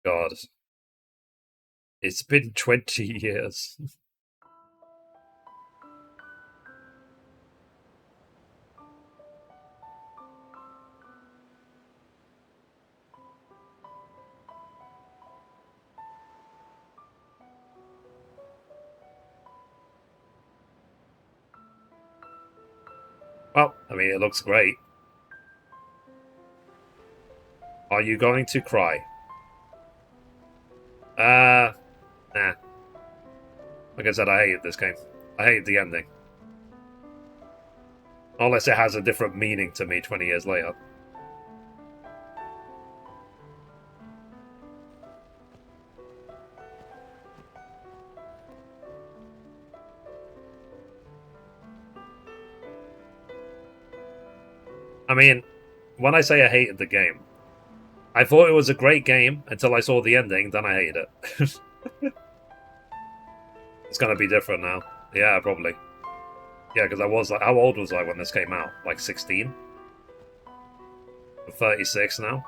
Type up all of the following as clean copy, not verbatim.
God. It's been 20 years. Well, I mean, it looks great. Are you going to cry? Nah. Like I said, I hated this game. I hated the ending. Unless it has a different meaning to me 20 years later. I mean, when I say I hated the game, I thought it was a great game until I saw the ending, then I hated it. It's gonna be different now. Yeah, probably. Yeah, because I was like, how old was I when this came out? Like 16? I'm 36 now.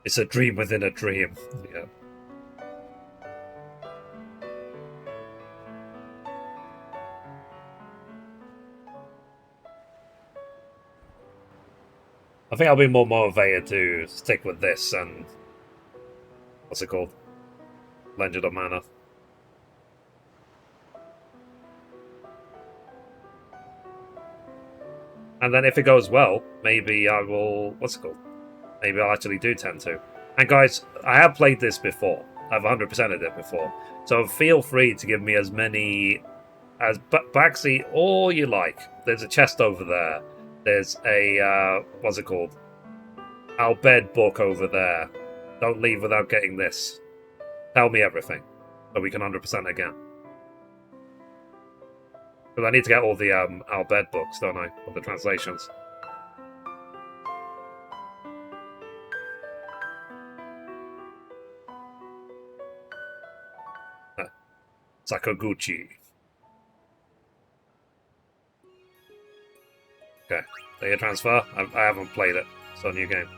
It's a dream within a dream. Yeah. I think I'll be more motivated to stick with this and what's it called? Legend of Mana. And then if it goes well, maybe I will. What's it called? Maybe I'll actually do tend to. And guys, I have played this before. I've 100%ed it before. So feel free to give me as many as backseat all you like. There's a chest over there. There's a what's it called? Our bed book over there. Don't leave without getting this. Tell me everything, so we can 100% again. Because I need to get all the our bed books, don't I? All the translations. Sakaguchi. Okay. Data transfer? I haven't played it. It's a new game.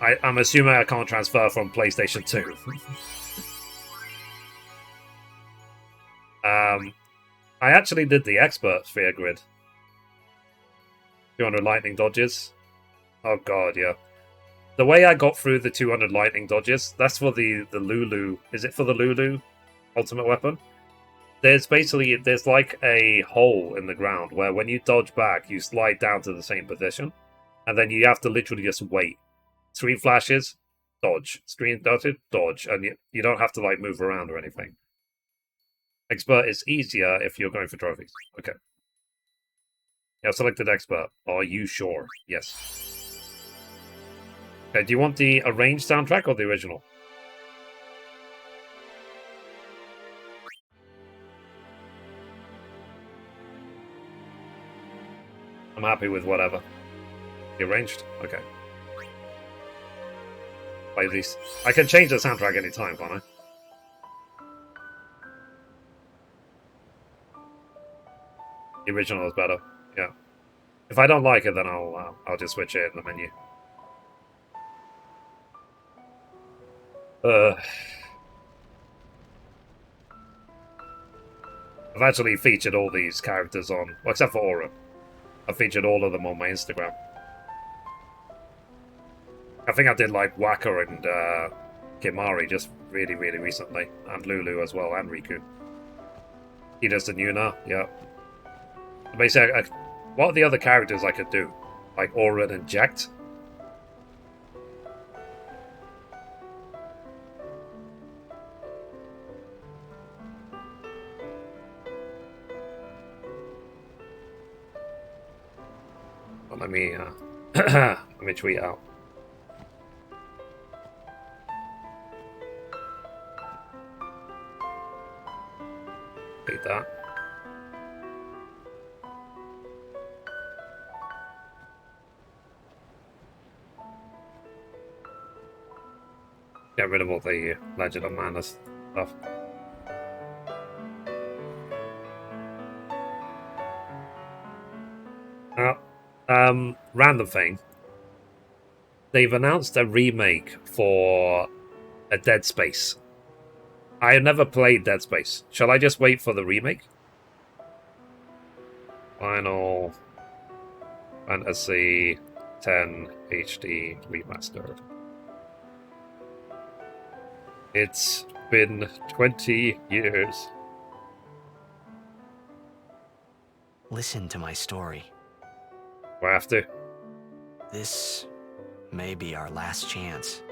I'm assuming I can't transfer from PlayStation 2. I actually did the expert sphere grid. 200 lightning dodges. Oh god, yeah. The way I got through the 200 lightning dodges, that's for the Lulu. Is it for the Lulu ultimate weapon? There's like a hole in the ground where when you dodge back, you slide down to the same position, and then you have to literally just wait. Screen flashes, dodge. Screen dodges, dodge, and you don't have to like move around or anything. Expert is easier if you're going for trophies. Okay. Yeah, selected expert. Are you sure? Yes. Okay, do you want the arranged soundtrack or the original? I'm happy with whatever. The arranged? Okay. Play these. I can change the soundtrack anytime, can't I? The original is better. Yeah. If I don't like it, then I'll just switch it in the menu. I've actually featured all these characters on, well, except for Aura. I've featured all of them on my Instagram. I think I did like Waka and Kimari just really, really recently, and Lulu as well, and Riku. Kida's and Yuna, yeah. Basically, what are the other characters I could do? Like Aura and Inject? Well, let me let me tweet out. Beat that. Get rid of all the Legend of Mana stuff. Random thing. They've announced a remake for a Dead Space. I have never played Dead Space. Shall I just wait for the remake? Final Fantasy 10 HD Remastered. It's been 20 years. Listen to my story. Do I have to? This may be our last chance.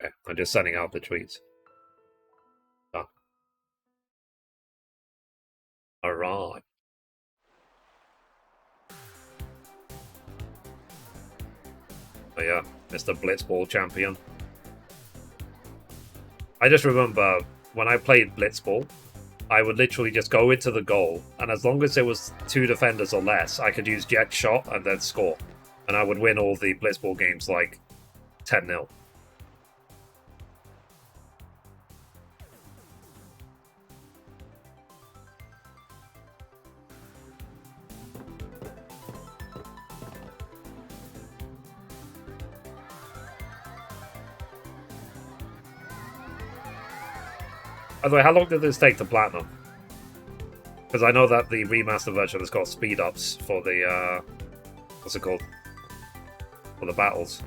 Okay, I'm just sending out the tweets. Done. Alright. Oh yeah, Mr. Blitzball champion. I just remember when I played Blitzball, I would literally just go into the goal, and as long as there was 2 defenders or less, I could use jet shot and then score. And I would win all the Blitzball games like 10-0. By the way, how long did this take to platinum? Because I know that the remaster version has got speed ups for the what's it called? For the battles.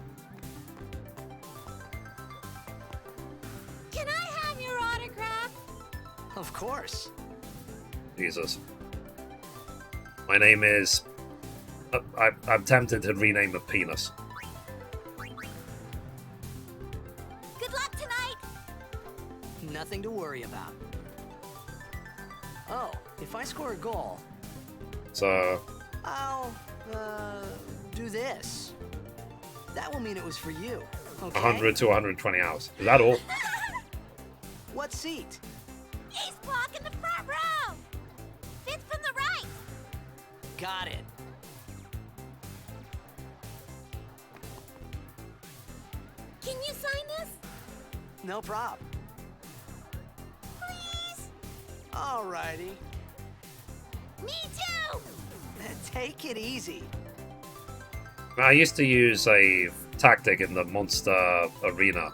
Can I have your autograph? Of course. Jesus. My name is. I'm tempted to rename it Penis. Good luck tonight. Nothing to worry about. Oh, if I score a goal, So. I'll, do this. That will mean it was for you, okay? 100 to 120 hours. Is that all? What seat? Ace block in the front row. Fifth from the right. Got it. Can you sign this? No prob. Please? Alrighty. Me too. Take it easy. I used to use a tactic in the monster arena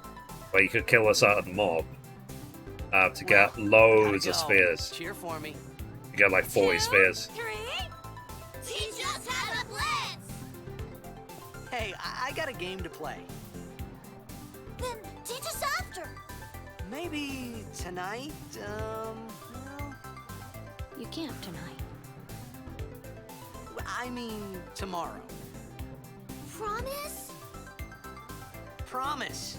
where you could kill a certain mob to get loads of spheres. Cheer for me. You get like 40 2, spheres. 3. Teach us how to blitz. Hey, I got a game to play. Then teach us after. Maybe tonight, well, You can't tonight. I mean tomorrow. Promise? Promise.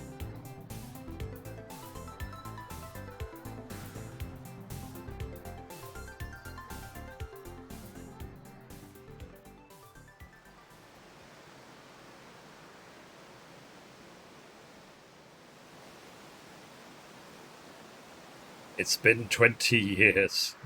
It's been 20 years.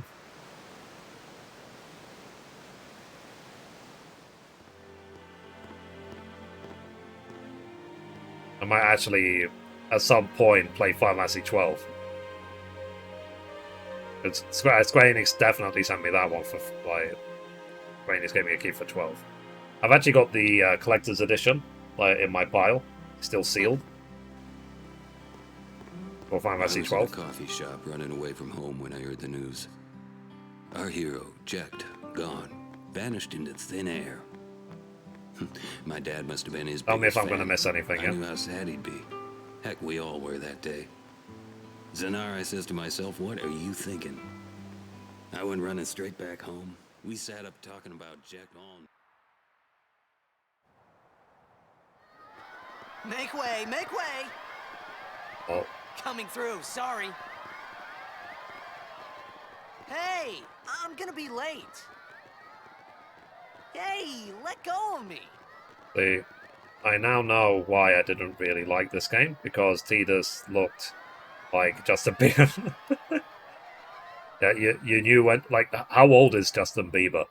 I might actually, at some point, play Final Fantasy 12. Square Enix definitely sent me that one for like. Square Enix gave me a key for 12. I've actually got the collector's edition like in my pile, still sealed. For Final Fantasy 12. I was in a coffee shop running away from home when I heard the news. Our hero, checked, gone, vanished into thin air. My dad must have been his Tell me if biggest I'm going to fan. miss anything. I Yeah? knew how sad he'd be. Heck, we all were that day. Zanar, I says to myself, what are you thinking? I went running straight back home. We sat up talking about Jack all Make way, make way! Oh, Coming through, sorry. Hey, I'm gonna be late. Hey, let go of me. see, I now know why I didn't really like this game because Tidus looked like just a bit. Yeah, you knew when. Like, how old is Justin Bieber?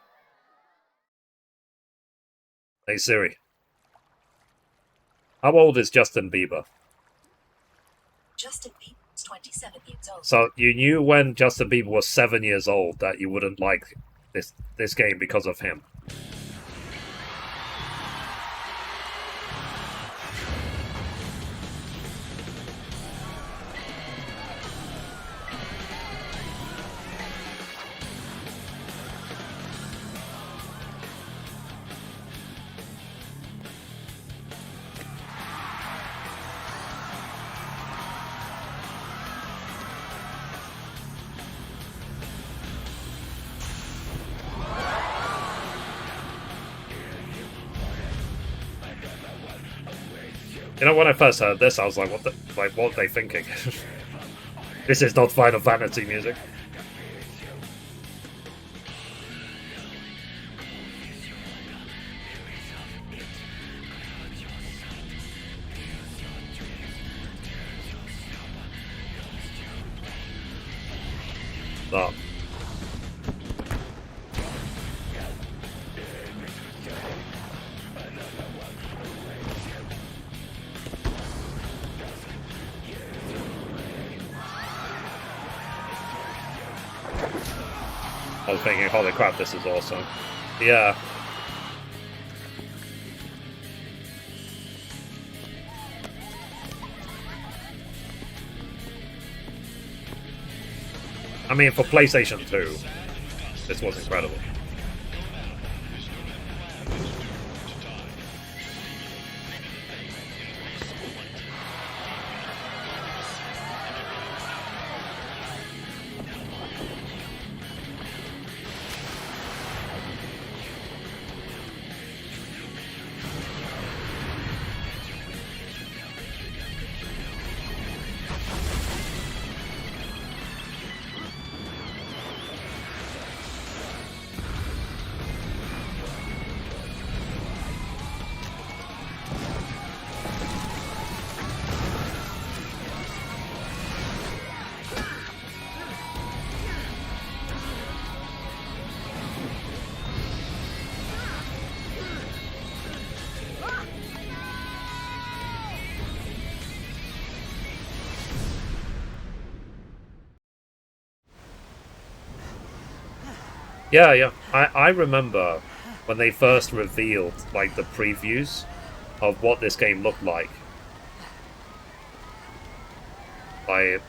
Hey Siri, how old is Justin Bieber? Justin Bieber is 27 years old. So you knew when Justin Bieber was 7 years old that you wouldn't like this game because of him. You know, when I first heard this, I was like, what are they thinking? This is not Final Fantasy music. Stop. I was thinking, holy crap, this is awesome. Yeah. I mean, for PlayStation 2, this was incredible. Yeah. I remember when they first revealed, like, the previews of what this game looked like. I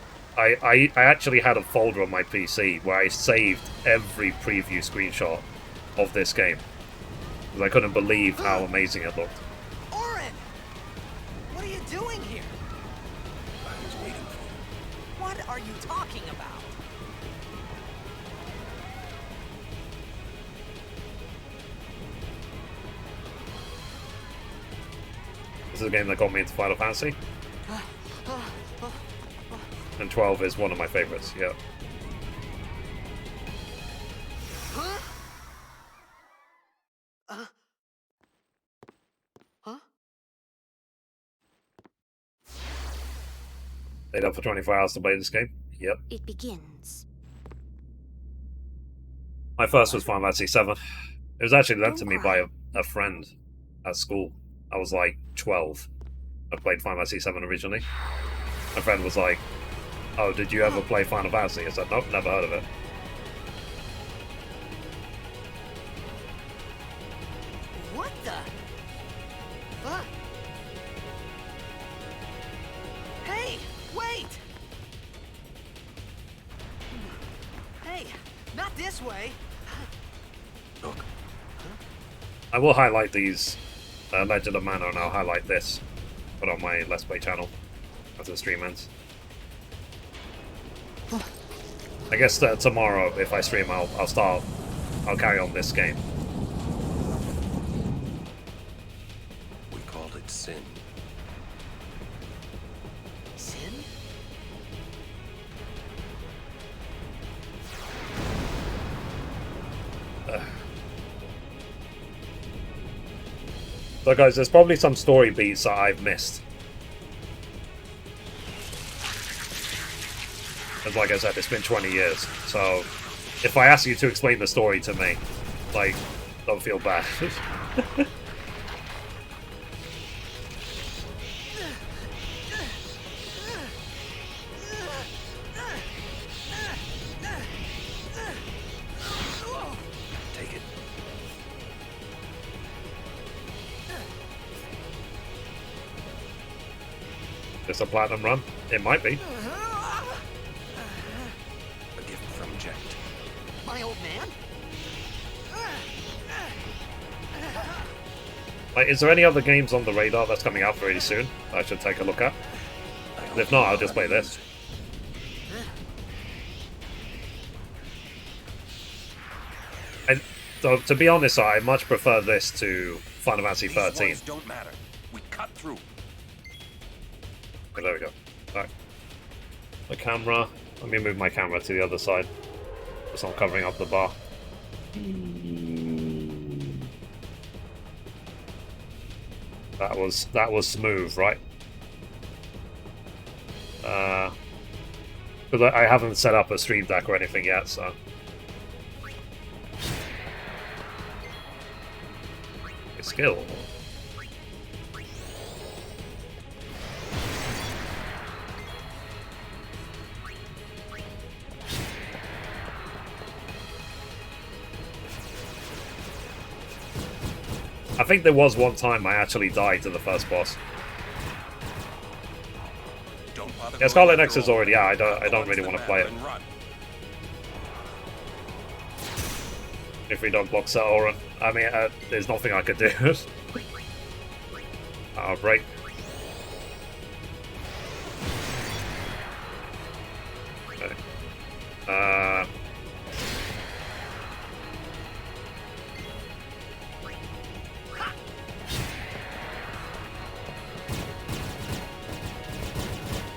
actually had a folder on my PC where I saved every preview screenshot of this game. Because I couldn't believe how amazing it looked. Orin! What are you doing here? I was waiting for you. What are you talking about? This is a game that got me into Final Fantasy. And 12 is one of my favorites, yeah. Huh? Huh? Stayed up for 24 hours to play this game. Yep. It begins. My first was Final Fantasy 7. It was actually lent to me by a friend at school. I was like 12. I played Final Fantasy 7 originally. My friend was like, "Oh, did you ever play Final Fantasy?" I said, "Nope, never heard of it." What the? Huh? Hey, wait! Hey, not this way! Look, I will highlight these Legend of Mana, and I'll highlight this. Put on my Let's Play channel after the stream ends. I guess tomorrow, if I stream, I'll carry on this game. we called it sin. Sin? So guys, there's probably some story beats that I've missed. because, like I said, it's been 20 years. So, if I ask you to explain the story to me, like, don't feel bad. Take it. It's a platinum run? It might be. A gift from Jet. My old man? Like, is there any other games on the radar that's coming out really soon I should take a look at? And if not, I'll just play this. And so, to be honest, I much prefer this to Final Fantasy 13. Don't matter. We cut through. Okay, there we go. Right. The camera. Let me move my camera to the other side. Just I'm covering up the bar. That was smooth, right? Because I haven't set up a stream deck or anything yet, so. Skill. I think there was one time I actually died to the first boss. Yeah, Scarlet Nexus already. Yeah, I don't really want to play it. If we don't block Setoran. I mean, there's nothing I could do. I'll break. Okay.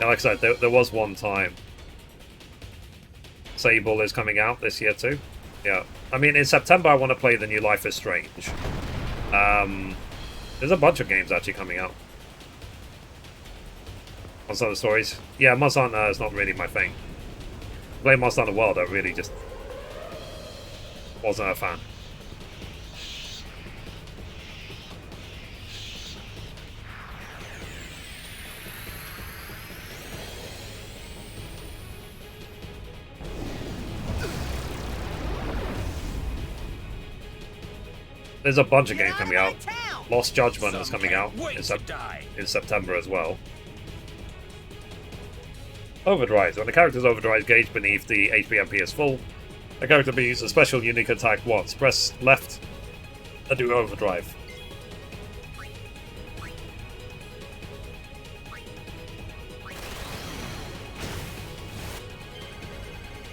Yeah, like I said, there was one time. Sable is coming out this year too. Yeah. I mean, in September I want to play the new Life is Strange. There's a bunch of games actually coming out. Monster Hunter Stories. Yeah, Monster Hunter is not really my thing. Play Monster Hunter World, I really just wasn't a fan. There's a bunch of games coming out. Lost Judgment is coming out in September as well. Overdrive. When the character's overdrive gauge beneath the HP MP is full, the character may use a special unique attack once. Press left and do overdrive.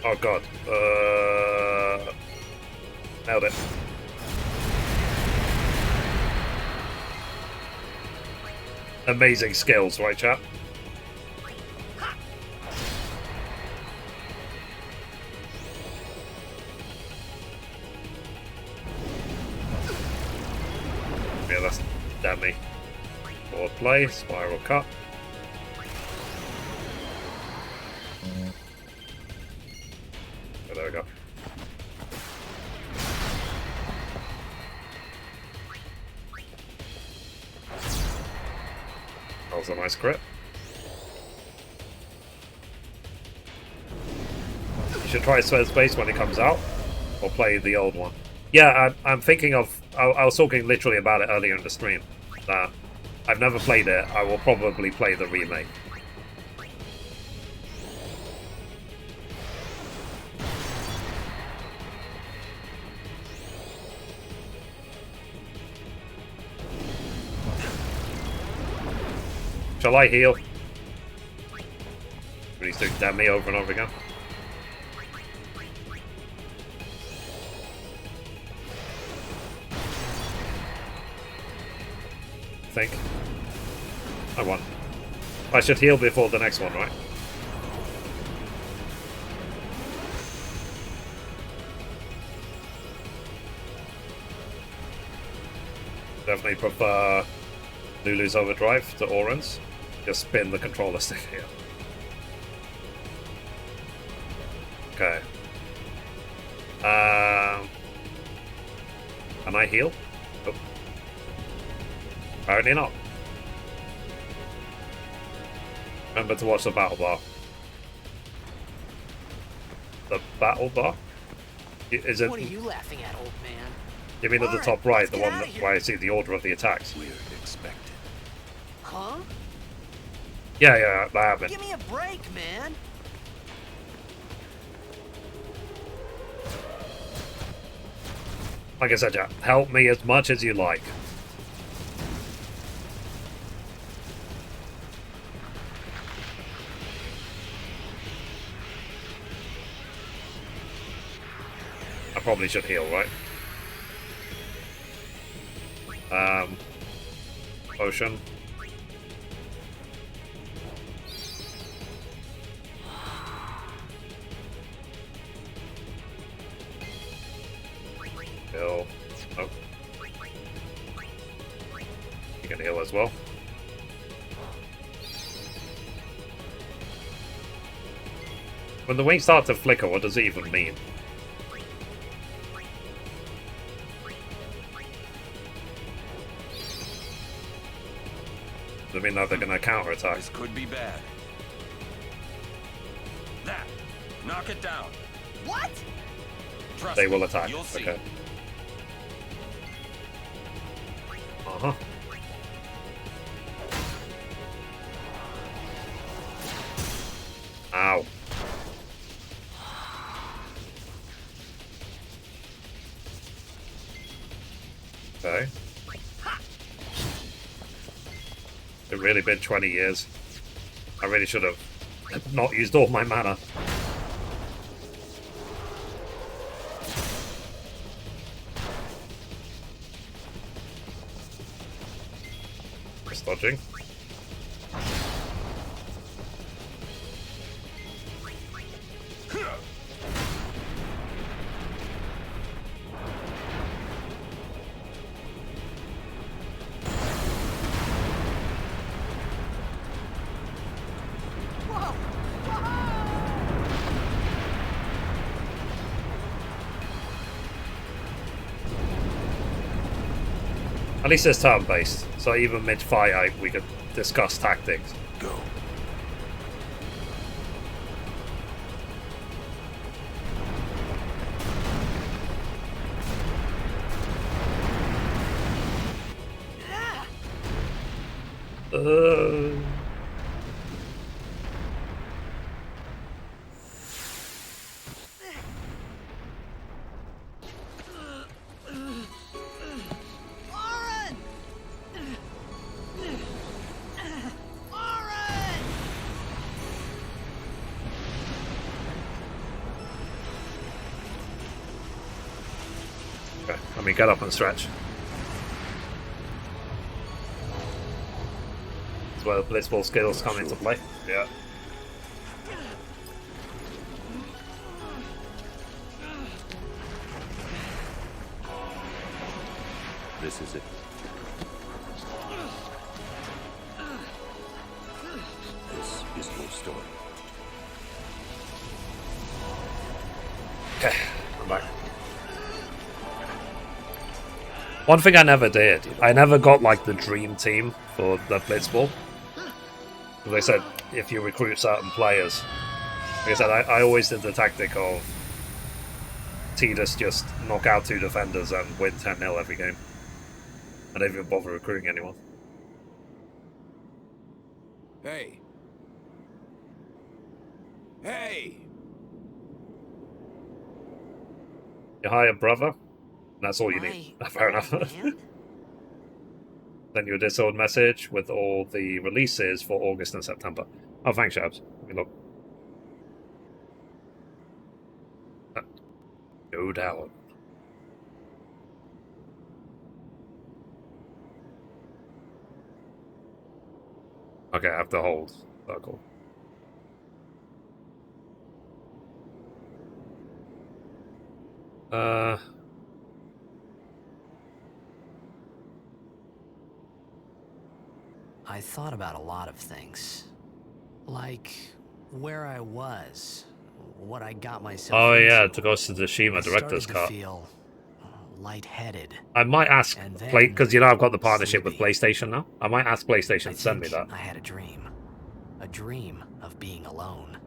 Oh god. Nailed it. Amazing skills, right, chat? Yeah, that's damn me. Forward play, spiral cut. Oh, there we go. That was a nice crit. You should try Spare Space when it comes out, or play the old one. Yeah, I'm thinking of... I was talking literally about it earlier in the stream. That I've never played it. I will probably play the remake. Shall I heal? But he's doing damn me over and over again. I think. I won. I should heal before the next one, right? Definitely prefer Lulu's Overdrive to Oran's. Just spin the controller stick here. Okay. Can I heal? Oh. Apparently not. Remember to watch the battle bar. The battle bar? Is it? What are you laughing at, old man? You mean at the Alright, top right, let's the get one outta that, here. where I see the order of the attacks? We're expected. Huh? Yeah, that happened. Give me a break, man. Like I said, Jack, help me as much as you like. I probably should heal, right? Potion. Heal. Oh. You can heal as well. When the wings start to flicker, what does it even mean? Does it mean that they're going to counterattack? This could be bad. That. Knock it down. What? Trust They me, will attack. You'll see. Okay. Uh-huh. Ow. Okay. It's really been 20 years. I really should have not used all my mana. Just dodging. At least it's turn-based, so even mid-fight we could discuss tactics. Go. Uh... Oren! Oren! Okay, let me get up and stretch. That's where the blitzball skills come into play. Yeah. This is it. This is your story. Okay, I'm back. One thing I never did, I never got like the dream team for the blitzball. They said if you recruit certain players, like I said, I always did the tactic of Tidus just knock out 2 defenders and win 10-0 every game. I didn't even bother recruiting anyone. Hey. Hey. You hire brother, and that's all you need. Fair enough. Man? Send you a Discord message with all the releases for August and September. Oh, thanks, Shabs. Let me look. Go down. Okay, I have to hold circle. I thought about a lot of things. Like where I was, what I got myself Oh into. yeah, to Ghost of Tsushima I director's started to cut. feel lightheaded. I might ask And Play then because you know I've got the partnership with sleepy. PlayStation now. I might ask PlayStation I to send me think that. I had a dream of being alone.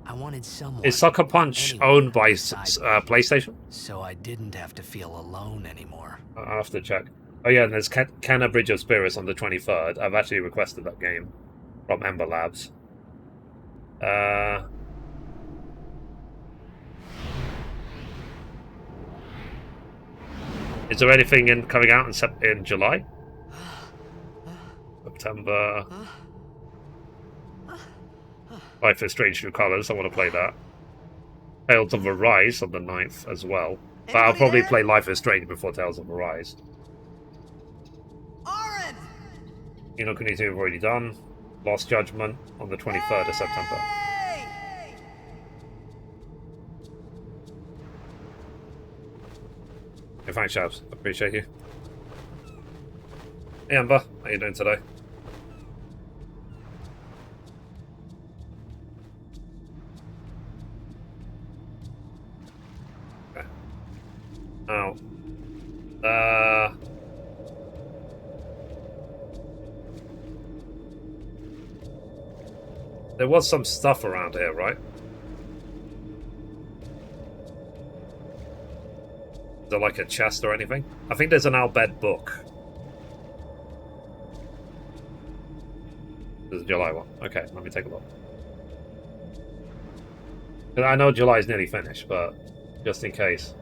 I wanted someone. Is Sucker Punch anyone owned by beside me, PlayStation? so I didn't have to feel alone anymore. I'll have to check. Oh yeah, and there's Kenna Bridge of Spirits on the 23rd. I've actually requested that game from Ember Labs. Is there anything coming out in July? September. Life is Strange New Colors. I want to play that. Tales of Arise on the 9th as well. But I'll probably play Life is Strange before Tales of Arise. Aaron! You know, Kunito we've already done. Lost Judgment on the 23rd of September. Hey! Hey, thanks, chaps. Appreciate you. Hey, Amber. How you doing today? Okay. Now, there was some stuff around here, right? Is there like a chest or anything? I think there's an Albed book. There's a July one. Okay, let me take a look. I know July is nearly finished, but just in case.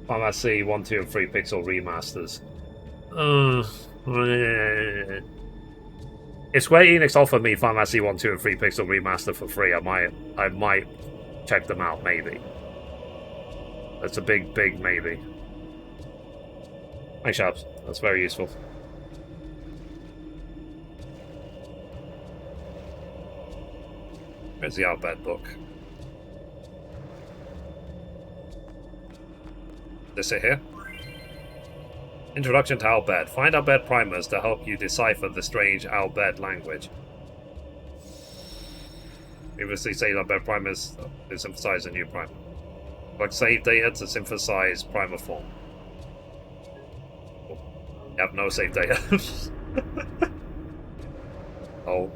Pharmacy 1, 2, and 3 pixel remasters. If Square Enix offered me Pharmacy 1, 2, and 3 pixel remaster for free, I might check them out, maybe. That's a big maybe. Thanks, Shabs. That's very useful. Where's the Albed book? This it here? Introduction to Albed. Find Albed primers to help you decipher the strange Albed language. Previously say Albed primers to synthesize a new primer. Like save data to synthesize primer form. You have no save data. Oh.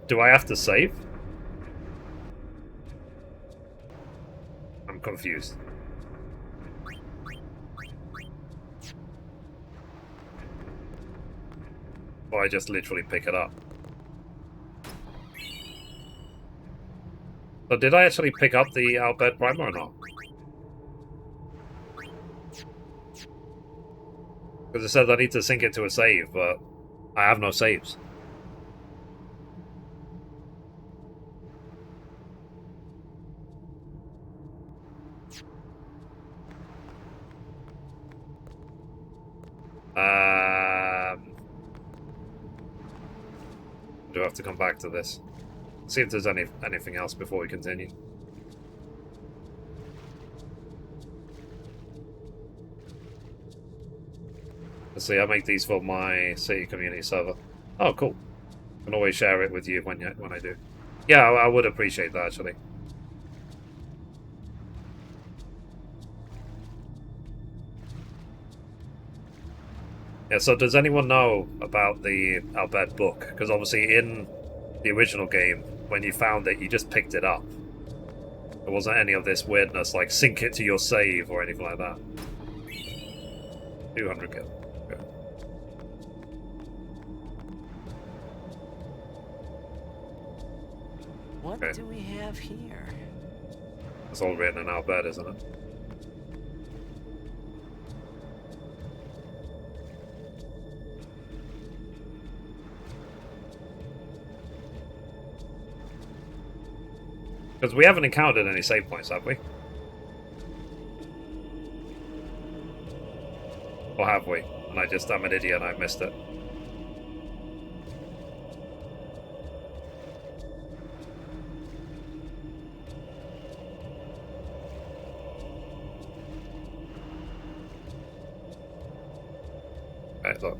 Do I have to save? I'm confused. Or I just literally pick it up. So did I actually pick up the Albed primer or not? Because it says I need to sync it to a save, but I have no saves. Do I have to come back to this? See if there's anything else before we continue. Let's see, I make these for my city community server. Oh, cool. I can always share it with you when I do. Yeah, I would appreciate that, actually. Yeah, so does anyone know about the Albed book? Because obviously in the original game, when you found it, you just picked it up. There wasn't any of this weirdness, like sync it to your save or anything like that. 200 gil. Okay. What Okay. do we have here? It's all written in Albed, isn't it? Because we haven't encountered any save points, have we? Or have we? And I'm an idiot and I missed it. Right, look.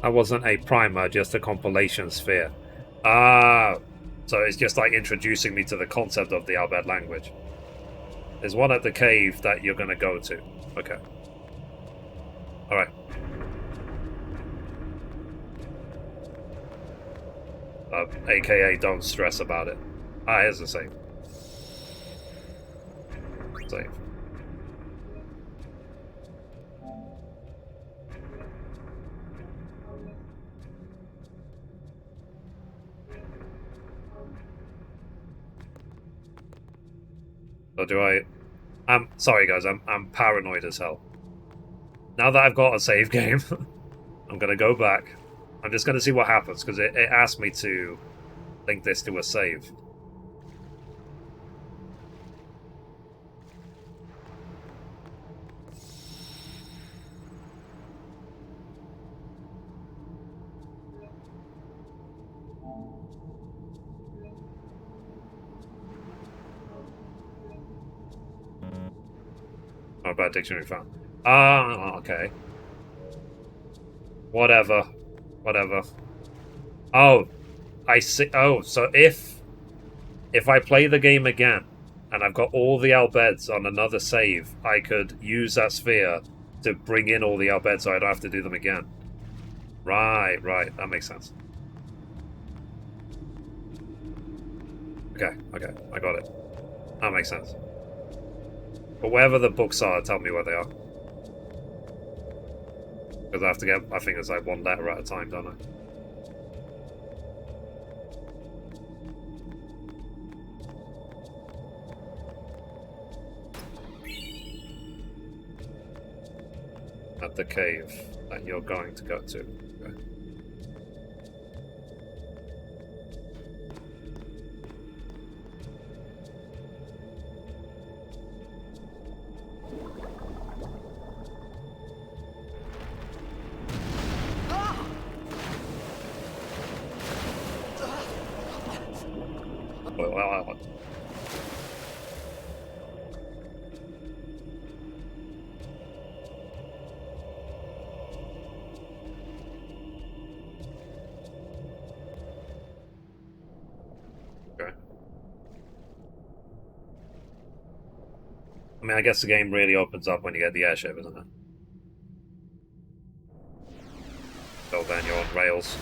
That wasn't a primer, just a compilation sphere. Ah, so it's just like introducing me to the concept of the Albed language. There's one at the cave that you're going to go to. Okay. Alright. AKA don't stress about it. Ah, here's the save. Save. Or do I... I'm sorry guys, I'm paranoid as hell. Now that I've got a save game, I'm gonna go back. I'm just gonna see what happens, because it asked me to link this to a save. Oh, bad dictionary found. Ah, okay. Whatever. Whatever. Oh, I see. Oh, so if I play the game again, and I've got all the Albeds on another save, I could use that sphere to bring in all the Albeds so I don't have to do them again. Right, right. That makes sense. Okay, okay. I got it. That makes sense. But wherever the books are, tell me where they are. Because I have to get, I think it's like one letter at a time, don't I? At the cave that you're going to go to. Okay. I mean, I guess the game really opens up when you get the airship, isn't it? So then you're on rails.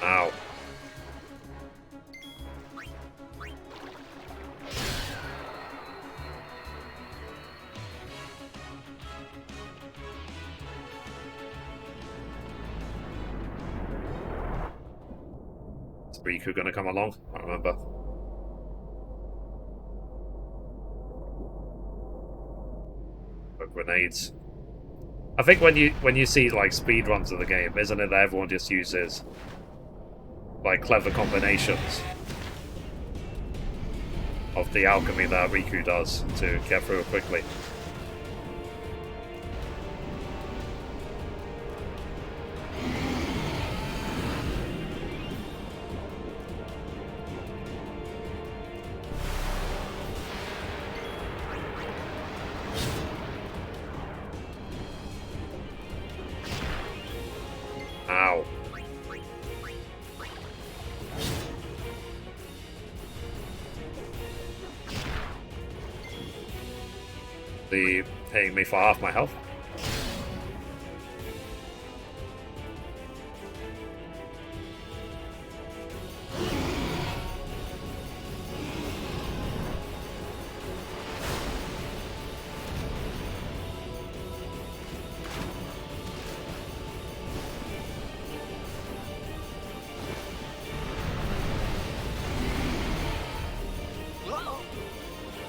Ow. Is Riku gonna come along? I don't remember. But grenades. I think when you see like speed runs of the game, isn't it that everyone just uses like clever combinations of the alchemy that Riku does to get through it quickly? Ow. The hitting me for half my health.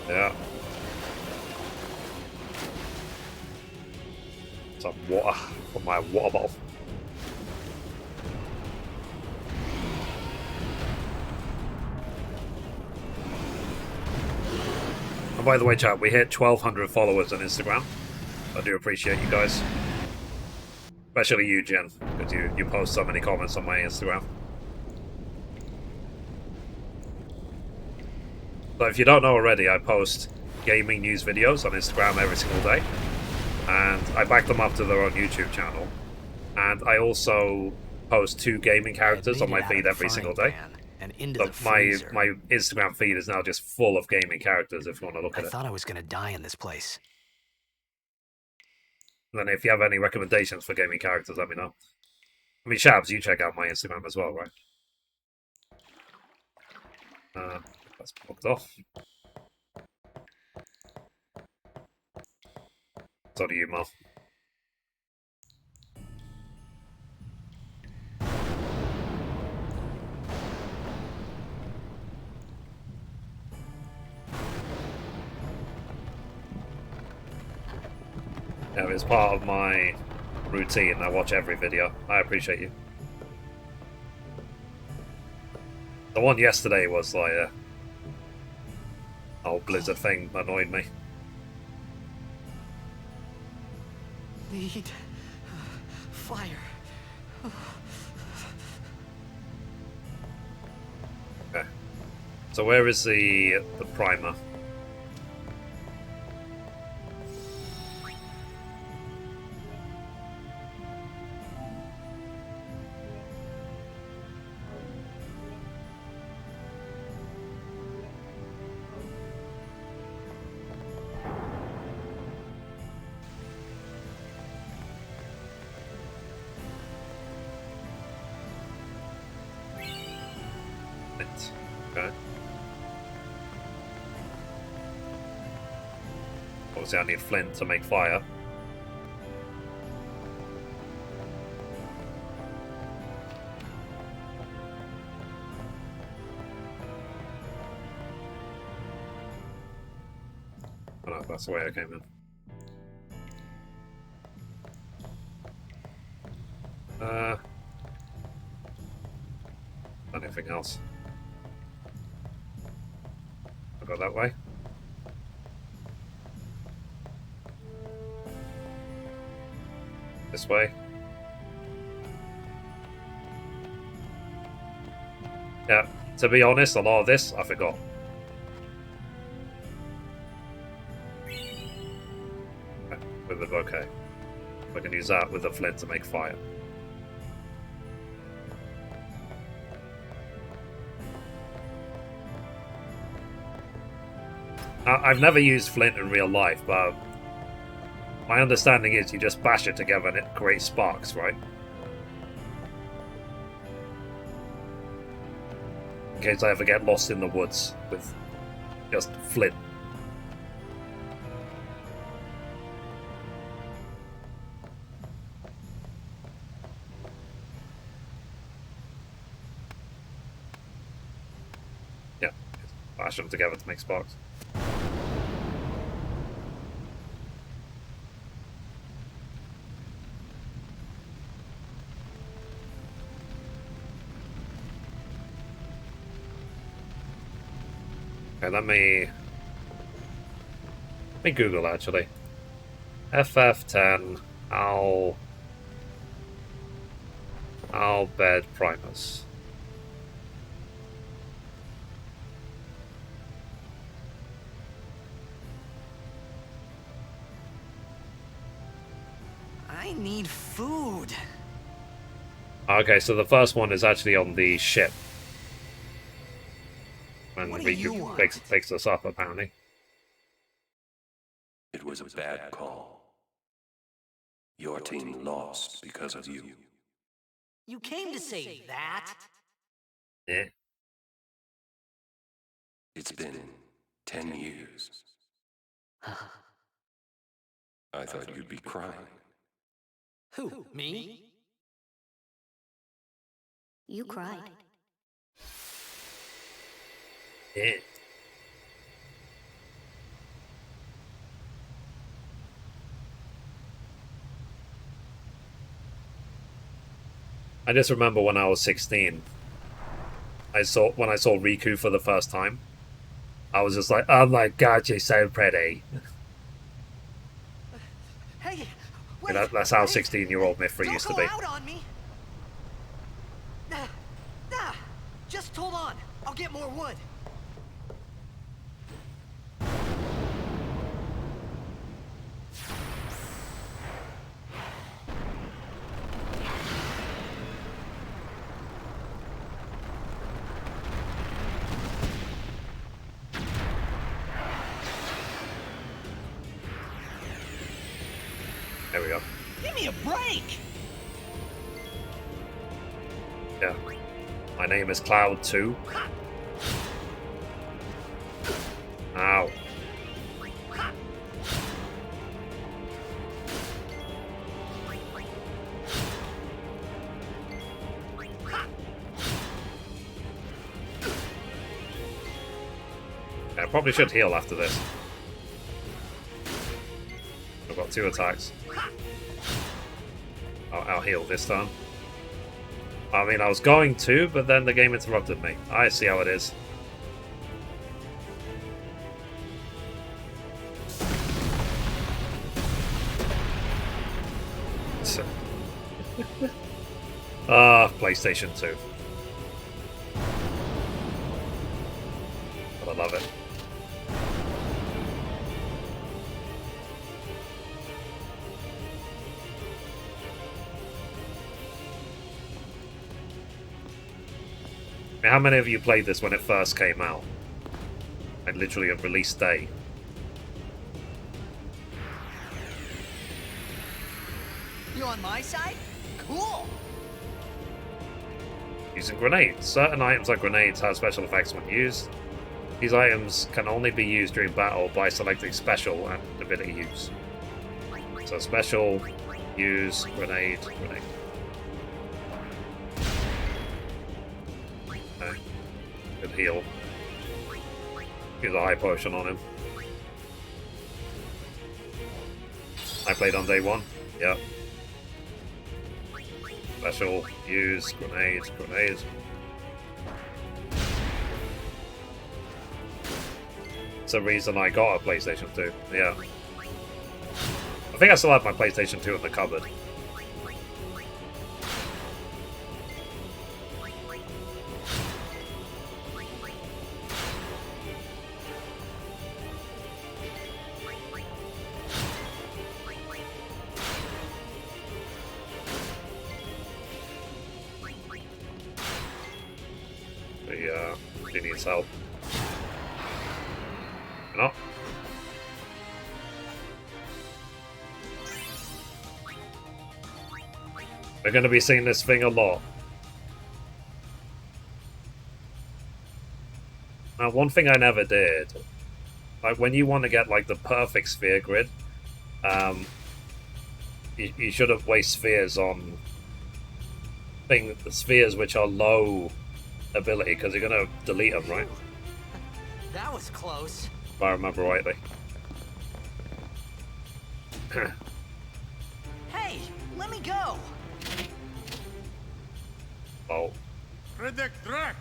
Yeah. Some water from my water bottle. And by the way, chat, we hit 1,200 followers on Instagram. I do appreciate you guys. Especially you, Jen, because you post so many comments on my Instagram. So if you don't know already, I post gaming news videos on Instagram every single day. And I back them up to their own YouTube channel. And I also post 2 gaming characters on my feed every single day. So my Instagram feed is now just full of gaming characters if you want to look at it. I thought I was gonna die in this place. And then if you have any recommendations for gaming characters, let me know. I mean, Shabs, you check out my Instagram as well, right? That's blocked off. So do you, Mo. Yeah, it's part of my routine. I watch every video. I appreciate you. The one yesterday was like a whole Blizzard thing annoyed me. Need fire. Okay. So where is the primer? Okay. Obviously I need flint to make fire. Oh no, that's the way I came in. Anything else? I'll go that way. This way. Yeah, to be honest, a lot of this I forgot. With the bouquet. I can use that with the flint to make fire. I've never used flint in real life, but my understanding is you just bash it together and it creates sparks, right? In case I ever get lost in the woods with just flint. Yeah, just bash them together to make sparks. Okay, let me Google actually. FF10 Al bed primers. I need food. Okay, so the first one is actually on the ship. And What do you Riku want? picks us up, apparently. It was a bad call. Your team lost because of you. You came to say that? Yeah. It's been 10 years. I thought you'd be crying. Who, me? You cried. Yeah. I just remember when I was 16, when I saw Riku for the first time, I was just like, oh my god, you're so pretty. Hey, wait, You know, that's how wait. 16-year-old Mithrie Don't used to go be. out on me. Just hold on. I'll get more wood. There we go. Give me a break. Yeah. My name is Cloud 2. Ow. Yeah, I probably should heal after this. I've got 2 attacks. I'll heal this time. I mean, I was going to, but then the game interrupted me. I see how it is. PlayStation 2. But I love it. How many of you played this when it first came out? Like literally a release day. You on my side? Cool. Using grenades. Certain items like grenades have special effects when used. These items can only be used during battle by selecting special and ability use. So special, use, grenade, grenade. Okay. Good heal. Use a high potion on him. I played on day 1. Yep. Special, use, grenade, grenade. It's the reason I got a PlayStation 2. Yeah. I think I still have my PlayStation 2 in the cupboard. He needs help. No. We're going to be seeing this thing a lot. Now, one thing I never did, like when you want to get like the perfect sphere grid, you shouldn't waste spheres on spheres which are low ability, because you're going to delete them, right? That was close. If I remember rightly. Hey, let me go. Oh. Redek Drak!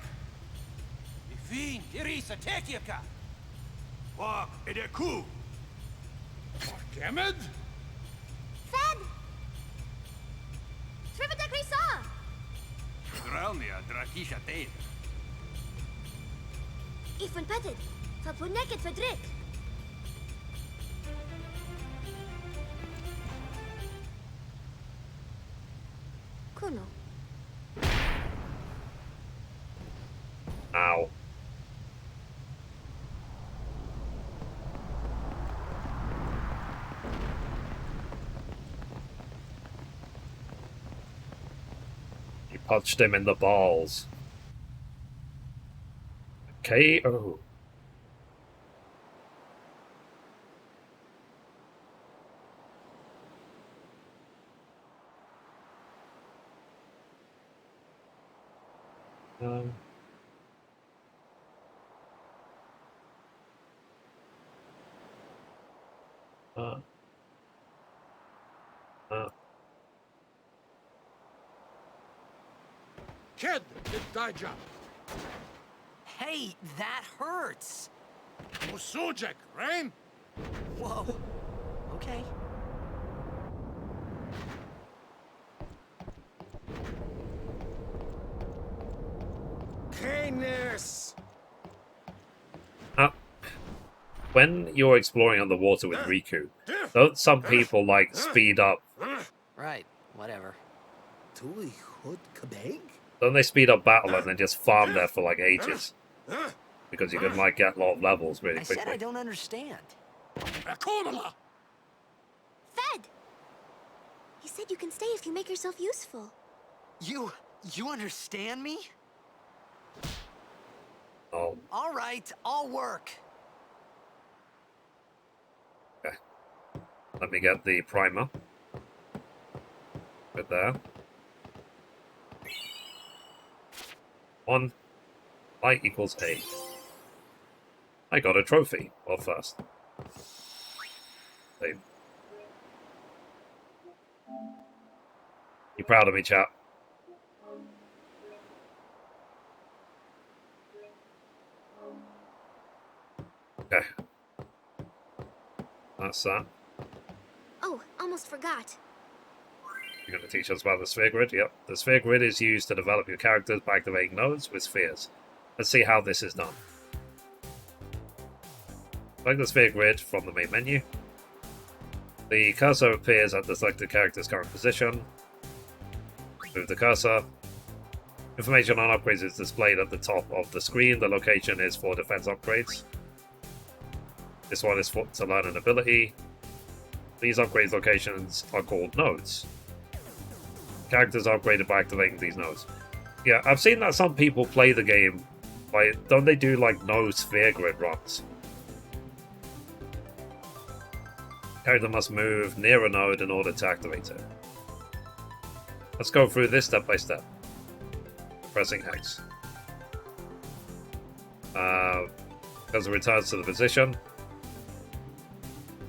Ifin, Irisa, Tekika! Wak, Edeku! Kemed? Fed! Trivida Grisa! Dralnia, Drakisha Tate. Ifan Petted! Fapuneket Fedrik! Kuno. Ow. You punched him in the balls. KO. Um. Kid, it died job. Hey, that hurts. Musujek, Rain? Whoa. Okay. Canis! When you're exploring underwater with Riku, don't some people like speed up? Right, whatever. Tuli Hood Kabeg? Don't they speed up battle and then just farm there for like ages? Because you can like get a lot of levels really I said I quickly. don't understand. Akomala! Fed! He said you can stay if you make yourself useful. You understand me? Oh, All right, I'll work. okay. Let me get the primer. Right there. 1 light equals A. I got a trophy. Well, first. Save. You proud of me, chap? Okay. That's that. Oh, almost forgot. You're going to teach us about the sphere grid? Yep. The sphere grid is used to develop your characters by activating nodes with spheres. Let's see how this is done. Select the sphere grid from the main menu. The cursor appears at the selected character's current position. Move the cursor. Information on upgrades is displayed at the top of the screen. The location is for defense upgrades. This one is to learn an ability. These upgrade locations are called nodes. Characters are upgraded by activating these nodes. Yeah, I've seen that some people play the game by, don't they do like no sphere grid runs? Character must move near a node in order to activate it. Let's go through this step by step. Pressing X. As it returns to the position,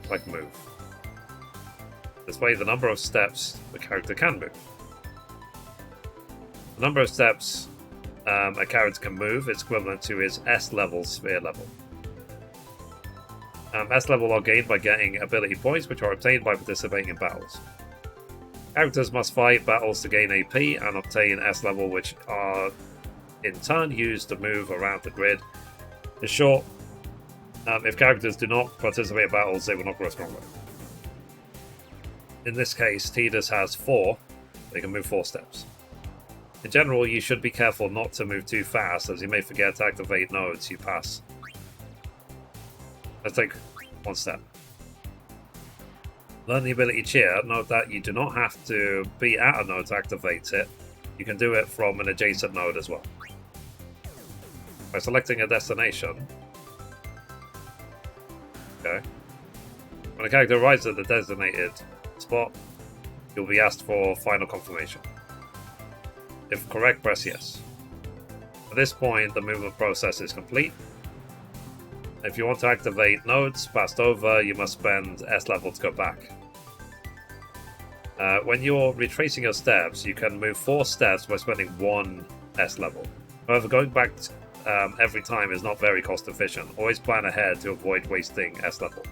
like move. Display the number of steps the character can move. The number of steps a character can move is equivalent to his S level sphere level. S level are gained by getting ability points, which are obtained by participating in battles. Characters must fight battles to gain AP and obtain S level, which are in turn used to move around the grid. In short, if characters do not participate in battles, they will not grow stronger. In this case, Tidus has 4. They can move 4 steps. In general, you should be careful not to move too fast, as you may forget to activate nodes you pass. Let's take 1 step. Learn the ability Cheer. Note that you do not have to be at a node to activate it. You can do it from an adjacent node as well. By selecting a destination. Okay. When a character arrives at the designated spot, you'll be asked for final confirmation. If correct, press yes. At this point, the movement process is complete. If you want to activate nodes passed over, you must spend S level to go back. When you're retracing your steps, you can move 4 steps by spending 1 S level. However, going back every time is not very cost efficient. Always plan ahead to avoid wasting S level.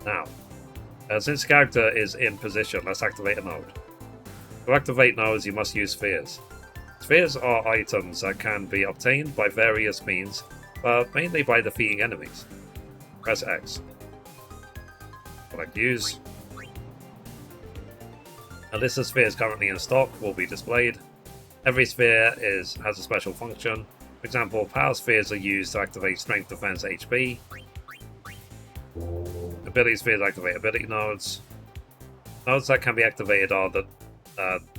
Now, since the character is in position, let's activate a node. To activate nodes, you must use spheres. Spheres are items that can be obtained by various means, but mainly by defeating enemies. Press X. Select Use. A list of spheres currently in stock will be displayed. Every sphere has a special function. For example, power spheres are used to activate strength, defense, HP. Ability spheres activate ability nodes. Nodes that can be activated are the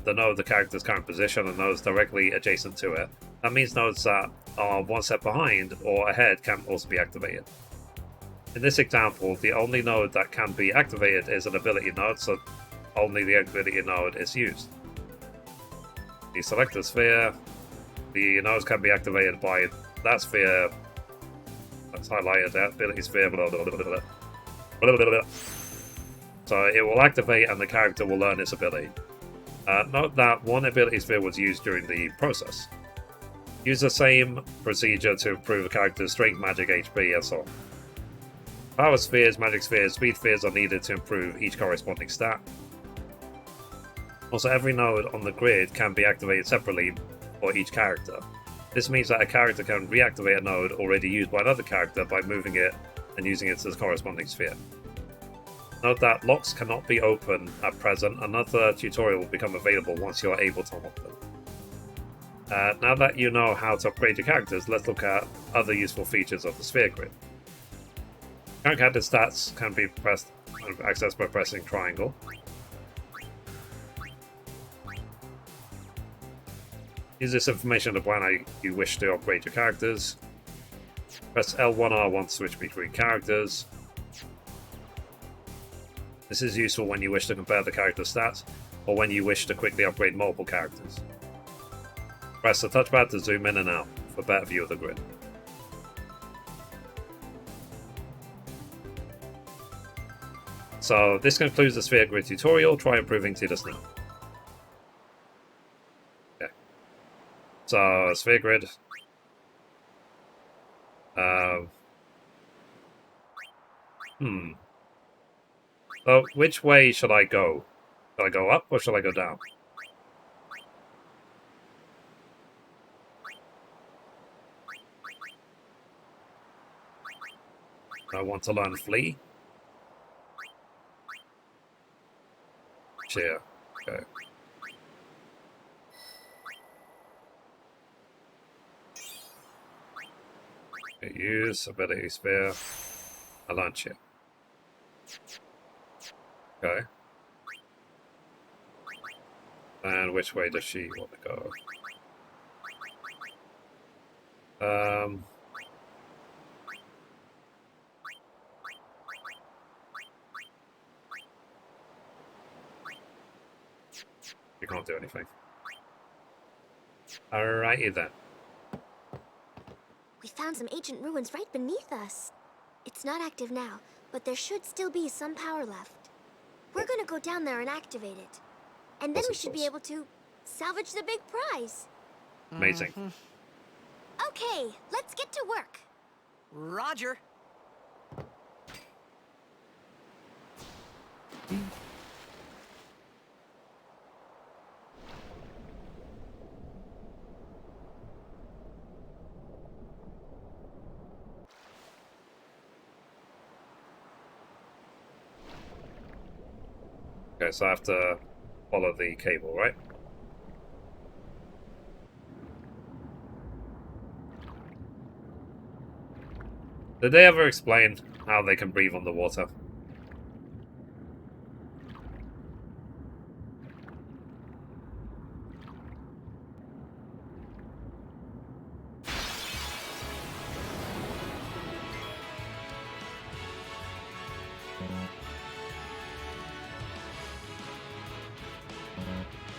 node of the character's current position and nodes directly adjacent to it. That means nodes that are 1 step behind or ahead can also be activated. In this example, the only node that can be activated is an ability node, so only the ability node is used. You select a sphere, the nodes can be activated by that sphere. Let's highlight that ability sphere. Blah, blah, blah, blah, blah. Blah, blah, blah. So it will activate and the character will learn its ability. Note that 1 ability sphere was used during the process. Use the same procedure to improve a character's strength, magic, HP, and so on. Power spheres, magic spheres, speed spheres are needed to improve each corresponding stat. Also, every node on the grid can be activated separately for each character. This means that a character can reactivate a node already used by another character by moving it and using it as a corresponding sphere. Note that locks cannot be opened at present. Another tutorial will become available once you are able to unlock them. Now that you know how to upgrade your characters, let's look at other useful features of the sphere grid. Current character stats can be accessed by pressing triangle. Use this information to plan how you wish to upgrade your characters. Press L1R1 to switch between characters. This is useful when you wish to compare the character stats, or when you wish to quickly upgrade multiple characters. Press the touchpad to zoom in and out for a better view of the grid. So this concludes the sphere grid tutorial. Try improving to this now. Okay. So sphere grid. So which way should I go? Should I go up or should I go down? I want to learn flee. Cheer. Okay. Use ability sphere. I launch it. Okay. And which way does she want to go? You can't do anything. Alrighty then. We found some ancient ruins right beneath us. It's not active now, but there should still be some power left. We're gonna go down there and activate it. And then we should be able to salvage the big prize. Amazing. Okay, let's get to work. Roger. Okay, so I have to follow the cable, right? Did they ever explain how they can breathe underwater?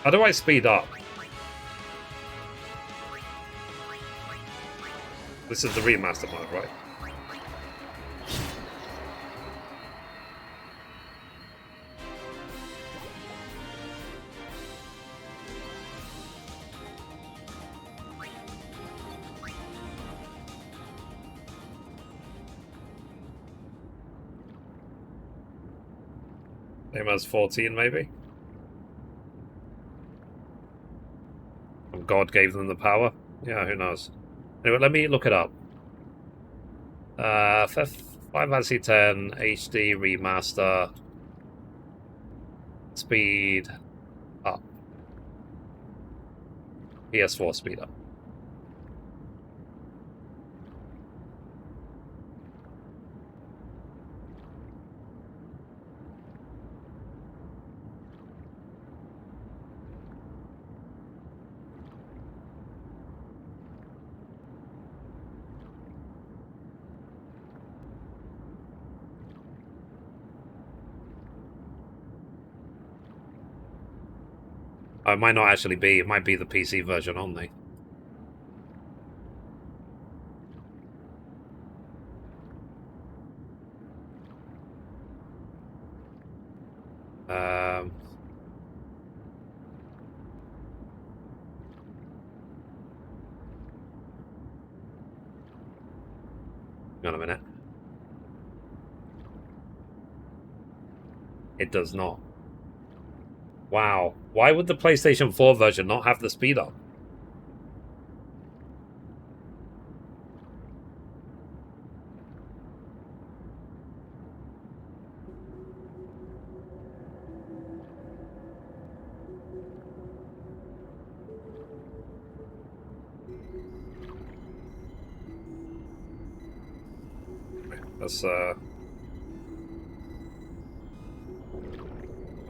How do I speed up? This is the remaster mode, right? Same as 14, maybe? God gave them the power? Yeah, who knows? Anyway, let me look it up. Final Fantasy 10 HD Remaster. Speed up. PS4 speed up. It might not actually be. It might be the PC version only. Hang on a minute. It does not. Wow. Why would the PlayStation 4 version not have the speed up? That's I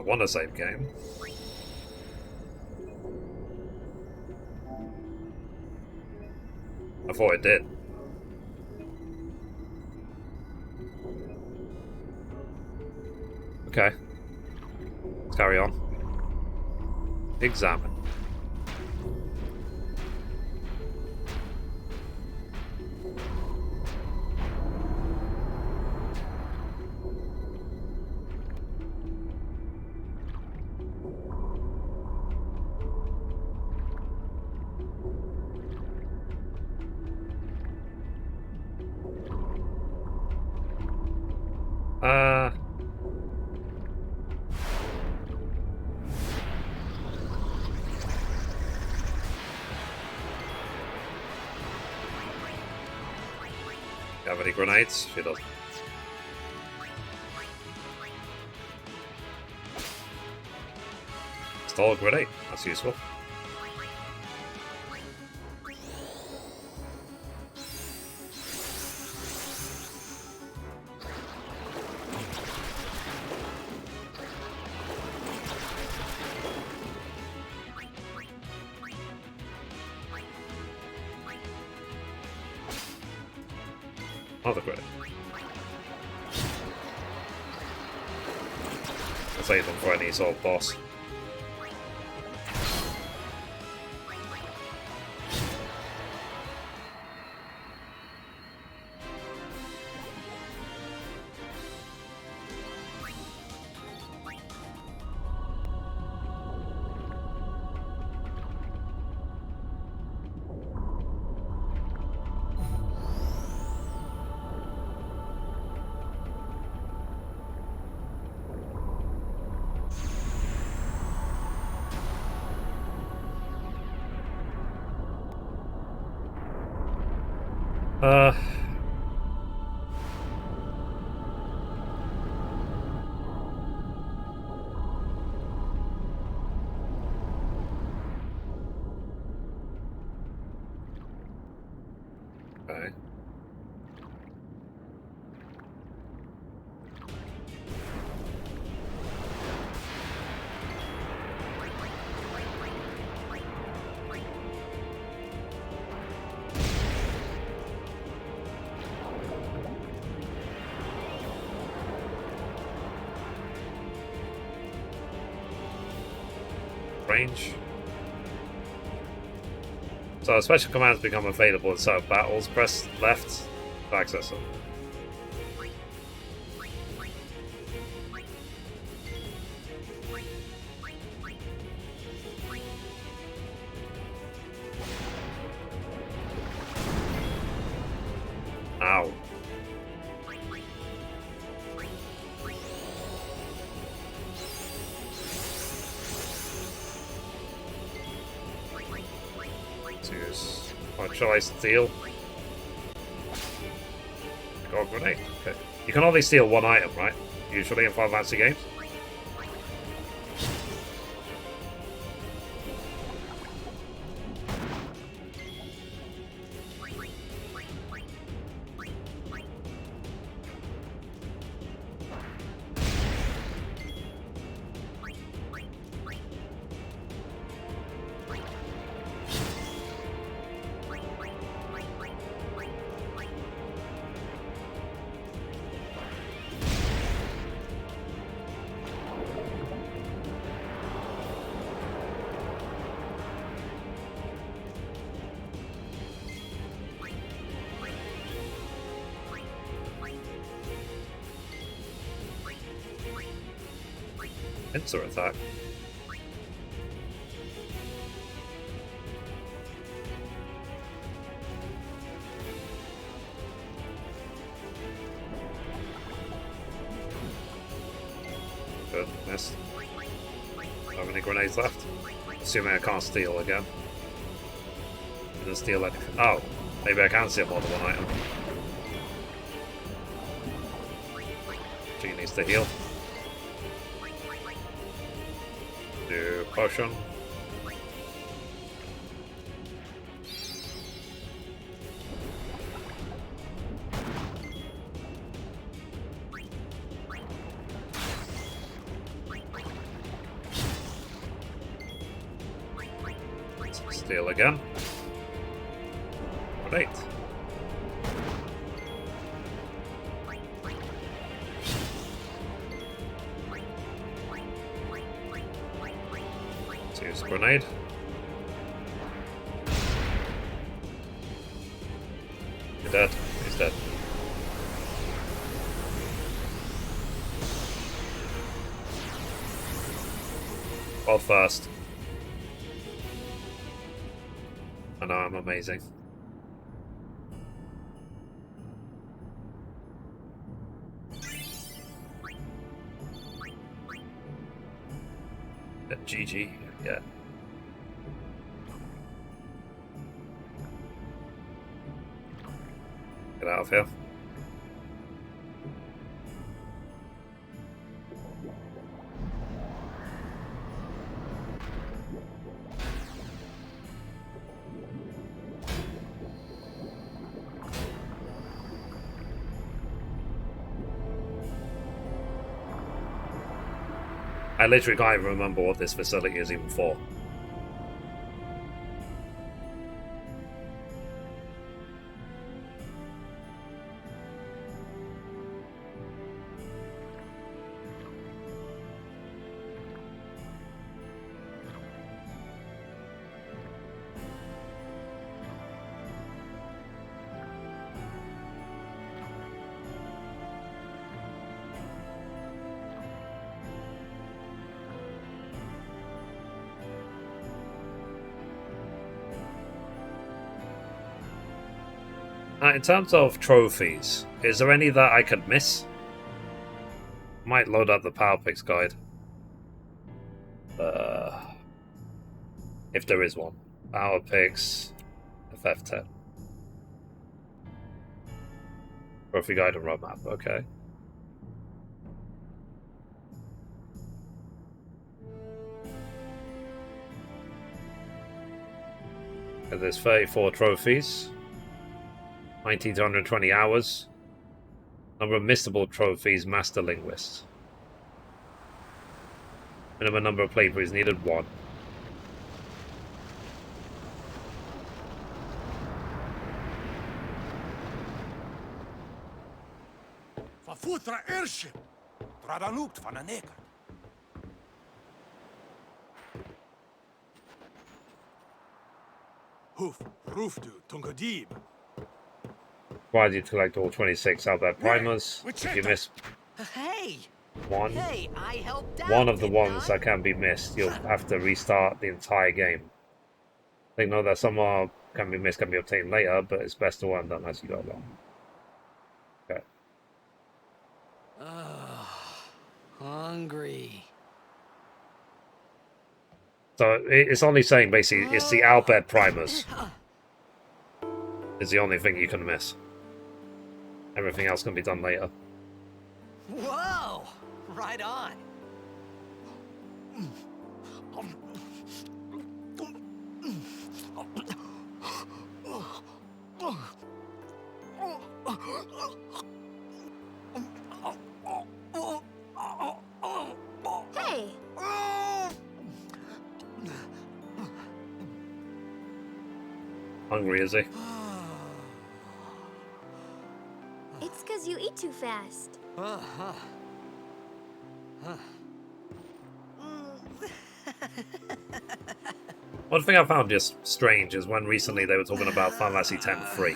want to save game. I thought it did. Okay. Let's carry on. Examine. Have any grenades? She doesn't. Stole a grenade. That's useful. Another grenade. I'll save them for any sort of boss. Okay. Range. So special commands become available in certain battles. Press left to access them. Ow. What shall I steal? Got a grenade. Okay. You can only steal one item, right? Usually in Final Fantasy games. Pincer attack. missed. How many grenades left? Assuming I can't steal again. Didn't steal anything. Oh, maybe I can steal more than one item. She needs to heal. Do potion. Steal again. Right. Let's use grenade. You're dead. He's dead. Well, first. I know I'm amazing. GG, yeah. Get out of here. I literally can't even remember what this facility is even for. In terms of trophies, is there any that I could miss? Might load up the Power Picks guide. If there is one. Power Picks FF10. Trophy guide and roadmap, okay. And there's 34 trophies. 19 to 120 hours. Number of missable trophies, Master Linguist. Minimum number of playthroughs needed, 1. Verfutra airship! Tradalukt van een eker. Hoof, roofdu, tungadib. Required you to collect all 26 Albert primers. Yeah, If you miss Hey! one, Hey, I helped out, one of the didn't ones I? that can be missed, you'll have to restart the entire game. They know that some more can be missed, can be obtained later, but it's best to run them as you go along. Okay. Hungry. So it's only saying basically it's the Albert primers. Is the only thing you can miss. Everything else can be done later. Whoa! Right on. Hey! Hungry, is he? It's because you eat too fast. One thing I found just strange is when recently they were talking about Final Fantasy X free.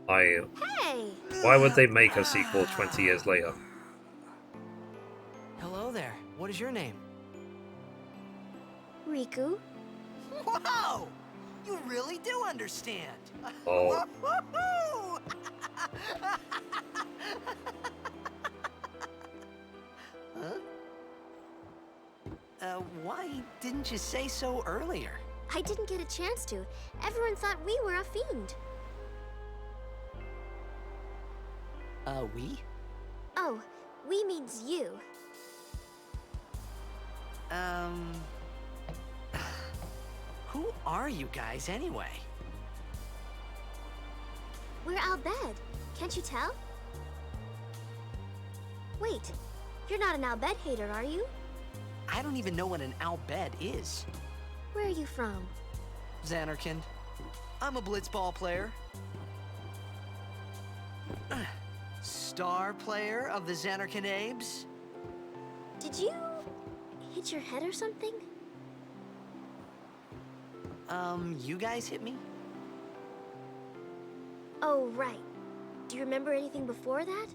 Hey! Why would they make a sequel 20 years later? Hello there. What is your name? Riku? Whoa! You really do understand. Oh. Woo-hoo-hoo! Huh? Why didn't you say so earlier? I didn't get a chance to. Everyone thought we were a fiend. We? Oh, we means you. Who are you guys anyway? We're Al Bhed. Can't you tell? Wait, you're not an Al Bhed hater, are you? I don't even know what an Al Bhed is. Where are you from? Xanarkand. I'm a blitzball player. Star player of the Xanarkand Abes. Did you hit your head or something? You guys hit me? Oh, right. Do you remember anything before that?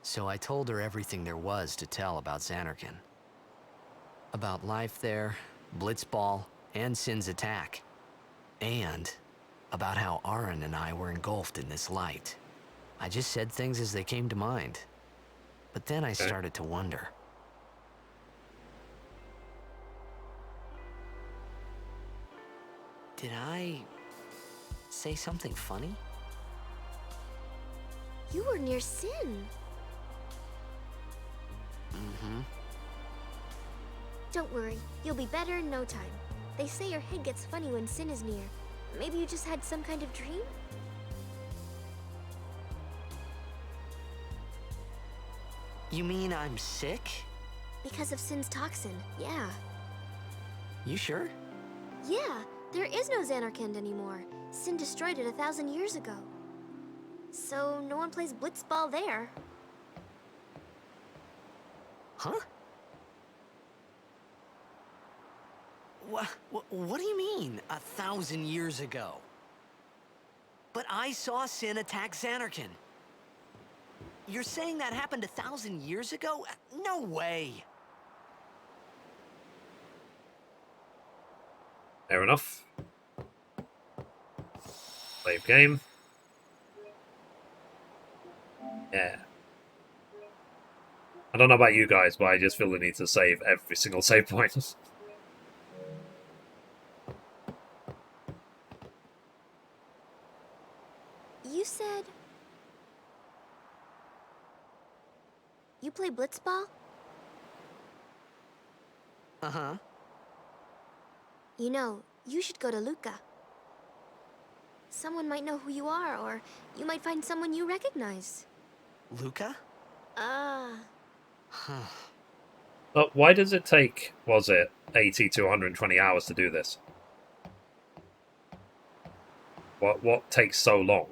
So I told her everything there was to tell about Xanarkand. About life there, Blitzball, and Sin's attack. And about how Aaron and I were engulfed in this light. I just said things as they came to mind. But then I started to wonder. Did I say something funny? You were near Sin. Mm-hmm. Don't worry, you'll be better in no time. They say your head gets funny when Sin is near. Maybe you just had some kind of dream? You mean I'm sick? Because of Sin's toxin, yeah. You sure? Yeah, there is no Xanarkand anymore. Sin destroyed it 1,000 years ago. So no one plays blitzball there. Huh? What do you mean, 1,000 years ago? But I saw Sin attack Xanarkand. You're saying that happened 1,000 years ago? No way! Fair enough. Save game. Yeah. I don't know about you guys, but I just feel the need to save every single save point. You said... You play blitzball? Uh-huh. You know, you should go to Luca. Someone might know who you are, or you might find someone you recognize. Luca? But why does it take, was it, 80 to 120 hours to do this? What takes so long?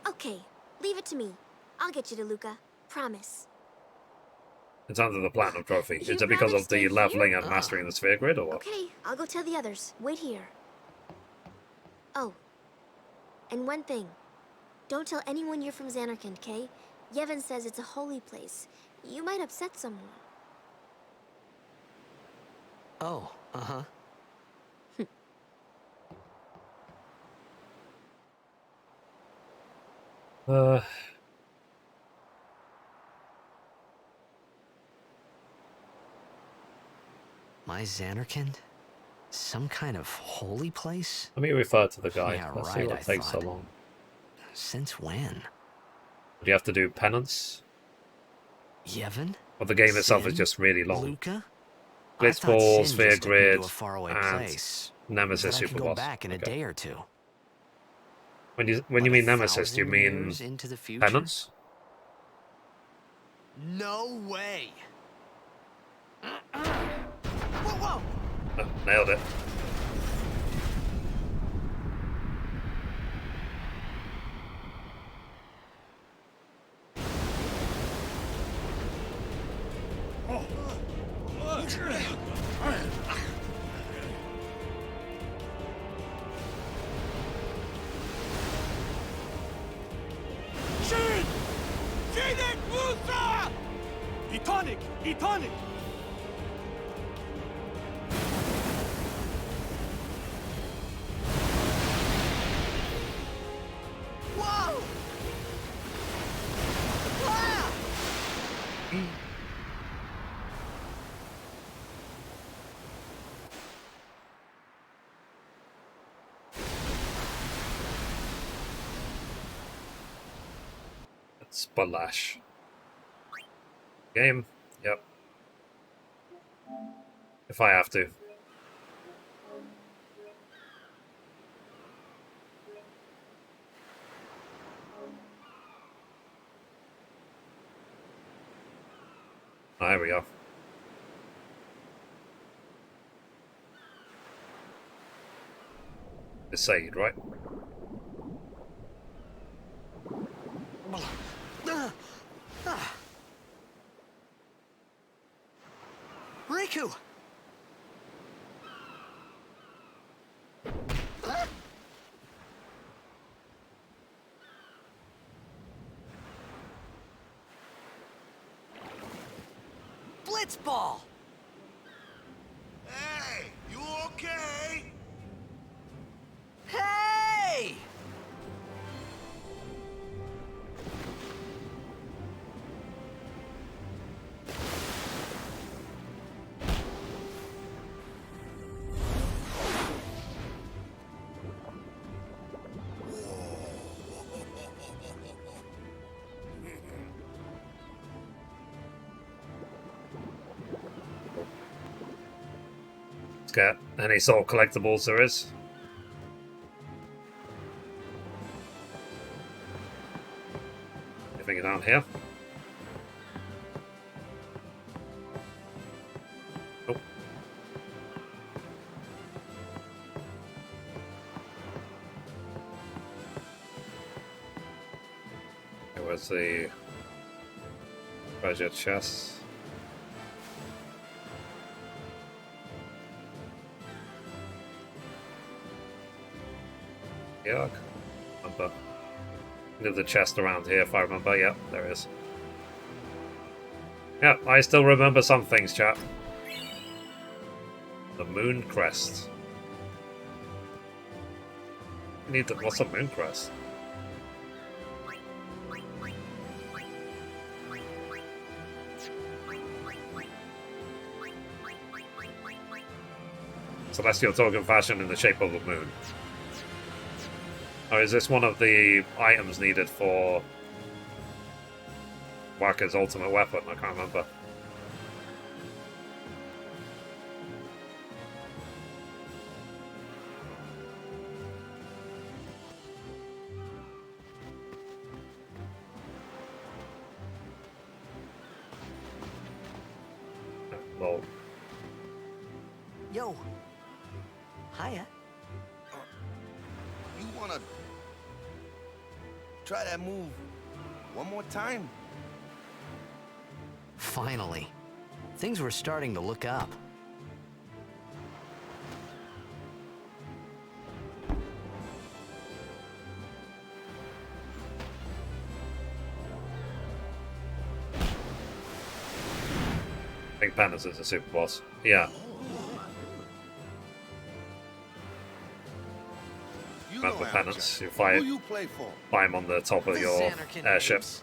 Okay, leave it to me. I'll get you to Luca. Promise. In terms of the Platinum Trophy, You'd is it because rather of the stay leveling here? and mastering the sphere grid, or what? Okay, I'll go tell the others. Wait here. Oh, and one thing. Don't tell anyone you're from Xanarkand, okay? Yevon says it's a holy place. You might upset someone. Oh, uh-huh. My Xanarkand? Some kind of holy place? Let me refer to the guy. Yeah, Let's right, see what I takes so thought. long. Since when? Do you have to do penance? Yevon? Or the game itself is Sin? just really long? Luca? I thought Blitzball, Sin sphere just took me grid, to a faraway and place. Nemesis But I could go Superboss. back in a day or two. When you But mean Nemesis, do you 1,000 mean years into the future? penance? No way! Whoa! Oh, nailed it. Shin! Sinek Musa! Etonic! Etonic! Splash. Game? Yep. If I have to. Oh, here we go. Decide, right? Riku! Blitzball! Hey, you okay? Hey! Let's get any sort of collectibles there is. Anything down here? Nope. There was the treasure chest. Yeah, I can't remember. There's a chest around here if I remember. Yeah, there is. Yeah, I still remember some things, chat. The moon crest. Need the, what's a moon crest? Celestial token fashion in the shape of a moon. Or is this one of the items needed for Wakka's ultimate weapon? I can't remember. Lol. Yo. Hiya. You wanna try that move one more time? Finally. Things were starting to look up. I think Pandas is a super boss. Yeah. You Remember know Pandas? You Who fight, you play for? climb on the top of The your Xanarkin airship. babes.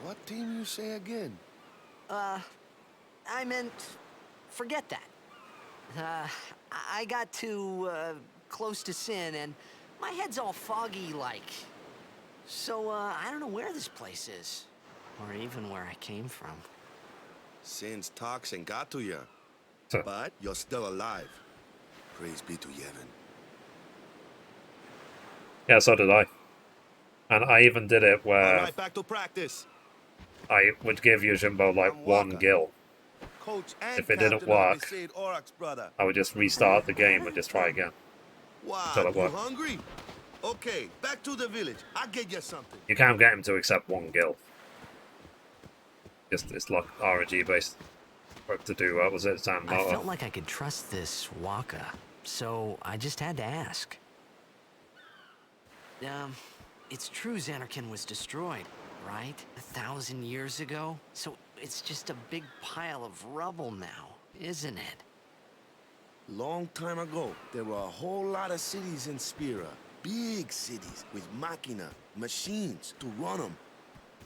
What team you say again? I meant, forget that. I got too, close to Sin, and my head's all foggy like. So, I don't know where this place is. Or even where I came from. Sin's toxin got to you, Huh. but you're still alive. Praise be to Yevon. Yeah, so did I. And I even did it All where right, back to practice. I would give Yojimbo like I'm one Wakka. gil. Coach and If it didn't captain of work, Besaid Aurochs, brother. I would just restart the game and just try again. Until Wow, it you worked. hungry? Okay, back to the village. I'll get you something. You can't get him to accept one gil. Just it's like RNG based. For it to do what was it? San I Moto. felt like I could trust this Wakka, so I just had to ask. It's true Xanarkin was destroyed, right? 1,000 years ago? So it's just a big pile of rubble now, isn't it? Long time ago, there were a whole lot of cities in Spira. big cities with machina, machines to run them.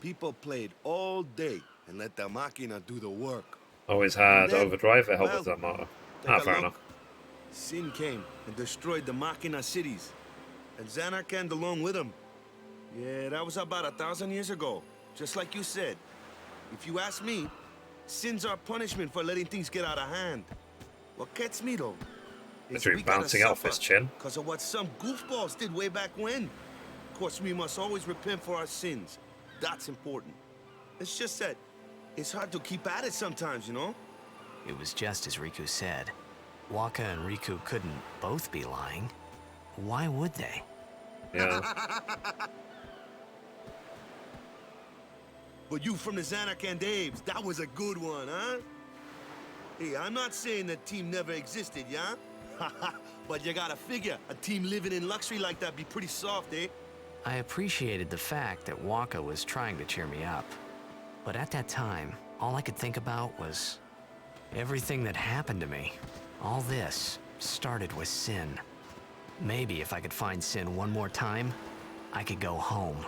People played all day and let the machina do the work. Always had then, overdrive, it helped well, with that matter. Take a Fair look. enough. Sin came and destroyed the machina cities. And Zanarkand along with him. Yeah, that was about 1,000 years ago. Just like you said. If you ask me, sins are punishment for letting things get out of hand. What gets me though is Mithrie we gotta bouncing off suffer his chin. because of what some goofballs did way back when. Of course, we must always repent for our sins. That's important. It's just that it's hard to keep at it sometimes, you know? It was just as Riku said. Waka and Riku couldn't both be lying. Why would they? Yeah. But you from the Zanarkand Apes, that was a good one, huh? Hey, I'm not saying that team never existed, yeah? But you gotta figure, a team living in luxury like that be pretty soft, eh? I appreciated the fact that Waka was trying to cheer me up. But at that time, all I could think about was everything that happened to me. All this started with Sin. Maybe if I could find Sin one more time, I could go home.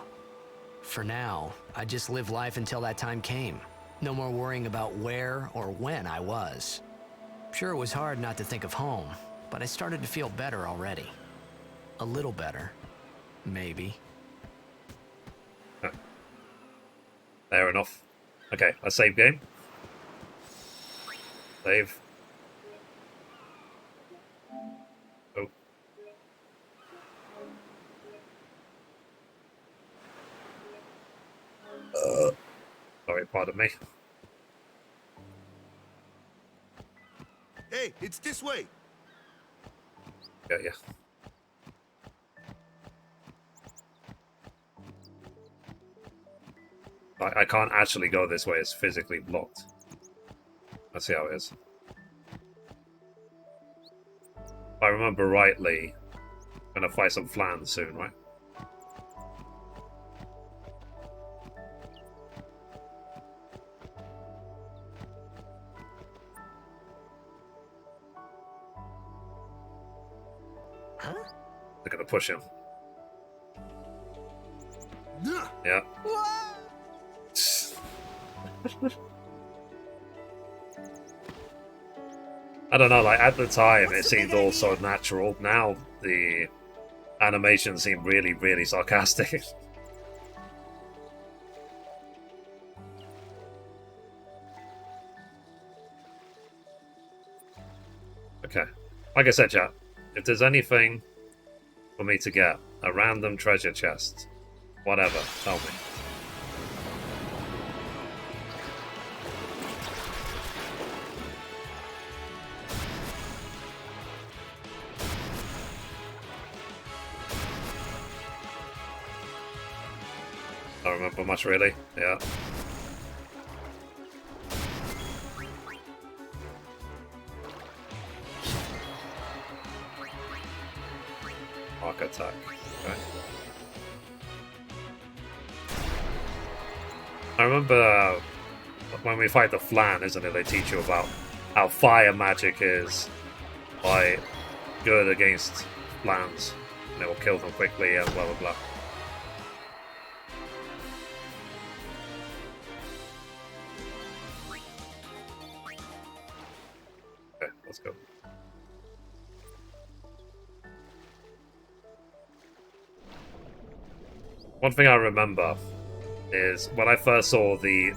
For now, I'd just live life until that time came. No more worrying about where or when I was. Sure, it was hard not to think of home, but I started to feel better already. A little better. Maybe. Fair enough. Okay, a save game. Save. Oh. Sorry, pardon me. Hey, it's this way. Yeah, yeah. I can't actually go this way, it's physically blocked. Let's see how it is. If I remember rightly, I'm gonna fight some flans soon, right? Huh? They're gonna push him. Yeah. I don't know, like at the time it seemed all so natural. Now the animation seemed really, really sarcastic. Okay. Like I said, chat, if there's anything for me to get, a random treasure chest, whatever, tell me. Don't remember much really, yeah. Arc attack, okay. I remember when we fight the Flan, isn't it, they teach you about how fire magic is quite good against Flans. And it will kill them quickly and blah blah blah. Okay, let's go. One thing I remember is when I first saw the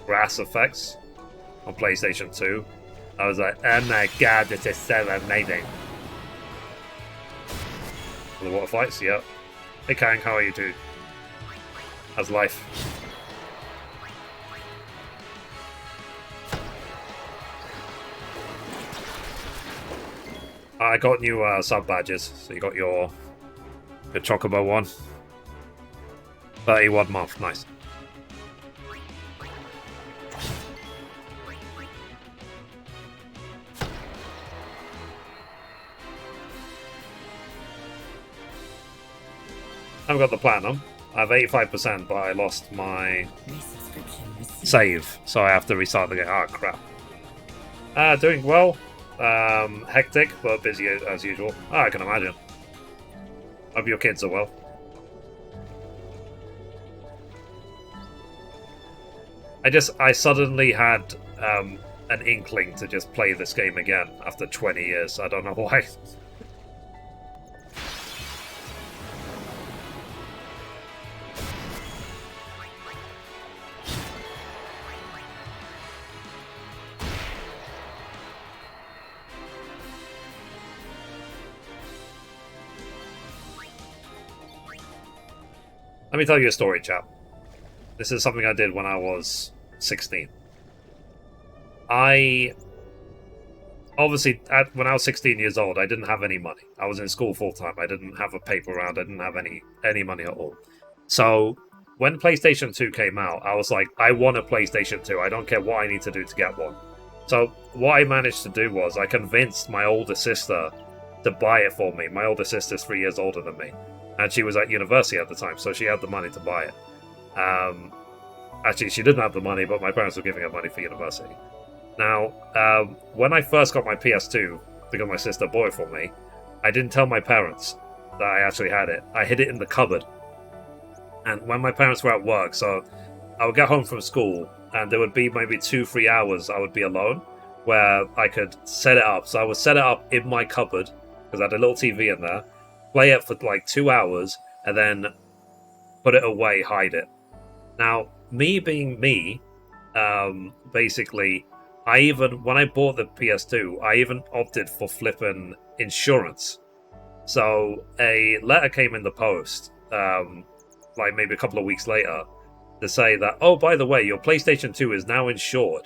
grass effects on PlayStation 2, I was like, oh my god, this is so amazing. The water fights, yeah. Hey Kang, how are you dude? How's life? I got new sub badges, so you got your Chocobo one. 31 month, nice. I haven't got the platinum. I have 85%, but I lost my save, so I have to restart the game. Oh crap. Doing well. Hectic, but busy as usual. Oh, I can imagine. Hope your kids are well. I suddenly had an inkling to just play this game again after 20 years. I don't know why. Let me tell you a story, chap. This is something I did when I was 16. Obviously, when I was 16 years old, I didn't have any money. I was in school full time. I didn't have a paper round. I didn't have any money at all. So when PlayStation 2 came out, I was like, I want a PlayStation 2. I don't care what I need to do to get one. So what I managed to do was I convinced my older sister to buy it for me. My older sister's 3 years older than me, and she was at university at the time, so she had the money to buy it. Actually, she didn't have the money, but my parents were giving her money for university. Now, when I first got my PS2, because my sister bought it for me, I didn't tell my parents that I actually had it. I hid it in the cupboard. And when my parents were at work, so I would get home from school, and there would be maybe 2-3 hours I would be alone, where I could set it up. So I would set it up in my cupboard, because I had a little TV in there, play it for like 2 hours, and then put it away, hide it. Now, me being me, basically, when I bought the PS2, I even opted for flipping insurance. So a letter came in the post, like maybe a couple of weeks later, to say that, oh, by the way, your PlayStation 2 is now insured,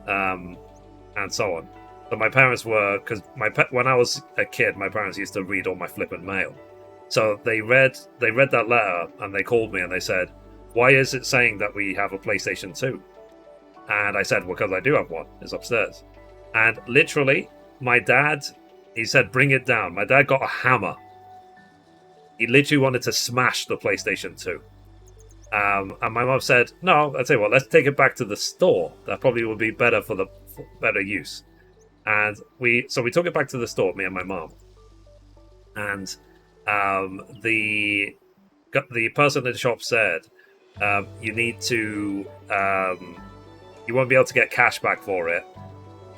and so on. So my parents were, because when I was a kid, my parents used to read all my flipping mail. So they read that letter, and they called me and they said, why is it saying that we have a PlayStation 2? And I said, well, because I do have one. It's upstairs. And literally, my dad, he said, bring it down. My dad got a hammer. He literally wanted to smash the PlayStation 2. And my mom said, no, I'll tell you what, let's take it back to the store. That probably would be better for better use. And we took it back to the store, me and my mom. And the person in the shop said, you need to... you won't be able to get cash back for it.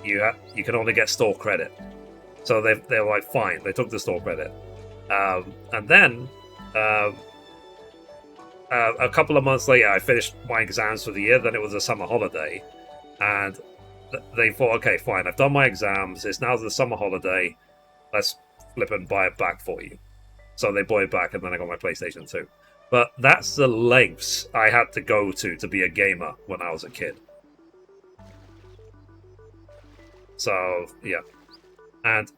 You can only get store credit. So they were like, fine. They took the store credit. And then, a couple of months later, I finished my exams for the year. Then it was a summer holiday. And they thought, okay, fine. I've done my exams. It's now the summer holiday. Let's flip and buy it back for you. So they bought it back, and then I got my PlayStation 2. But that's the lengths I had to go to be a gamer when I was a kid. So, yeah. And,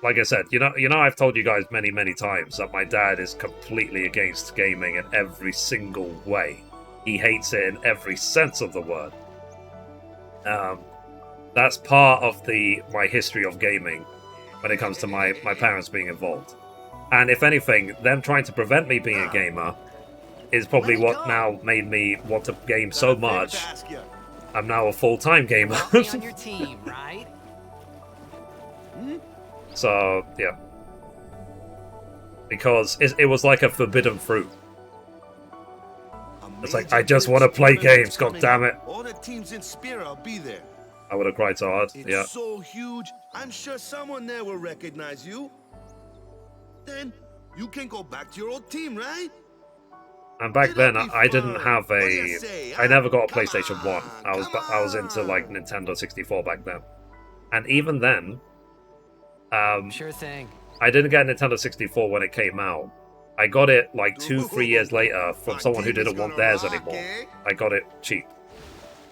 like I said, you know, I've told you guys many, many times that my dad is completely against gaming in every single way. He hates it in every sense of the word. That's part of my history of gaming when it comes to my parents being involved. And if anything, them trying to prevent me being a gamer is probably what now made me want to game so much. I'm now a full-time gamer. On your team, right? So, yeah. Because it was like a forbidden fruit. It's like, I just want to play games, god damn it. All the teams in Spira will be there. I would have cried so hard, It's yeah. so huge, I'm sure someone there will recognize you. Then, you can go back to your old team, right? And back then, I didn't have I never got a PlayStation 1. I was into, like, Nintendo 64 back then. And even then... Sure thing. I didn't get a Nintendo 64 when it came out. I got it like 2-3 years later from someone who didn't want theirs anymore. I got it cheap,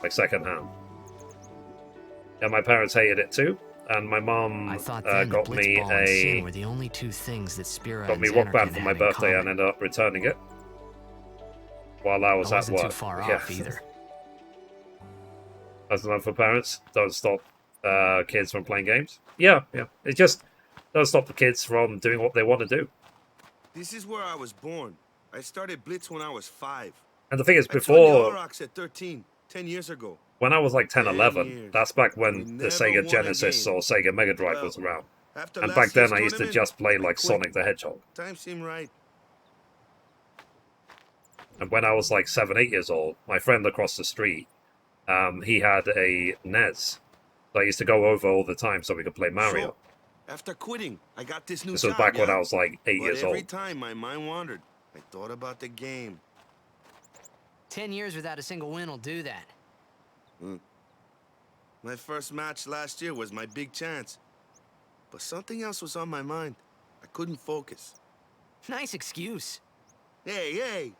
like second hand. Yeah, my parents hated it too, and my mom got me were the only two things that Spira got me and Rock Xanarkin Band for my had in birthday common. and ended up returning it while I was I at wasn't work. too far Yeah. off either. That's enough for parents. Don't stop kids from playing games. Yeah. It just doesn't stop the kids from doing what they want to do. This is where I was born. I started Blitz when I was 5. And the thing is, I joined before, the Aurochs at 13, 10 years ago. when I was like 10, 10 11, years. that's back We when the never Sega won a Genesis game. or Sega Mega Drive Well, was around. After And last back then year's I used to tournament, just play I like quit. Sonic the Hedgehog. Time seemed right. And when I was like 7, 8 years old, my friend across the street, he had a NES. So I used to go over all the time so we could play Mario. So, after quitting, I got this new This was job, back when yeah? I was like 8 But years every old. time my mind wandered, I thought about the game. 10 years without a single win will do that. My first match last year was my big chance. But something else was on my mind. I couldn't focus. Nice excuse. Hey, hey!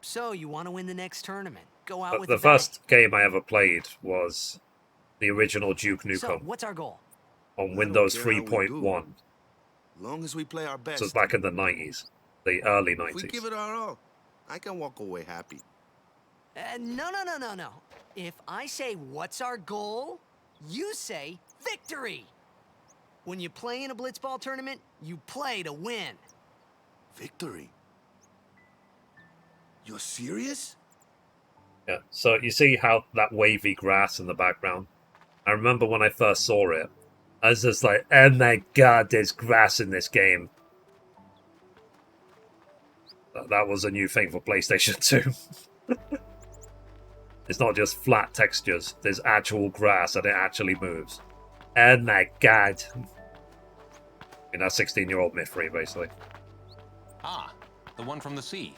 So, you want to win the next tournament? Go out with The a bang. first game I ever played was the original Duke Nukem So, what's our goal? on I don't Windows care how we 3.1. Long as we play our best. So it's back in the 90s, the early If we give 90s. it our all, I can walk away happy. No. If I say, what's our goal? You say, victory! When you play in a blitzball tournament, you play to win. Victory? You're serious? Yeah. So you see how that wavy grass in the background? I remember when I first saw it, I was just like, oh my god, there's grass in this game. That was a new thing for PlayStation 2. It's not just flat textures, there's actual grass and it actually moves. Oh my god. You know, 16-year-old Mithrie, basically. Ah, the one from the sea.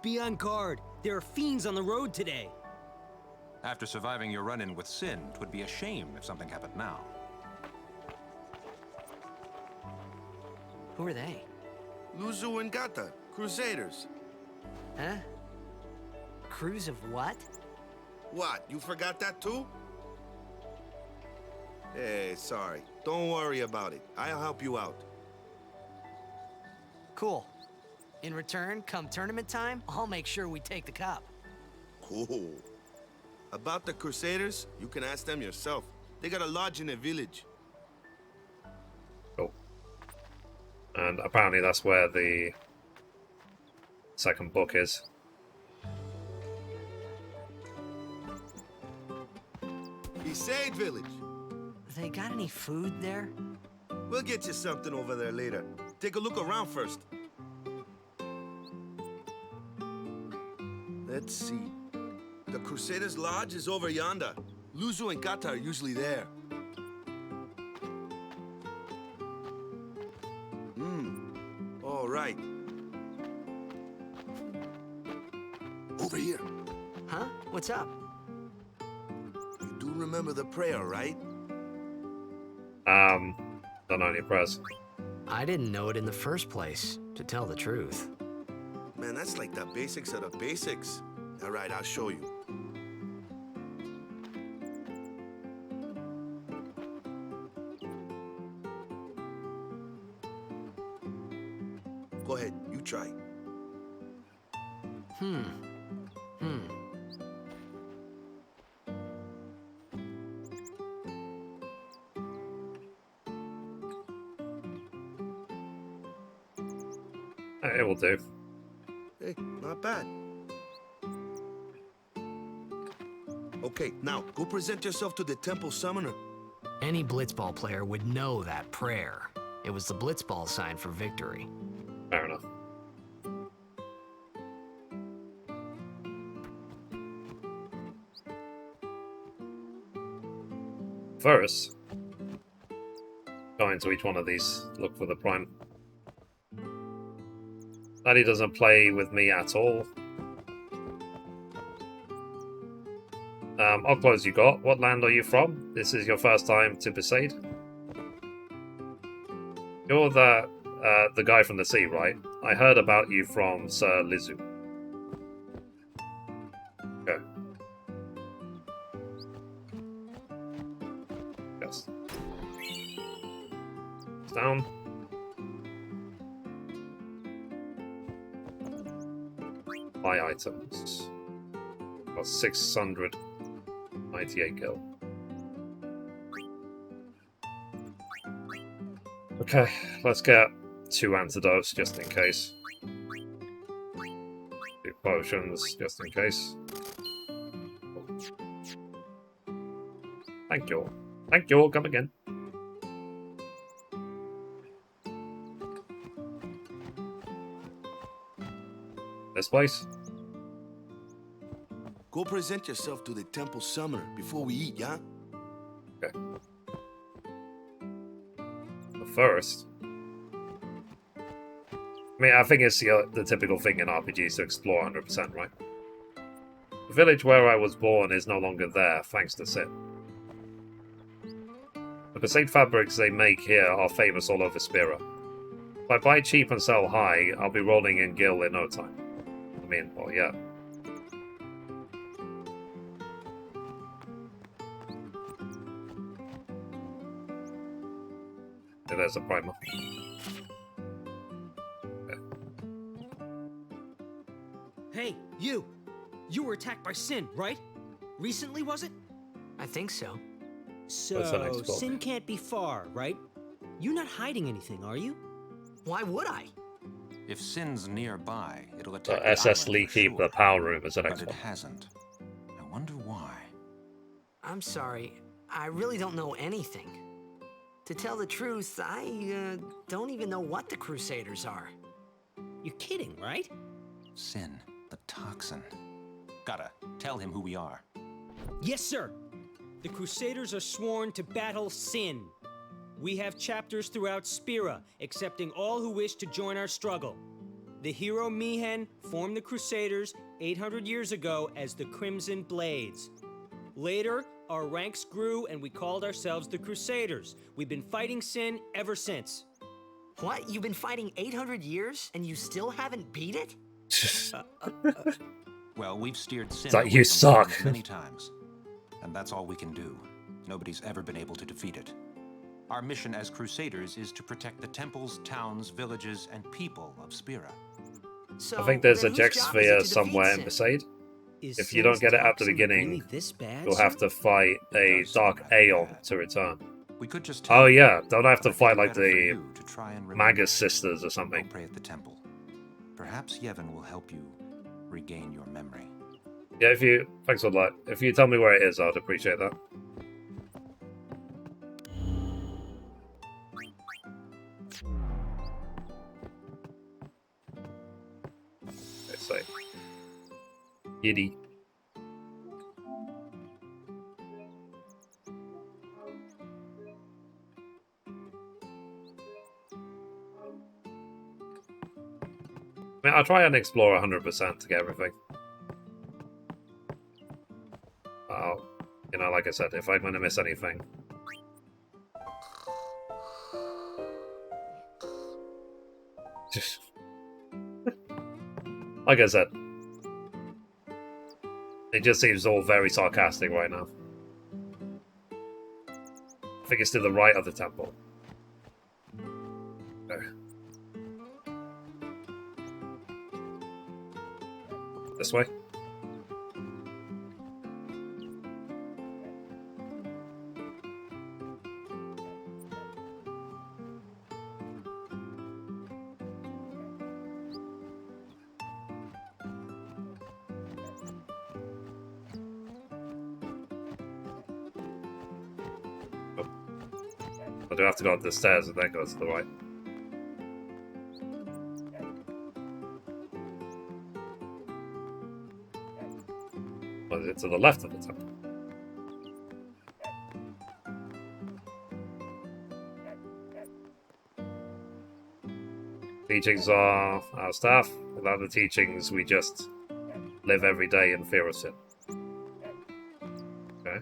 Be on guard. There are fiends on the road today. After surviving your run-in with Sin, it would be a shame if something happened now. Who are they? Luzu and Gata, Crusaders. Huh? Crews of what? What, you forgot that too? Hey, sorry. Don't worry about it. I'll help you out. Cool. In return, come tournament time, I'll make sure we take the cup. Cool. About the Crusaders, you can ask them yourself. They got a lodge in a village. Cool. And apparently that's where the second book is. Besaid village. They got any food there? We'll get you something over there later. Take a look around first. Let's see. The Crusaders' Lodge is over yonder. Luzu and Gata are usually there. All right. Over here. Huh? What's up? You do remember the prayer, right? Don't know any press. I didn't know it in the first place, to tell the truth. Man, that's like the basics of the basics. All right, I'll show you. Go ahead, you try. It will do. Hey, not bad. Okay, now, go present yourself to the temple summoner. Any blitzball player would know that prayer. It was the blitzball sign for victory. Fair enough. First, go into each one of these, look for the prime. Daddy doesn't play with me at all. I'll close you got. What land are you from? This is your first time to Besaid? You're the guy from the sea, right? I heard about you from Sir Lizu. Okay. Yes. It's down. Buy items. Got 698 gil. Okay, let's get 2 antidotes just in case. 2 potions just in case. Thank you. Thank you. Come again. This place? Go present yourself to the temple summoner before we eat, yeah? Okay. But first... I mean, I think it's the typical thing in RPGs to explore 100%, right? The village where I was born is no longer there, thanks to Sin. The Besaid fabrics they make here are famous all over Spira. If I buy cheap and sell high, I'll be rolling in gil in no time. I mean, well, yeah. Yeah, there's a primer. Hey, you! You were attacked by Sin, right? Recently, was it? I think so. So, Sin can't be far, right? You're not hiding anything, are you? Why would I? If Sin's nearby, it'll attack So the SS island Lee for keep sure. the power room as an But it expert. hasn't. I wonder why. I'm sorry. I really don't know anything. To tell the truth, I don't even know what the Crusaders are. You're kidding, right? Sin, the toxin. Gotta tell him who we are. Yes, sir. The Crusaders are sworn to battle Sin. We have chapters throughout Spira, accepting all who wish to join our struggle. The hero Mihen formed the Crusaders 800 years ago as the Crimson Blades. Later, our ranks grew and we called ourselves the Crusaders. We've been fighting Sin ever since. What? You've been fighting 800 years and you still haven't beat it? Well, we've steered Sin It's like, away you from suck. Sin many times. And that's all we can do. Nobody's ever been able to defeat it. Our mission as Crusaders is to protect the temples, towns, villages, and people of Spira. So I think there's a then whose Jex job is it sphere to defeat somewhere in Sin? Besaid. Is If you don't Sin's get it at the toxin beginning, really this bad, you'll have sir? to fight a does Dark seem rather Aeon bad. to return. We could just Oh tell yeah, don't have to but I fight think like better for the you to try and remember. Magus sisters or Go something. pray at the temple. Perhaps Yevon will help you regain your memory. Yeah, thanks a lot. If you tell me where it is, I'd appreciate that. Let's say. Giddy. I mean, I'll try and explore 100% to get everything. Like I said, if I'm going to miss anything. Like I said, it just seems all very sarcastic right now. I think it's to the right of the temple. There. This way? I do have to go up the stairs and then go to the right. Or is it to the left of the temple? Teachings are our staff. Without the teachings, we just live every day in fear of sin. Okay.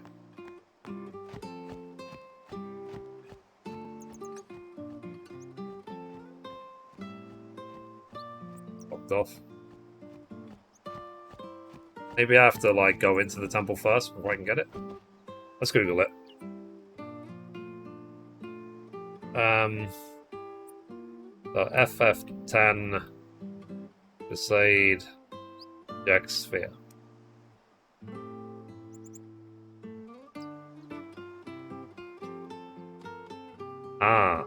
Locked off. Maybe I have to, like, go into the temple first before I can get it. Let's Google it. The FF10 Besaid Jex Sphere. Ah.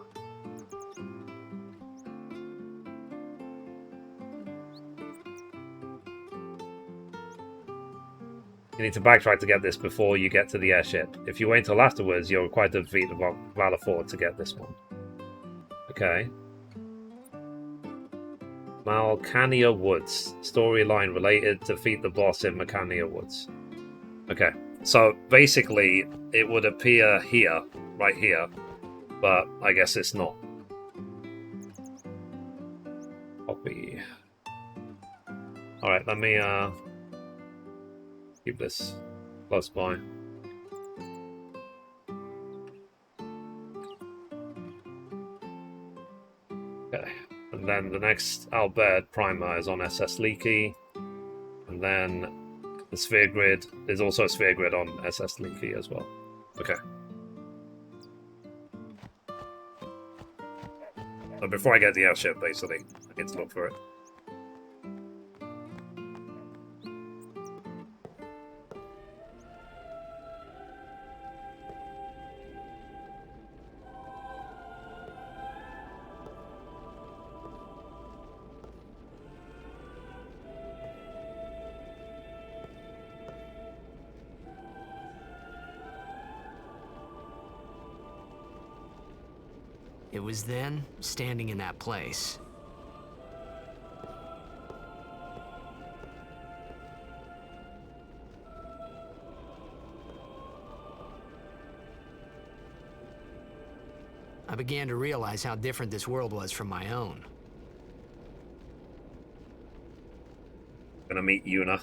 You need to backtrack to get this before you get to the airship. If you wait until afterwards, you're required to defeat the Valor Ford to get this one. Okay. Malcania Woods. Storyline related. Defeat the boss in Malcania Woods. Okay. So basically, it would appear here, right here, but I guess it's not. Copy. Alright, let me keep this close by. Okay. And then the next Albert Primer is on SS Leaky. And then the Sphere Grid, there's also a Sphere Grid on SS Leaky as well. Okay. So before I get the airship, basically, I need to look for it. It was then, standing in that place, I began to realize how different this world was from my own. Gonna meet Yuna.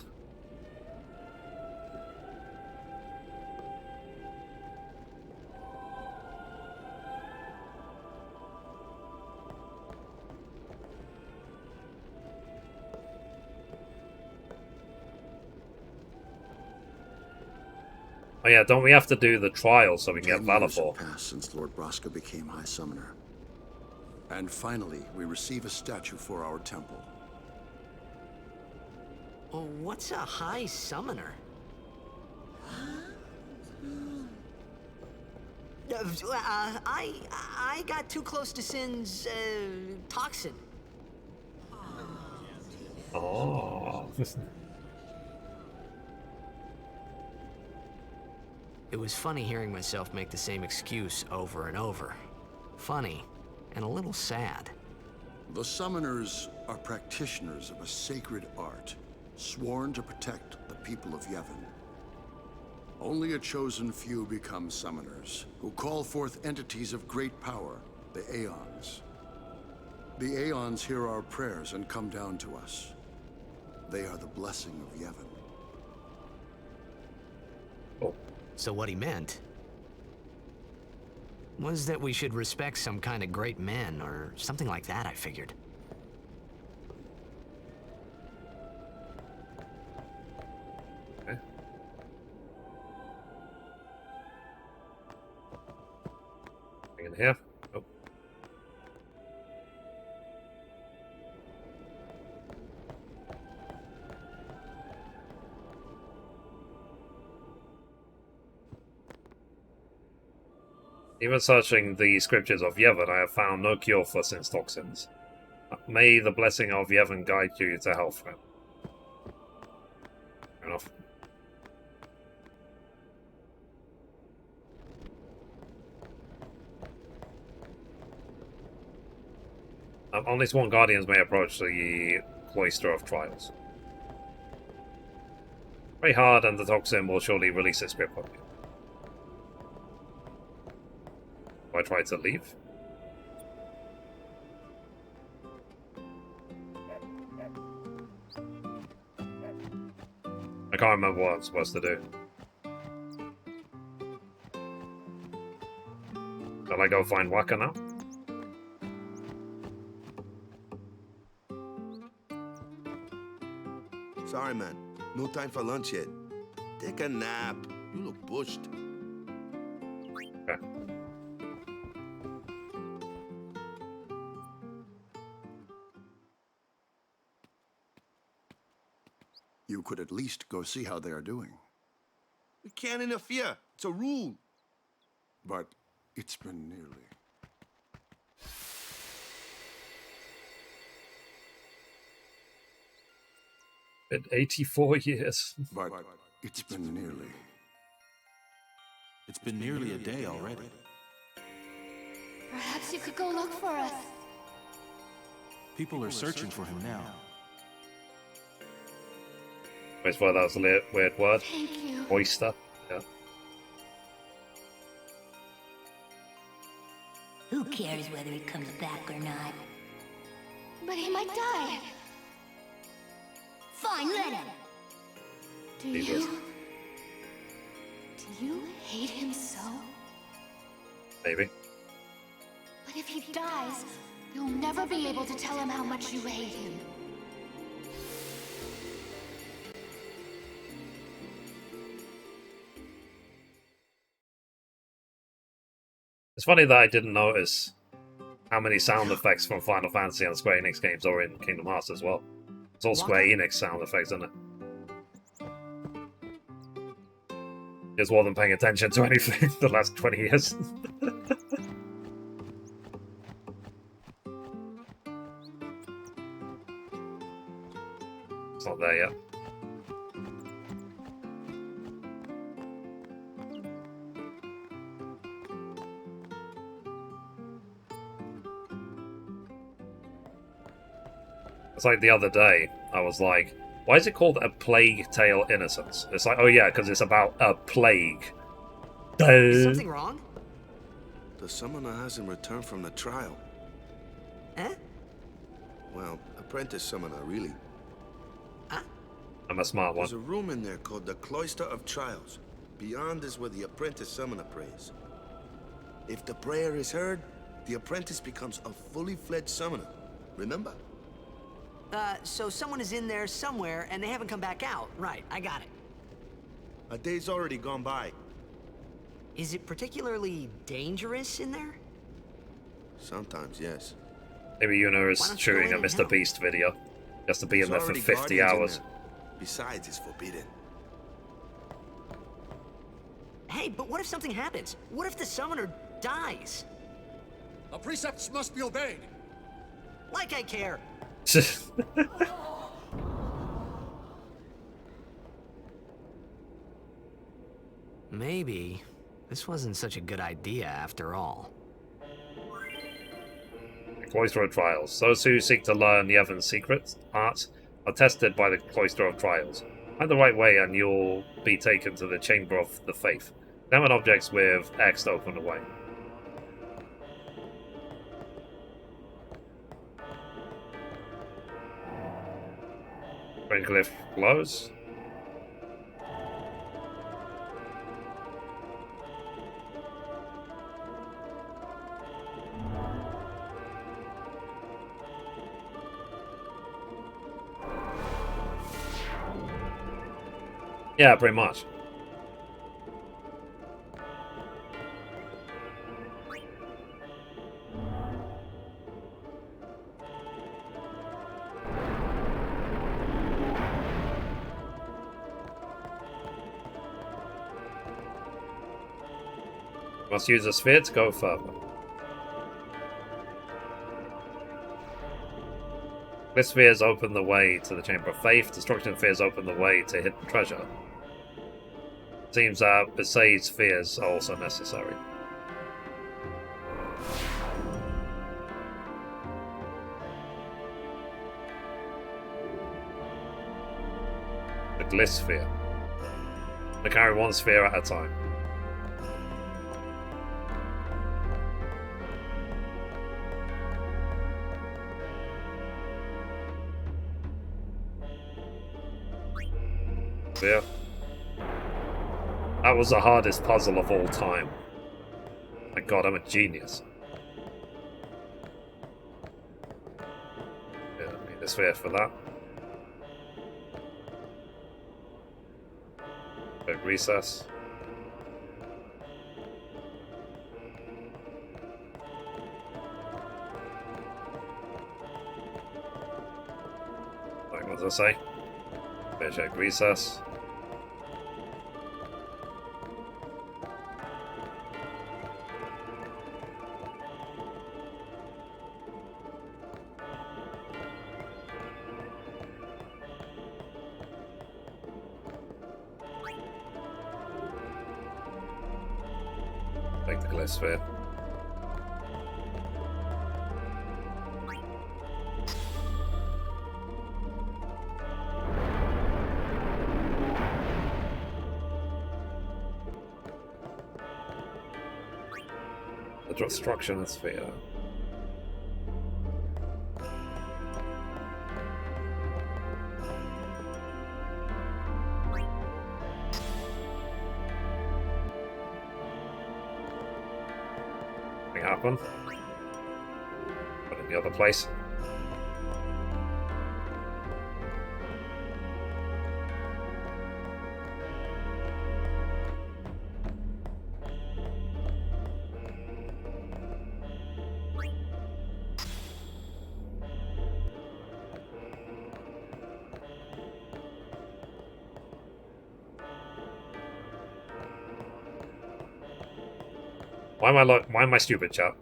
Oh yeah, don't we have to do the trial so we can get Valor for? Passed since Lord Braska became High Summoner. And finally, we receive a statue for our temple. Oh, what's a High Summoner? I got too close to Sin's, toxin. Oh. It was funny hearing myself make the same excuse over and over. Funny, and a little sad. The Summoners are practitioners of a sacred art, sworn to protect the people of Yevon. Only a chosen few become Summoners, who call forth entities of great power, the Aeons. The Aeons hear our prayers and come down to us. They are the blessing of Yevon. So what he meant was that we should respect some kind of great men, or something like that, I figured. Okay. In here. Oh. Even searching the scriptures of Yevon, I have found no cure for Sin's toxins. May the blessing of Yevon guide you to health. Fair enough. Only sworn guardians may approach the Cloister of Trials. Pray hard and the toxin will surely release its grip on you. I tried to leave. I can't remember what I'm supposed to do. Shall I go find Waka now? Sorry, man. No time for lunch yet. Take a nap. You look bushed. Okay. You could at least go see how they are doing. We can't interfere. It's a rule. But it's been nearly. Been 84 years. But it's been nearly. It's been nearly a day already. Perhaps you could go look for us. People are searching for him now. I swear that was a weird word. Thank you. Oyster. Yeah. Who cares whether he comes back or not? But he might die. Fine, let him. Do Jesus. you hate him so? Maybe. But if he dies, you'll never be able to tell him how much you hate him. It's funny that I didn't notice how many sound effects from Final Fantasy and Square Enix games are in Kingdom Hearts as well. It's all Square Enix sound effects, isn't it? Just wasn't paying attention to anything the last 20 years. It's not there yet. It's like the other day, I was like, why is it called A Plague Tale Innocence? It's like, oh yeah, because it's about a plague. Is something wrong? The summoner hasn't returned from the trial. Eh? Well, apprentice summoner, really. I'm a smart one. There's a room in there called the Cloister of Trials. Beyond is where the apprentice summoner prays. If the prayer is heard, the apprentice becomes a fully fledged summoner. Remember? So someone is in there somewhere and they haven't come back out. Right, I got it. A day's already gone by. Is it particularly dangerous in there? Sometimes, yes. Maybe Yuna is shooting a Mr. Beast video. Just to be in there for 50 hours. Besides, it's forbidden. Hey, but what if something happens? What if the summoner dies? The precepts must be obeyed. Like I care. Maybe this wasn't such a good idea after all. Cloister of Trials. Those who seek to learn Yevon's secret art are tested by the Cloister of Trials. Find the right way and you'll be taken to the Chamber of the Faith. Examine objects with X to open the way. Glyph glows. Yeah, pretty much. Must use a sphere to go further. This spheres open the way to the Chamber of Faith. Destruction spheres open the way to hidden treasure. Seems that besieged spheres are also necessary. The Glyph sphere. They carry one sphere at a time. Yeah. That was the hardest puzzle of all time. My god, I'm a genius. Yeah, I need a sphere for that. Big recess. Like, what does I say? Check recess. Take the Glyph sphere. destruction sphere. Nothing happened. But in the other place. Why am I stupid, chat?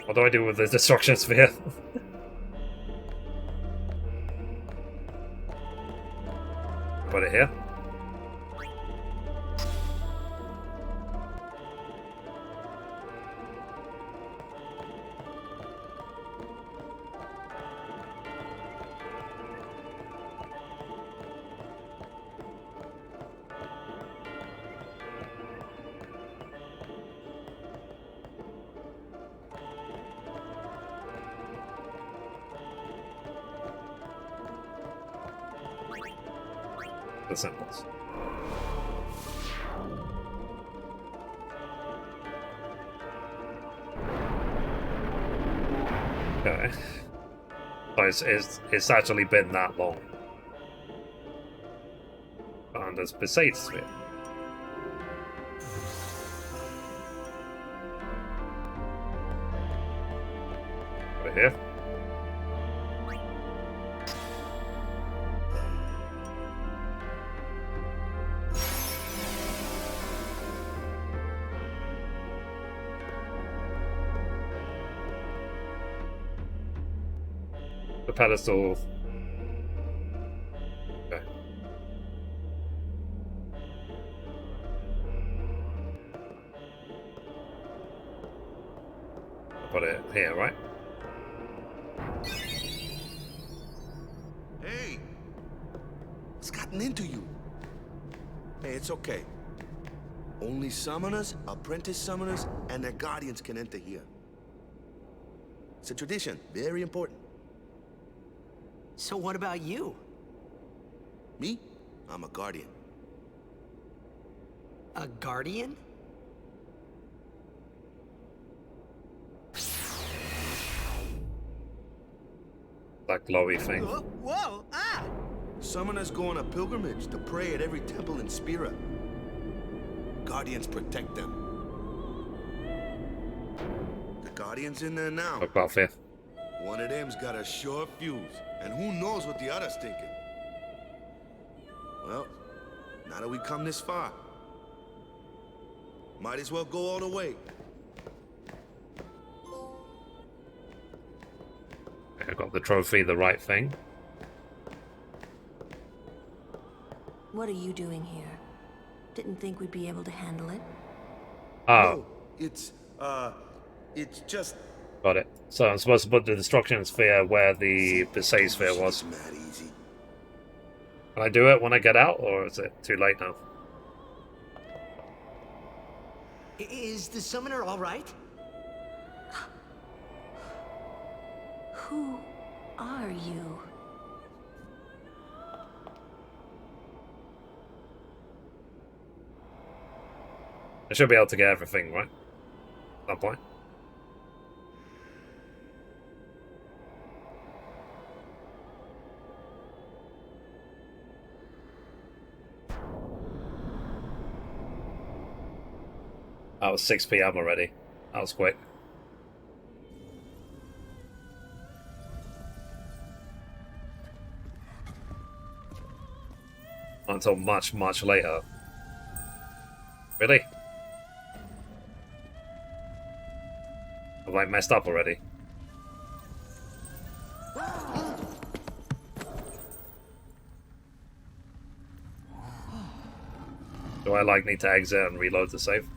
What do I do with the destruction sphere? Put it here. The symbols. Okay. So it's actually been that long. And there's Besaid sphere. Over here. The pedestal. Okay. I'll put it here, right? Hey! What's gotten into you? Hey, it's okay. Only summoners, apprentice summoners, and their guardians can enter here. It's a tradition, very important. So what about you? Me? I'm a guardian. A guardian? That glowy thing. Whoa! Ah! Summoners go on a pilgrimage to pray at every temple in Spira. Guardians protect them. The Guardian's in there now. Look about here. One of them's got a sure fuse, and who knows what the other's thinking. Well, now that we come this far, might as well go all the way. I got the trophy, the right thing. What are you doing here? Didn't think we'd be able to handle it. Oh. No, it's just... Got it. So I'm supposed to put the destruction sphere where the Besaid sphere was. Mad easy. Can I do it when I get out, or is it too late now? Is the summoner all right? Who are you? I should be able to get everything, right? At that point. That was 6 PM already. That was quick. Until much, much later. Really? Have I messed up already? Do I like need to exit and reload the save?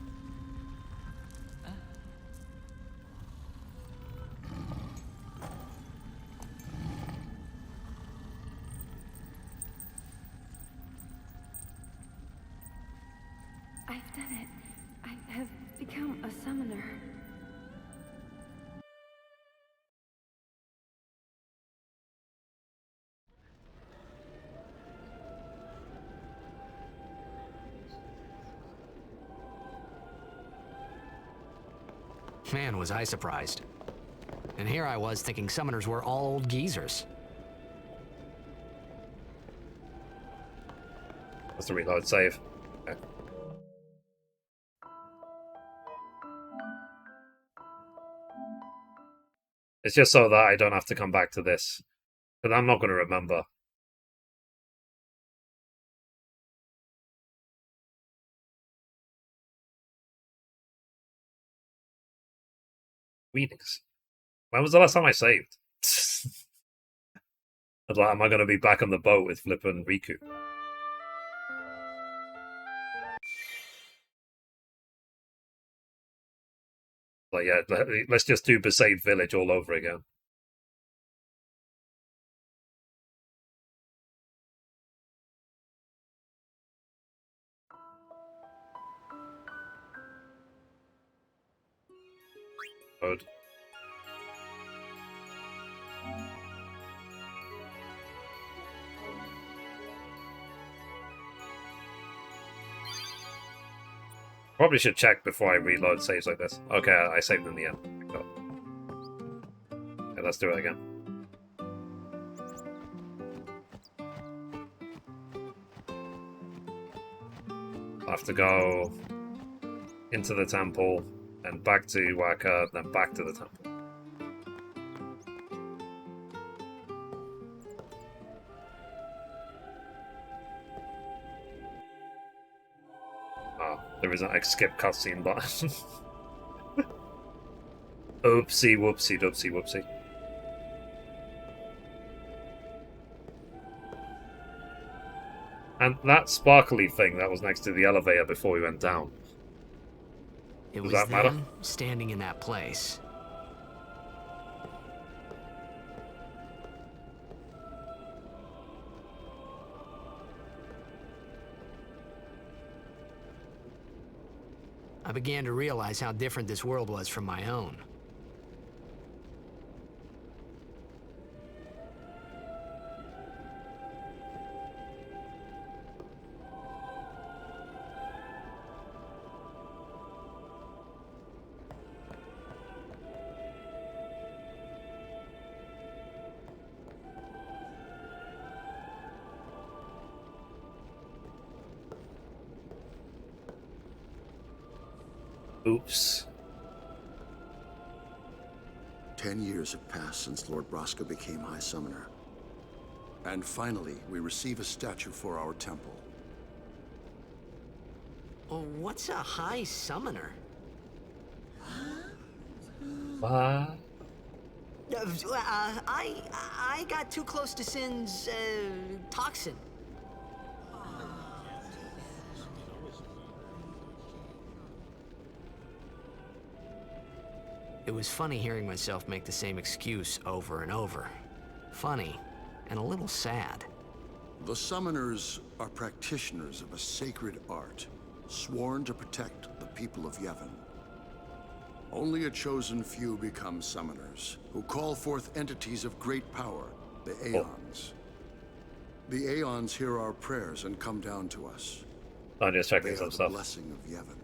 I've done it. I have become a summoner. Man, was I surprised. And here I was thinking summoners were all old geezers. That's the reload save. Okay. It's just so that I don't have to come back to this. Because I'm not going to remember. Weedings. When was the last time I saved? I was like, am I going to be back on the boat with Flip and Riku? Like, yeah, let's just do Besaid Village all over again. Code. Probably should check before I reload saves like this. Okay, I saved in the end. Cool. Okay, let's do it again. I have to go into the temple, and back to Waka, then back to the temple. Oh, there isn't a skip cutscene button. Oopsie, whoopsie, doopsie, whoopsie. And that sparkly thing that was next to the elevator before we went down. It Does was that matter? them standing in that place. I began to realize how different this world was from my own. Oops. 10 years have passed since Lord Braska became High Summoner. And finally, we receive a statue for our temple. Oh, what's a High Summoner? What? I got too close to Sin's, toxin. It was funny hearing myself make the same excuse over and over. Funny, and a little sad. The Summoners are practitioners of a sacred art, sworn to protect the people of Yevon. Only a chosen few become Summoners, who call forth entities of great power, the Aeons. The Aeons hear our prayers and come down to us. I'm just checking They some are the stuff. blessing of Yevon.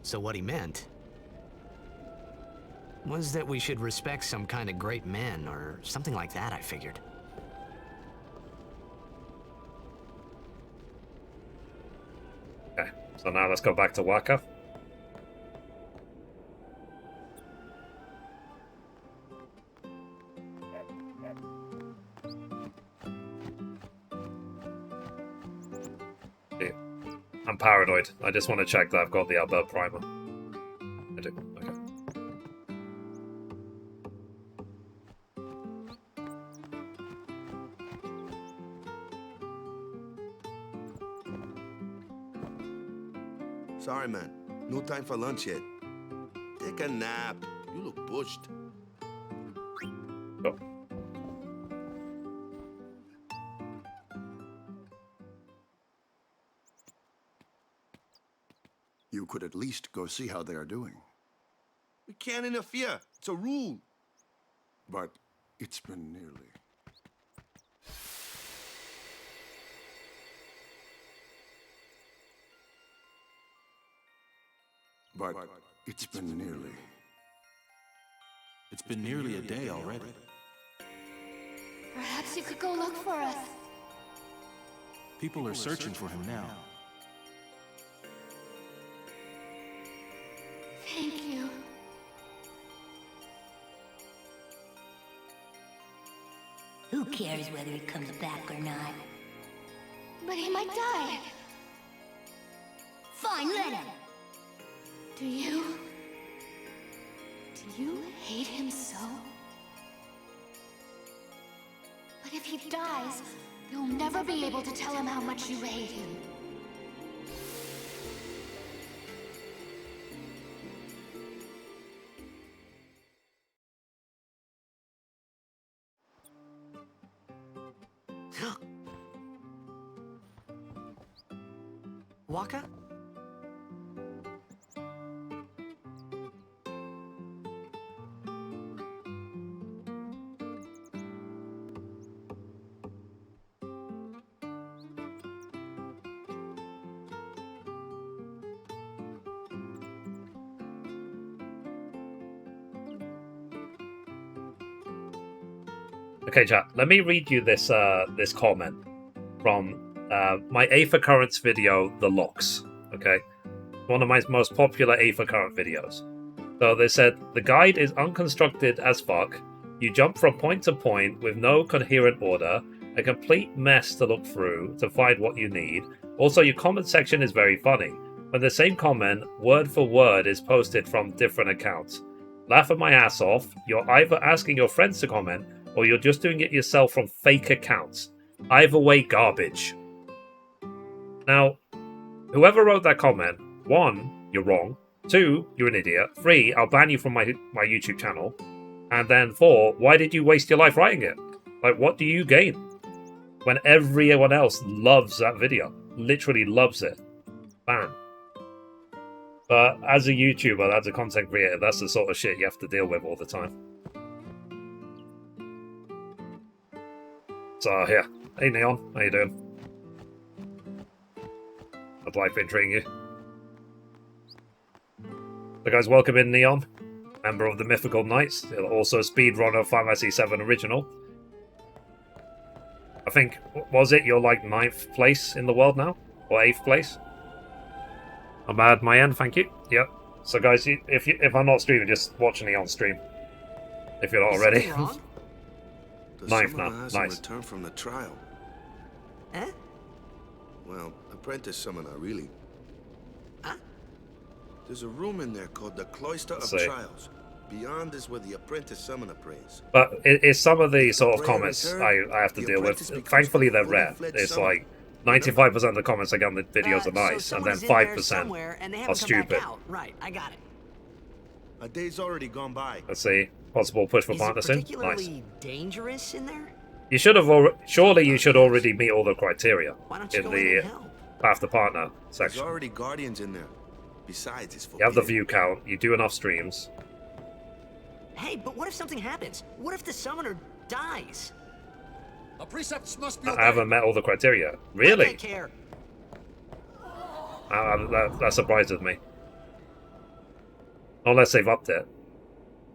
So what he meant was that we should respect some kind of great men, or something like that, I figured. Okay, so now let's go back to Waka. Yeah. I'm paranoid. I just want to check that I've got the Albert Primer. I do. Okay. Sorry, man. No time for lunch yet. Take a nap. You look pushed. Go. You could at least go see how they are doing. We can't interfere. It's a rule. But it's been nearly. But it's been nearly. It's been nearly a day already. Perhaps you could go look for us. People are searching for him now. Thank you. Who cares whether he comes back or not? But he might die. Fine, let him. Do you hate him so? But if he dies, you'll never be able to tell him how much you hate him. Waka? Okay, chat. Let me read you this this comment from my Aether Currents video, The Locks. Okay, one of my most popular Aether Current videos. So they said the guide is unconstructed as fuck. You jump from point to point with no coherent order, a complete mess to look through to find what you need. Also, your comment section is very funny. When the same comment, word for word, is posted from different accounts. Laugh at my ass off. You're either asking your friends to comment, or you're just doing it yourself from fake accounts. Either way, garbage. Now, whoever wrote that comment, 1, you're wrong. 2, you're an idiot. 3, I'll ban you from my YouTube channel. And then 4, why did you waste your life writing it? Like, what do you gain? When everyone else loves that video. Literally loves it. Ban. But as a YouTuber, as a content creator, that's the sort of shit you have to deal with all the time. So, yeah. Hey, Neon. How you doing? How's life been treating you? So, guys, welcome in, Neon. Member of the Mythical Knights. Also speedrunner 5IC7 original. I think, was it your, like, 9th place in the world now? Or 8th place? I'm bad, my end, thank you. Yep. So, guys, if I'm not streaming, just watch Neon stream. If you're not already. Ninth now. Nice. Return from the trial. Eh? Well, apprentice summoner, really. Huh? There's a room in there called the Cloister of Trials. Beyond is where the apprentice summoner prays. But it's some of the sort of comments I have to deal with. Thankfully, they're rare. It's like 95% of the comments I get on the videos are nice, so and then 5% are stupid. Right, I got it. A day's already gone by. Let's see. Possible push for partner soon. Nice. Particularly dangerous in there? You should have surely you should already meet all the criteria in the path to partner section. There's already guardians in there. Besides, it's you have the view count. You do enough streams. Hey, but what if something happens? What if the summoner dies? The precepts must be I haven't met all the criteria. Really? I don't care. That surprises me. Unless they've upped it.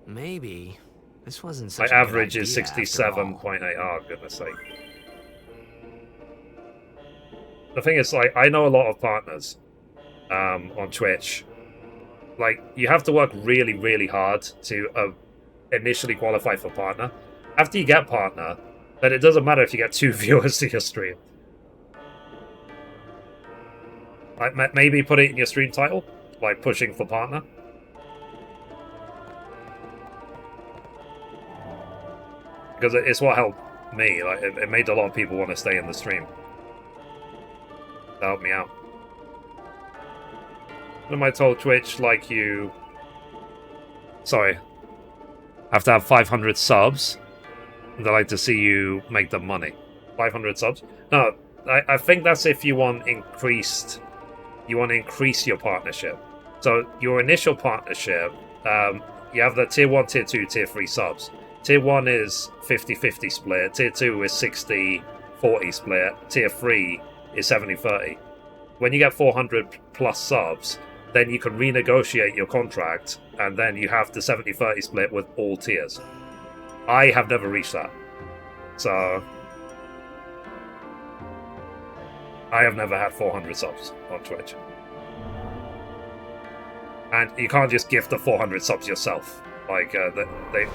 Maybe. This wasn't my such a average good is idea 67.8. Oh, goodness sake. The thing is, like, I know a lot of partners on Twitch. Like, you have to work really, really hard to initially qualify for partner. After you get partner, then it doesn't matter if you get 2 viewers to your stream. Like, maybe put it in your stream title, like pushing for partner. Because it's what helped me. Like, it made a lot of people want to stay in the stream. That helped me out. When I told Twitch, like, you... Sorry. Have to have 500 subs. They like to see you make the money. 500 subs? No, I think that's if you want increased... You want to increase your partnership. So, your initial partnership, you have the Tier 1, Tier 2, Tier 3 subs. Tier 1 is 50-50 split, Tier 2 is 60-40 split, Tier 3 is 70-30. When you get 400 plus subs, then you can renegotiate your contract, and then you have the 70-30 split with all tiers. I have never reached that. So I have never had 400 subs on Twitch. And you can't just gift the 400 subs yourself. Like,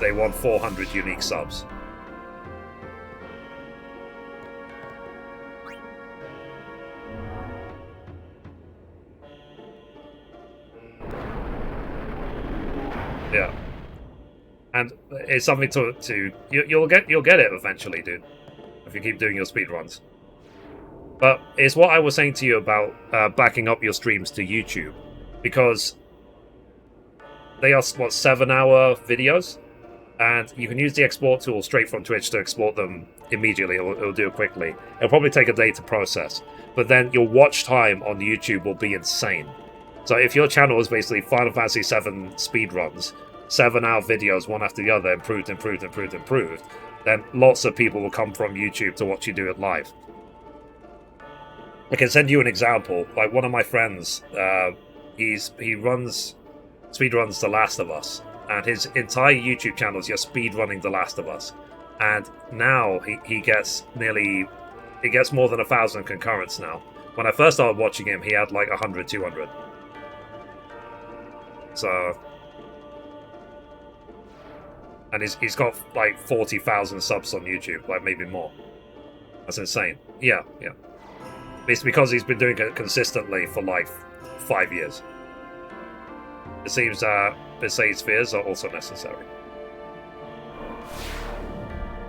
they want 400 unique subs. Yeah. And it's something to you'll get it eventually, dude. If you keep doing your speedruns. But it's what I was saying to you about backing up your streams to YouTube. Because they are, what, 7-hour videos? And you can use the export tool straight from Twitch to export them immediately. It'll do it quickly. It'll probably take a day to process. But then your watch time on YouTube will be insane. So if your channel is basically Final Fantasy VII speedruns, 7-hour videos, one after the other, improved, then lots of people will come from YouTube to watch you do it live. I can send you an example. Like, one of my friends, he speedruns The Last of Us, and his entire YouTube channel is just speedrunning The Last of Us. And now he gets more than 1,000 concurrents now. When I first started watching him, he had like 100, 200. So, and he's got like 40,000 subs on YouTube, like maybe more. That's insane. Yeah. It's because he's been doing it consistently for like 5 years. It seems Besaid spheres are also necessary.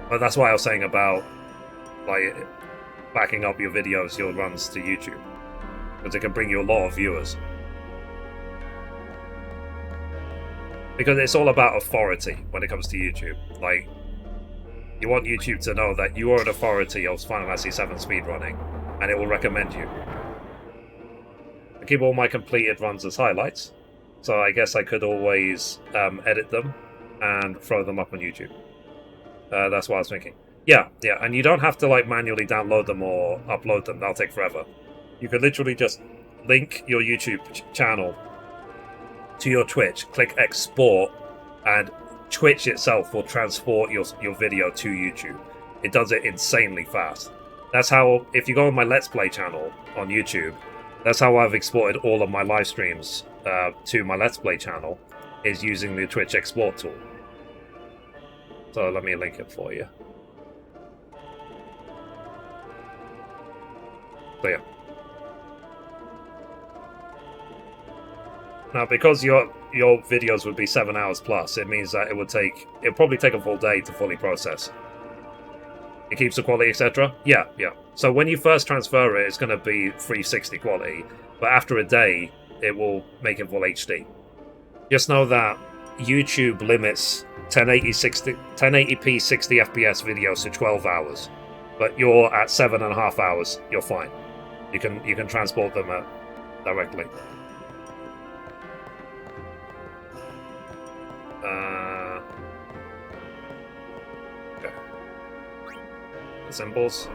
But that's why I was saying about like backing up your videos, your runs to YouTube, because it can bring you a lot of viewers. Because it's all about authority when it comes to YouTube. Like, you want YouTube to know that you are an authority of Final Fantasy VII speedrunning, and it will recommend you. I keep all my completed runs as highlights, so I guess I could always edit them and throw them up on YouTube. That's what I was thinking. Yeah, and you don't have to like manually download them or upload them. That'll take forever. You could literally just link your YouTube channel to your Twitch, click export, and Twitch itself will transport your video to YouTube. It does it insanely fast. That's how, if you go on my Let's Play channel on YouTube, that's how I've exported all of my live streams to my Let's Play channel, is using the Twitch export tool. So let me link it for you. So yeah. Now, because your videos would be 7 hours plus, it means that it'll probably take a full day to fully process. It keeps the quality, etc. Yeah. So when you first transfer it, it's going to be 360 quality, but after a day, it will make it full HD. Just know that YouTube limits 1080p 60 FPS videos to 12 hours, but you're at 7.5 hours. You're fine. You can transport them directly. Okay. The symbols.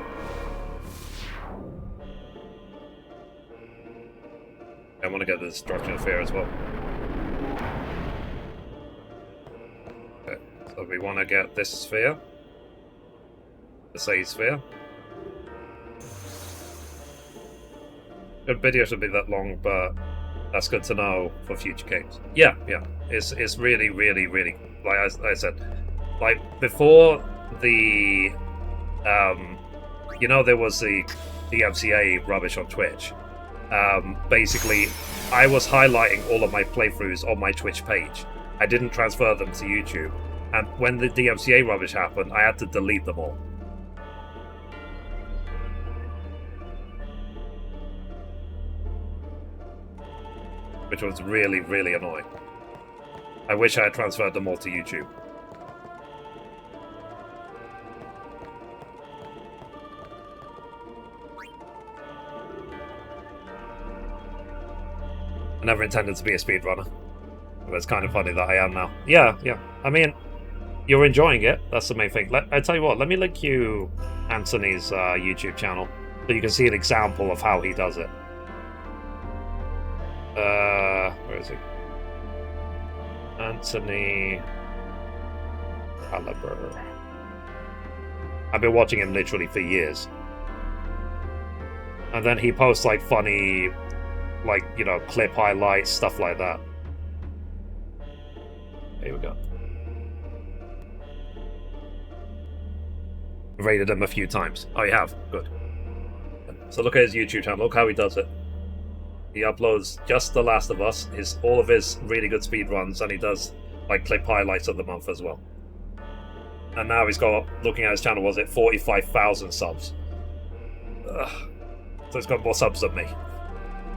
I want to get the Destruction of Fear as well. Okay, so we want to get this sphere. The Sage sphere. The video should be that long, but that's good to know for future games. Yeah. It's really, like I said, like before the there was the DMCA rubbish on Twitch. Basically, I was highlighting all of my playthroughs on my Twitch page. I didn't transfer them to YouTube, and when the DMCA rubbish happened, I had to delete them all. Which was really, really annoying. I wish I had transferred them all to YouTube. I never intended to be a speedrunner. But it's kind of funny that I am now. Yeah. I mean, you're enjoying it. That's the main thing. I tell you what, let me link you Anthony's YouTube channel so you can see an example of how he does it. Where is he? Anthony Caliber. I've been watching him literally for years. And then he posts like funny, like, you know, clip highlights, stuff like that. Here we go. Rated him a few times. Oh, you have? Good. So look at his YouTube channel. Look how he does it. He uploads just The Last of Us, all of his really good speedruns, and he does like clip highlights of the month as well. And now he's got, looking at his channel, was it 45,000 subs? Ugh. So he's got more subs than me.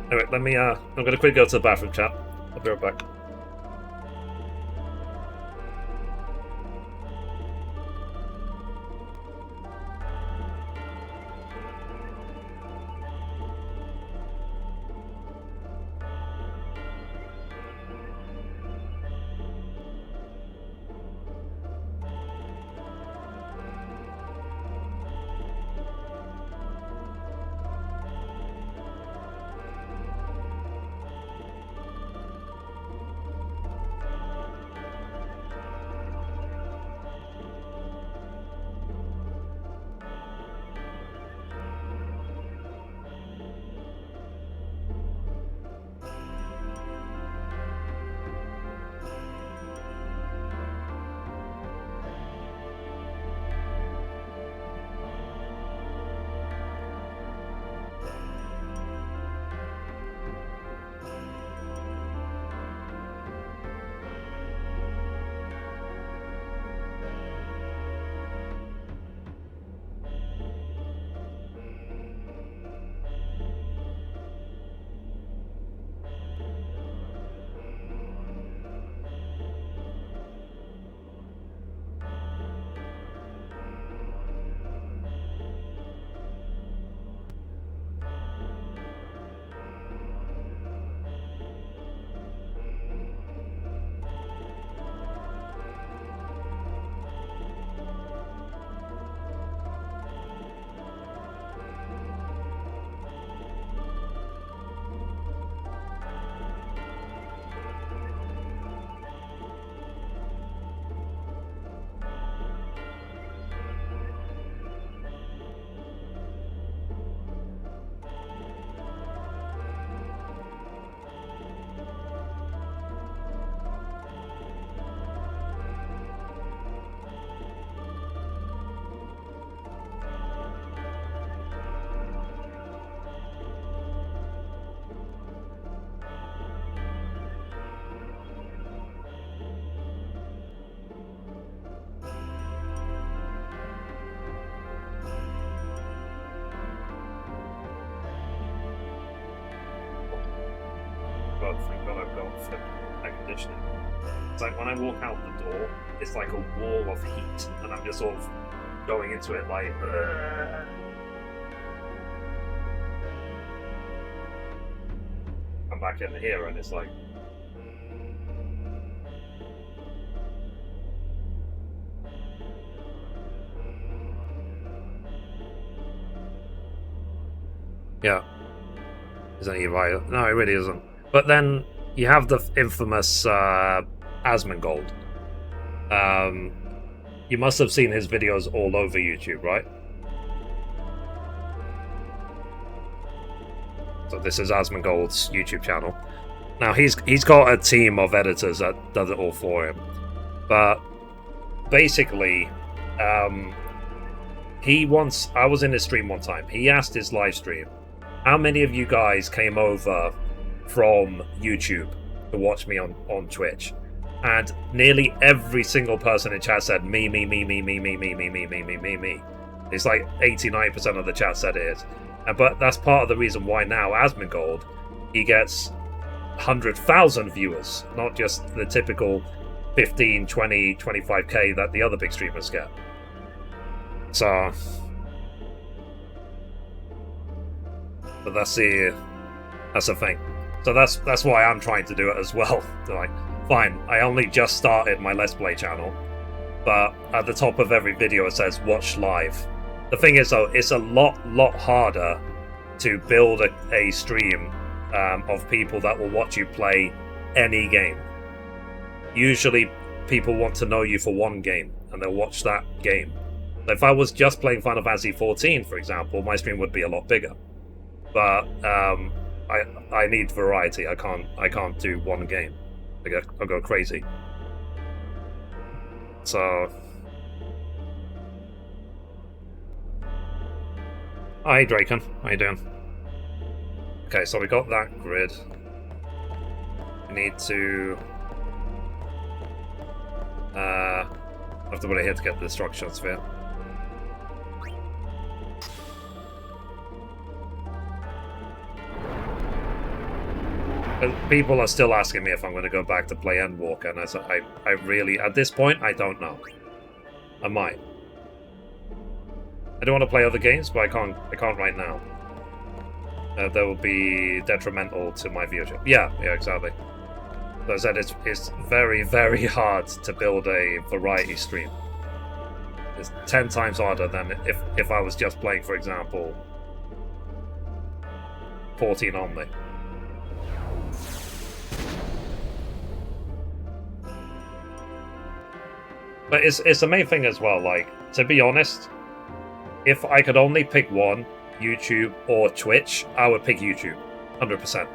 Anyway, let me, I'm going to quickly go to the bathroom, chat. I'll be right back. God, thank God I've got air conditioning. It's like when I walk out the door, it's like a wall of heat, and I'm just sort of going into it like. Come back in here, and it's like. Yeah. Isn't he right? No, it really isn't. But then you have the infamous Asmongold. You must have seen his videos all over YouTube, right? So this is Asmongold's YouTube channel. Now he's got a team of editors that does it all for him. But basically, I was in his stream one time. He asked his live stream, how many of you guys came over from YouTube to watch me on Twitch? And nearly every single person in chat said me. It's like 89% of the chat said it is. But that's part of the reason why now Asmongold, he gets 100,000 viewers, not just the typical 15, 20, 25k that the other big streamers get. So, but that's the thing. So that's why I'm trying to do it as well. Like, fine, I only just started my Let's Play channel, but at the top of every video it says watch live. The thing is though, it's a lot harder to build a stream of people that will watch you play any game. Usually people want to know you for one game, and they'll watch that game. If I was just playing Final Fantasy 14, for example, my stream would be a lot bigger. But I need variety. I can't do one game. I'll go crazy. So, hi Draken, how you doing? Okay, so we got that grid. We need to have to put it here to get the destruction sphere. People are still asking me if I'm going to go back to play Endwalker, and I really, at this point, I don't know. I might. I don't want to play other games, but I can't right now. That will be detrimental to my viewership. Yeah, exactly. So I said it's very, very hard to build a variety stream. It's 10 times harder than if I was just playing, for example, 14 only. But it's the main thing as well, like, to be honest, if I could only pick one, YouTube or Twitch, I would pick YouTube, 100%.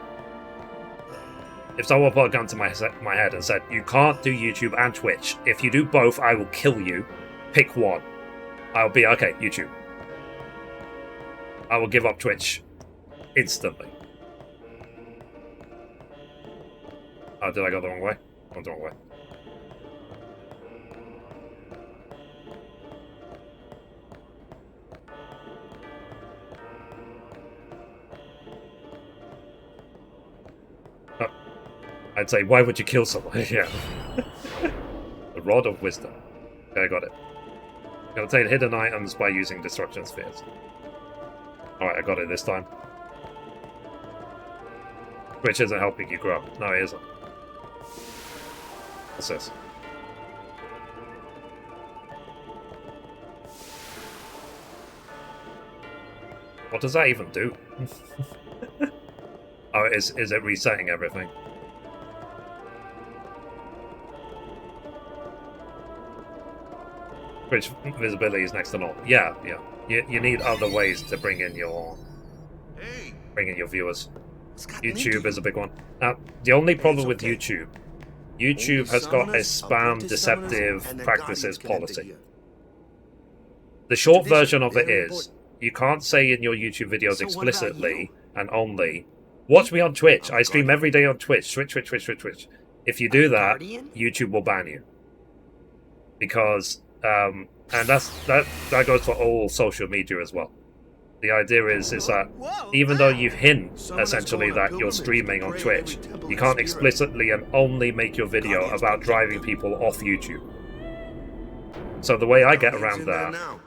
If someone put a gun to my head and said, you can't do YouTube and Twitch, if you do both, I will kill you, pick one, I'll be, okay, YouTube. I will give up Twitch instantly. Oh, did I go the wrong way? I went the wrong way. I'd say, why would you kill someone? Yeah. The Rod of Wisdom. Okay, I got it. I'm gonna take hidden items by using destruction spheres. Alright, I got it this time. Which isn't helping you grow. No, it isn't. What's this? What does that even do? Oh, is it resetting everything? Which visibility is next to none. Yeah. You need other ways to bring in your viewers. YouTube is a big one. Now, the only problem with YouTube has got a spam deceptive practices policy. The short version of it is, you can't say in your YouTube videos explicitly and only, watch me on Twitch. I stream every day on Twitch. Twitch. If you do that, YouTube will ban you. Because and that goes for all social media as well. The idea is that even though you hint essentially that you're streaming on Twitch, you can't explicitly and only make your video about driving people off YouTube. So the way I get around that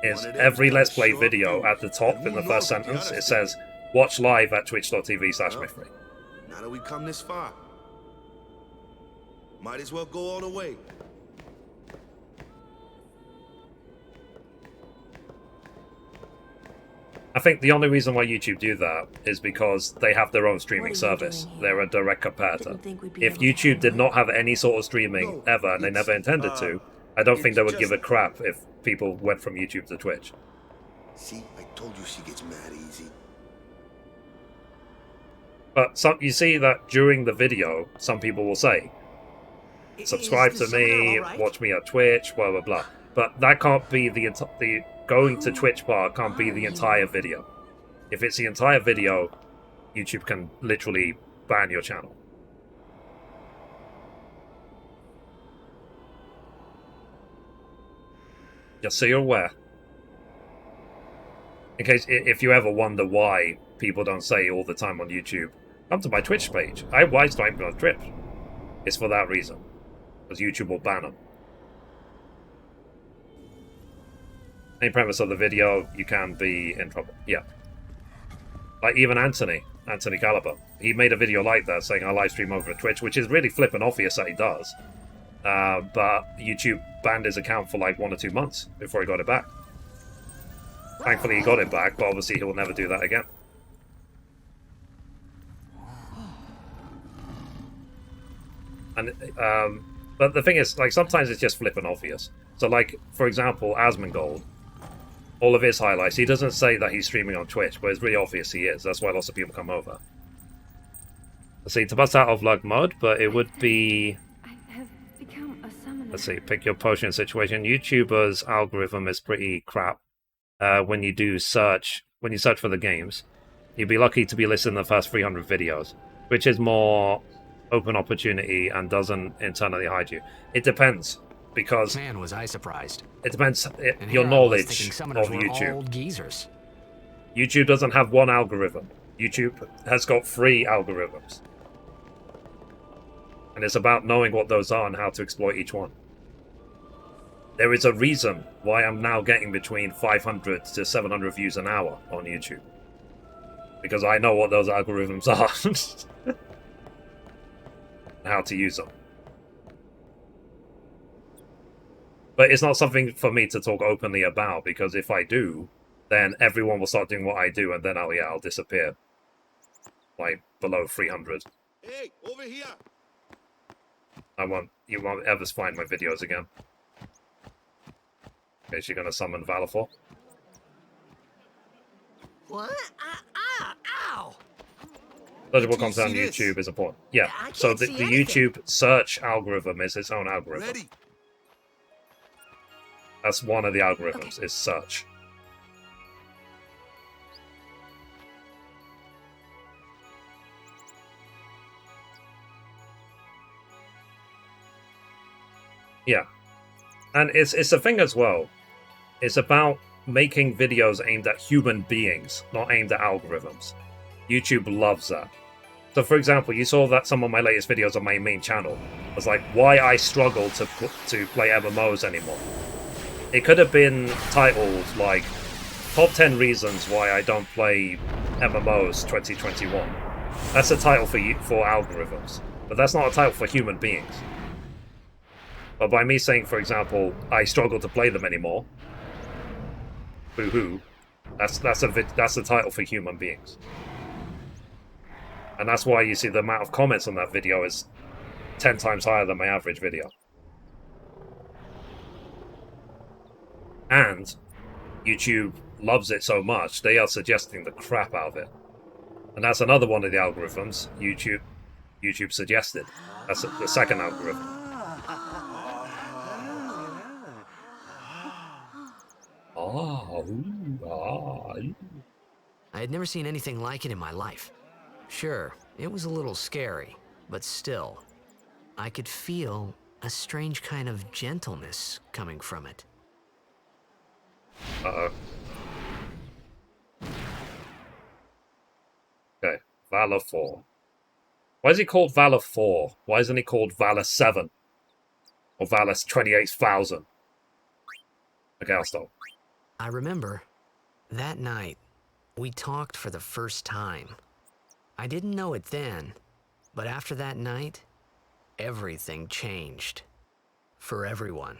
is every Let's Play video at the top in the first sentence, it says, watch live at twitch.tv/Mithrie. Now that we come this far, might as well go all the way. I think the only reason why YouTube do that is because they have their own streaming service. They're a direct competitor. If YouTube did not have any sort of streaming ever, and they never intended to, I don't think they would give a crap if people went from YouTube to Twitch. See, I told you she gets mad easy. But you see that during the video, some people will say, subscribe to me, watch me at Twitch, blah blah blah. But that can't be the going to Twitch part can't be the entire video. If it's the entire video, YouTube can literally ban your channel. Just so you're aware. In case, if you ever wonder why people don't say all the time on YouTube, come to my Twitch page. Why stream on Twitch? It's for that reason. Because YouTube will ban them. Any premise of the video, you can be in trouble. Yeah. Like even Anthony Caliber, he made a video like that saying I live stream over Twitch, which is really flippin' obvious that he does. But YouTube banned his account for like 1 or 2 months before he got it back. Thankfully he got it back, but obviously he will never do that again. And but the thing is, like, sometimes it's just flippant obvious. So, like, for example, Asmongold, all of his highlights, he doesn't say that he's streaming on Twitch, but it's really obvious he is. That's why lots of people come over. Let's see, to bust out of luck mode, but it would be... Let's see, pick your potion situation. YouTuber's algorithm is pretty crap when you do search. When you search for the games, you'd be lucky to be listed in the first 300 videos, which is more open opportunity and doesn't internally hide you. It depends, because... Man, was I surprised. It depends And your here I was knowledge thinking of summoners were YouTube. old geezers. YouTube doesn't have one algorithm. YouTube has got 3 algorithms. And it's about knowing what those are and how to exploit each one. There is a reason why I'm now getting between 500 to 700 views an hour on YouTube. Because I know what those algorithms are. And how to use them. But it's not something for me to talk openly about, because if I do, then everyone will start doing what I do, and then I'll disappear. Like, below 300. Hey, over here! You won't ever find my videos again. Is she gonna summon Valafor? What? Ow! Searchable content on YouTube is important. Yeah, so the YouTube search algorithm is its own algorithm. Ready. That's one of the algorithms, is search. Yeah. And it's a thing as well. It's about making videos aimed at human beings, not aimed at algorithms. YouTube loves that. So, for example, you saw that some of my latest videos on my main channel was like, why I struggle to play MMOs anymore. It could have been titled, like, Top 10 Reasons Why I Don't Play MMOs 2021. That's a title for algorithms. But that's not a title for human beings. But by me saying, for example, I struggle to play them anymore, boo-hoo, that's a title for human beings. And that's why you see the amount of comments on that video is 10 times higher than my average video. And YouTube loves it so much, they are suggesting the crap out of it. And that's another one of the algorithms YouTube suggested. That's the second algorithm. I had never seen anything like it in my life. Sure, it was a little scary, but still, I could feel a strange kind of gentleness coming from it. Uh-oh. Okay, Valor 4. Why is he called Valor 4? Why isn't he called Valor 7? Or Valor 28,000? Okay, I'll stop. I remember, that night, we talked for the first time. I didn't know it then, but after that night, everything changed. For everyone.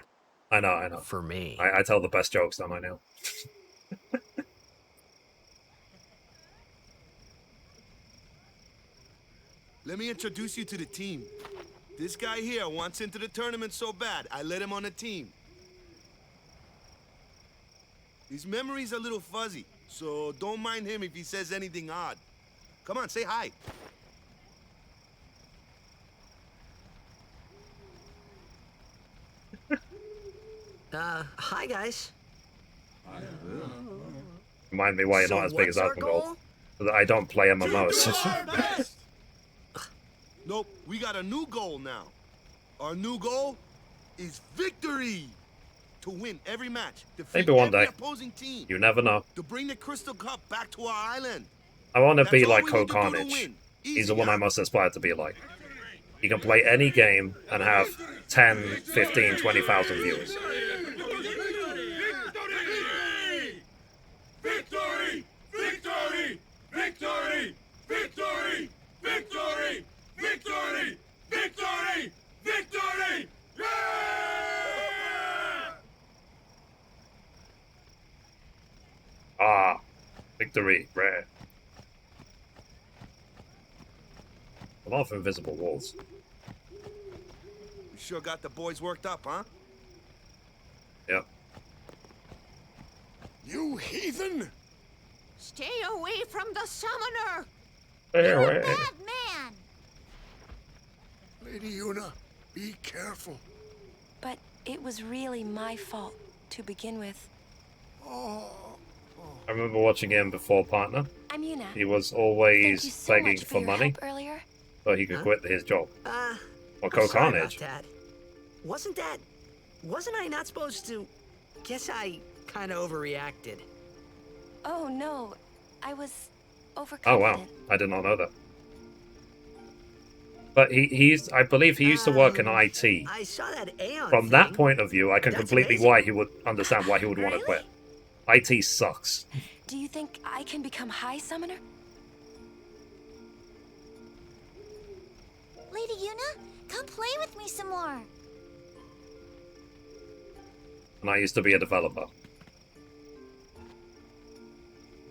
I know. For me. I tell the best jokes, don't I now? Let me introduce you to the team. This guy here wants into the tournament so bad, I let him on the team. His memory's a little fuzzy, so don't mind him if he says anything odd. Come on, say hi. Hi guys. Remind me why you're not as big as Asmongold. So that I don't play MMOs. Nope, we got a new goal now. Our new goal is victory. To win every match, defeat Maybe one every day. opposing team. You never know. To bring the Crystal Cup back to our island. I want to be That's all like we Co need to do to Carnage. win. He's the one I most aspire to be like. You can play any game and have 10, 15, 20,000 viewers. Victory! Victory! Victory! Victory! Victory! Victory! Victory! Victory! Ah, victory, rare. A lot of invisible walls. sure got the boys worked up, huh? Yep. You heathen! Stay away from the summoner! You're a bad man! Lady Una, be careful. But it was really my fault to begin with. I remember watching him before Partner. I'm Una. He was always so begging much for for your money help earlier. so he could quit his job. Or I'm sorry Carnage. about that. Wasn't I not supposed to? Guess I kind of overreacted. Oh no, I was Oh overconfident. wow, I did not know that. But he's I believe he used to work in IT. I saw that Aeon From thing. that point of view, I can That's completely amazing. understand why he would want to quit. IT sucks. Do you think I can become High Summoner? Lady Una, come play with me some more. And I used to be a developer.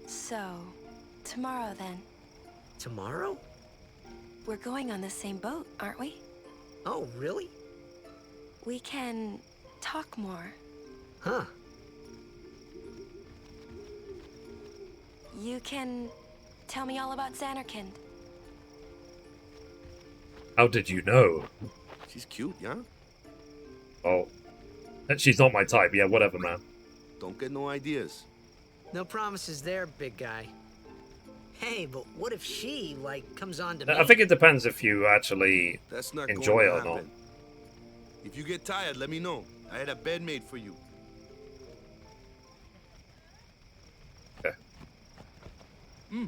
So, tomorrow then. Tomorrow? We're going on the same boat, aren't we? Oh, really? We can talk more. Huh. You can tell me all about Xanarkand. How did you know? She's cute, yeah? Oh. She's not my type. Yeah, whatever, man. Don't get no ideas. No promises there, big guy. Hey, but what if she, like, comes on to me? I think it depends if you actually That's not enjoy it going or to not. happen. If you get tired, let me know. I had a bed made for you. Okay. Hmm.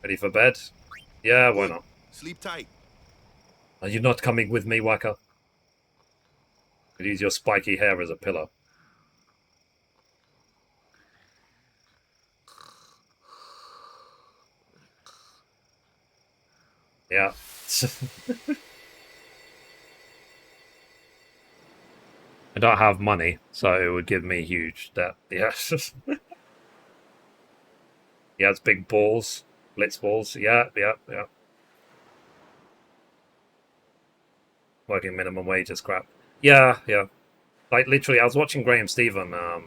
Ready for bed? Yeah, why not? Sleep tight. Are you not coming with me, Waka? Could use your spiky hair as a pillow. Yeah. I don't have money, so it would give me huge debt. Yeah. He has big balls. Blitz balls. Yeah. Working minimum wage is crap. Yeah. Like, literally, I was watching Graham Stephen a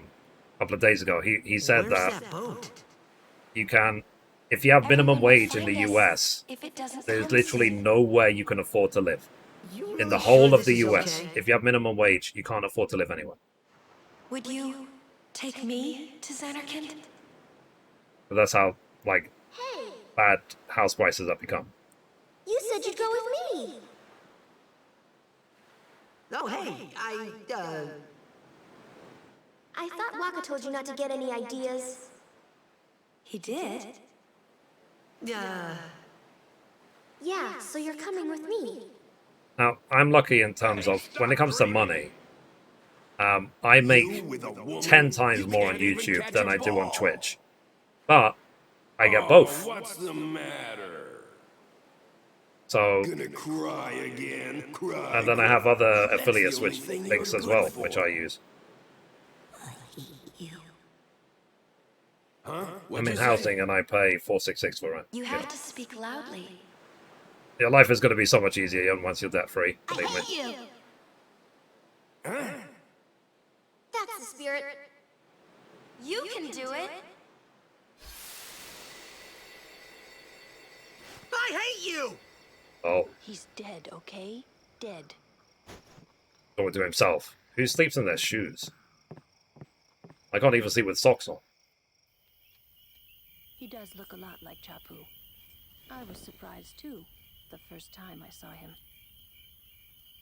couple of days ago. He said Where's that boat? you can... If you have minimum wage in the US, there's literally nowhere you can afford to live. In the whole of the US, if you have minimum wage, you can't afford to live anywhere. Would you take me to Xanarkand? But that's how, like, bad house prices have become. You said you'd go with me. Oh, hey, I thought Waka told you not to get any ideas. He did? Yeah, so you're coming with me. Now, I'm lucky in terms of, when it comes to money, I make 10 times more on YouTube than I do on Twitch. But I get both. What's the matter? So, Gonna cry again? Cry. and then I have other That's affiliates the only which thing links you're as good well, for. which I use. Huh? I'm in housing and I pay $466 for rent. You have to speak loudly. Your life is going to be so much easier once you're debt free. Believe me. You. That's the spirit. You can do it. I hate you! Oh, He's dead, okay? Dead. going to himself. Who sleeps in their shoes? I can't even sleep with socks on. He does look a lot like Chapu. I was surprised too, the first time I saw him.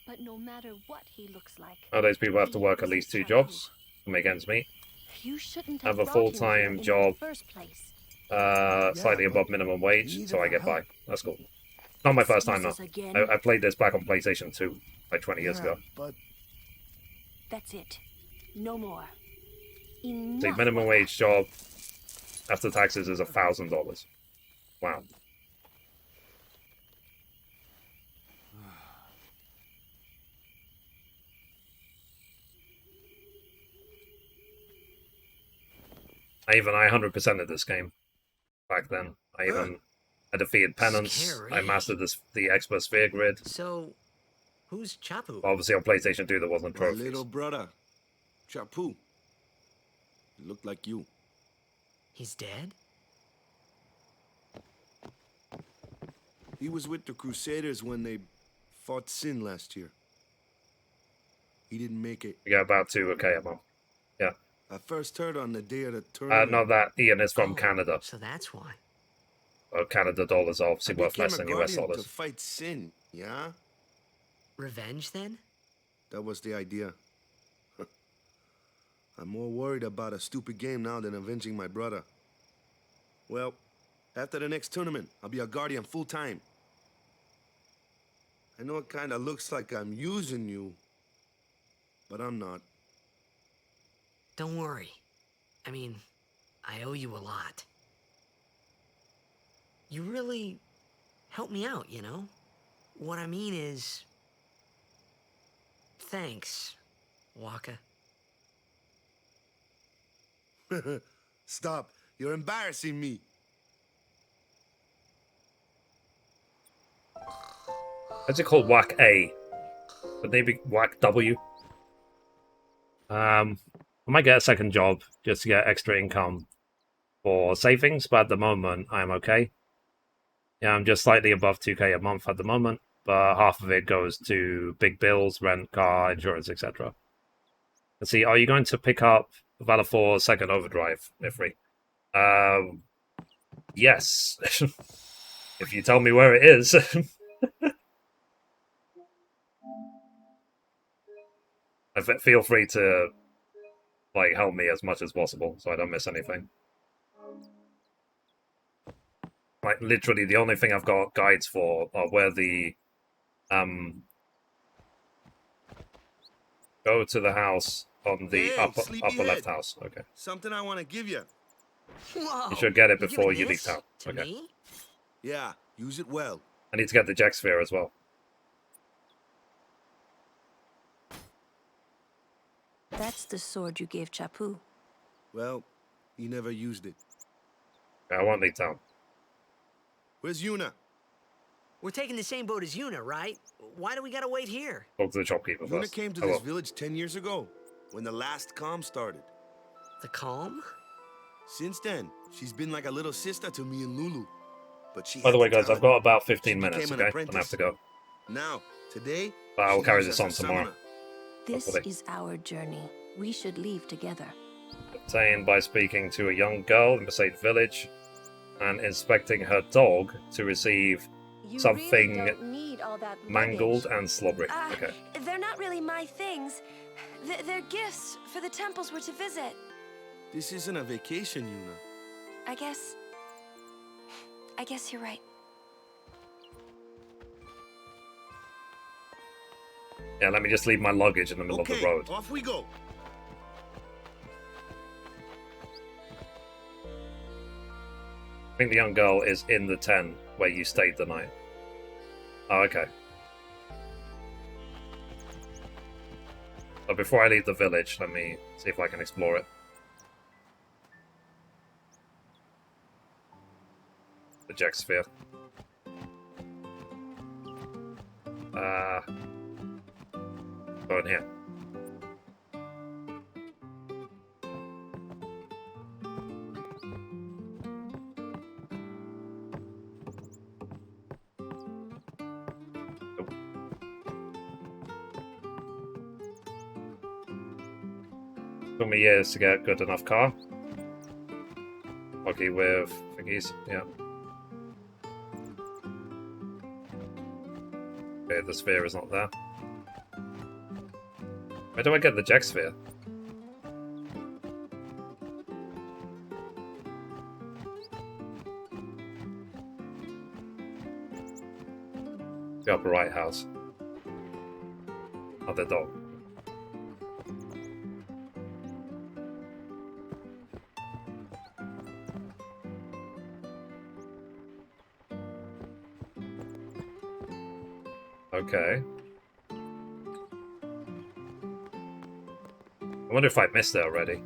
But no matter what he looks like, Nowadays, people have to work at least 2 jobs to make ends meet. you shouldn't Have have a brought him here full-time in job, the first place. slightly above minimum wage, so I get by. That's cool. Not my first time, though. Excuses again? I played this back on PlayStation 2, like 20 years ago. But That's it. No more. The Enough. minimum wage job after taxes is $1,000. Wow. I 100%ed this game back then. I defeated Penance. Scary. I mastered the Expert Sphere Grid. So, Who's Chapu? Obviously on PlayStation 2 there wasn't My trophies. little brother, Chapu. He looked like you. He's dead? He was with the Crusaders when they fought Sin last year. He didn't make it. You got about 2K a month. Yeah. I first heard on the day of the tournament. No, that Ian is from Canada. So that's why. Canada dollars are obviously worth less than US to dollars. fight Sin, yeah? Revenge, then? That was the idea. I'm more worried about a stupid game now than avenging my brother. Well, after the next tournament, I'll be a guardian full-time. I know it kind of looks like I'm using you, but I'm not. Don't worry. I mean, I owe you a lot. You really helped me out, you know? What I mean is... Thanks, Waka. Stop. You're embarrassing me. What's it called? Whack A. But maybe Whack W. I might get a second job just to get extra income for savings, but at the moment I'm okay. Yeah, I'm just slightly above 2K a month at the moment, but half of it goes to big bills, rent, car, insurance, etc. Let's see, are you going to pick up Valor 4 Second Overdrive, Mithrie? Yes. If you tell me where it is. Feel free to like help me as much as possible so I don't miss anything. Like literally the only thing I've got guides for are where the go to the house on the upper left house. Okay. Something I want to give you. Whoa, You should get it you before giving you leave this town. to Okay. me? Yeah, use it well. I need to get the Jack Sphere as well. That's the sword you gave Chapu. Well, he never used it. I won't leave town. Where's Yuna? We're taking the same boat as Yuna, right? Why do we gotta wait here? Talk to the shopkeeper Yuna first. came to I this will. village 10 years ago, when the last calm started. The calm? Since then, she's been like a little sister to me and Lulu. But she By the had way, guys, talent. I've got about She 15 minutes, became an okay? apprentice. I have to go. Now, today, But I will she carry lives this as on a tomorrow. summoner. This Hopefully. is our journey. We should leave together. Obtained by speaking to a young girl in the same village and inspecting her dog to receive You something really don't need all that mangled luggage. and slobbery. Okay. They're not really my things. They're gifts for the temples we're to visit. This isn't a vacation, Yuna. I guess you're right. Yeah, let me just leave my luggage in the middle of the road. Off we go. I think the young girl is in the tent where you stayed the night. Oh, okay. But before I leave the village, let me see if I can explore it. The Jack Sphere. Go in here. Took me years to get a good enough car. Lucky with thingies, yeah. Okay, the sphere is not there. Where do I get the Jack Sphere? The upper right house. Oh, the dog. Okay. I wonder if I missed it already.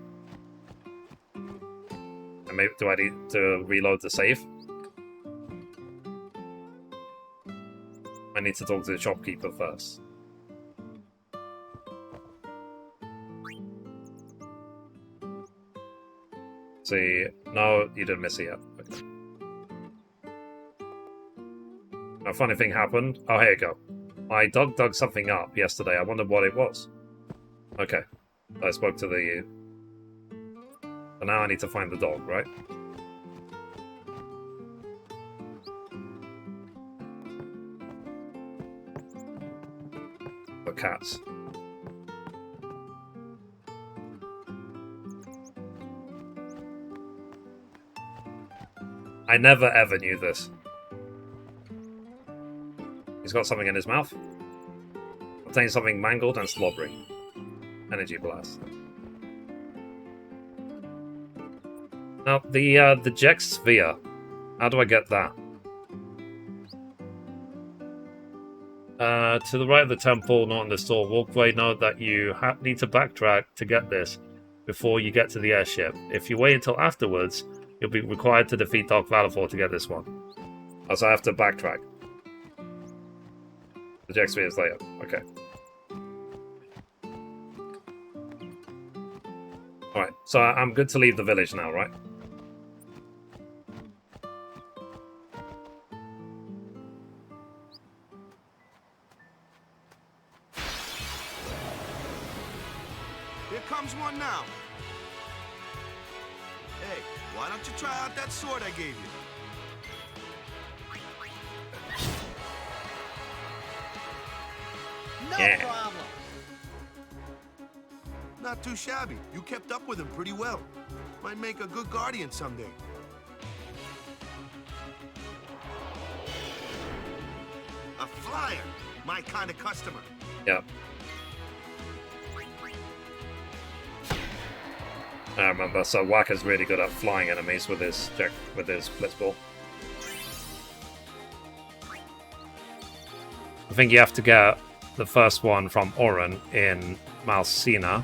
And maybe do I need to reload the save? I need to talk to the shopkeeper first. See, no, you didn't miss it yet. Okay. A funny thing happened. Oh, here you go. My dog dug something up yesterday. I wondered what it was. Okay. I spoke to the... So now I need to find the dog, right? The cats. I never ever knew this. He's got something in his mouth. Obtain something mangled and slobbery. Energy blast. Now the Jex Sphere. How do I get that? To the right of the temple, not in the store walkway. Note that you need to backtrack to get this before you get to the airship. If you wait until afterwards, you'll be required to defeat Dark Valor to get this one. Also, I have to backtrack. The Jex Sphere is later. Okay. Alright, so I'm good to leave the village now, right? Here comes one now. Hey, why don't you try out that sword I gave you? No problem. Not too shabby. You kept up with him pretty well. Might make a good guardian someday. A flyer. My kind of customer. Yeah. I remember. So Wakka's really good at flying enemies with his blitzball. I think you have to get the first one from Oren in Malsina.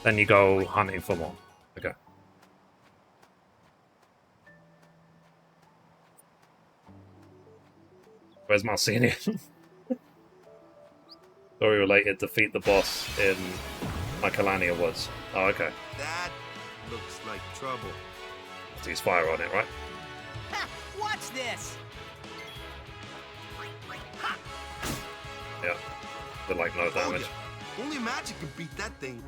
Then you go hunting for more. Okay. Where's Malsina? Story related, defeat the boss in Mycalania Woods. Oh, okay. That looks like trouble. Use fire on it, right? Ha! Watch this! Ha! Yeah. Did like no damage. Only magic can beat that thing.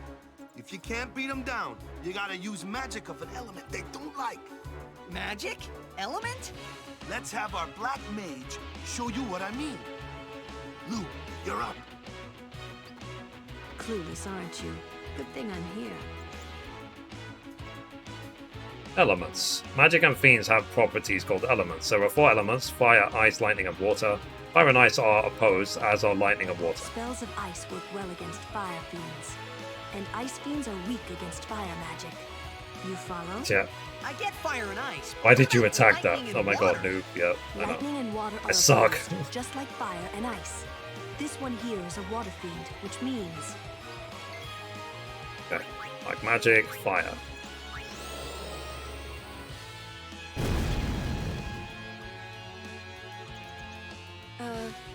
If you can't beat them down, you gotta use magic of an element they don't like. Magic? Element? Let's have our black mage show you what I mean. Lou, you're up. Clueless, aren't you? Good thing I'm here. Elements. Magic and fiends have properties called elements. There are 4 elements: fire, ice, lightning, and water. Fire and ice are opposed, as are lightning and water. Spells of ice work well against fire fiends, and ice fiends are weak against fire magic. You follow? Yeah. I get fire and ice. Why did you attack that? Lightning Oh and my water. god, noob. Yeah, I Lightning know. and water are I suck. opposed, just like fire and ice. This one here is a water fiend, which means Okay. Like magic, fire.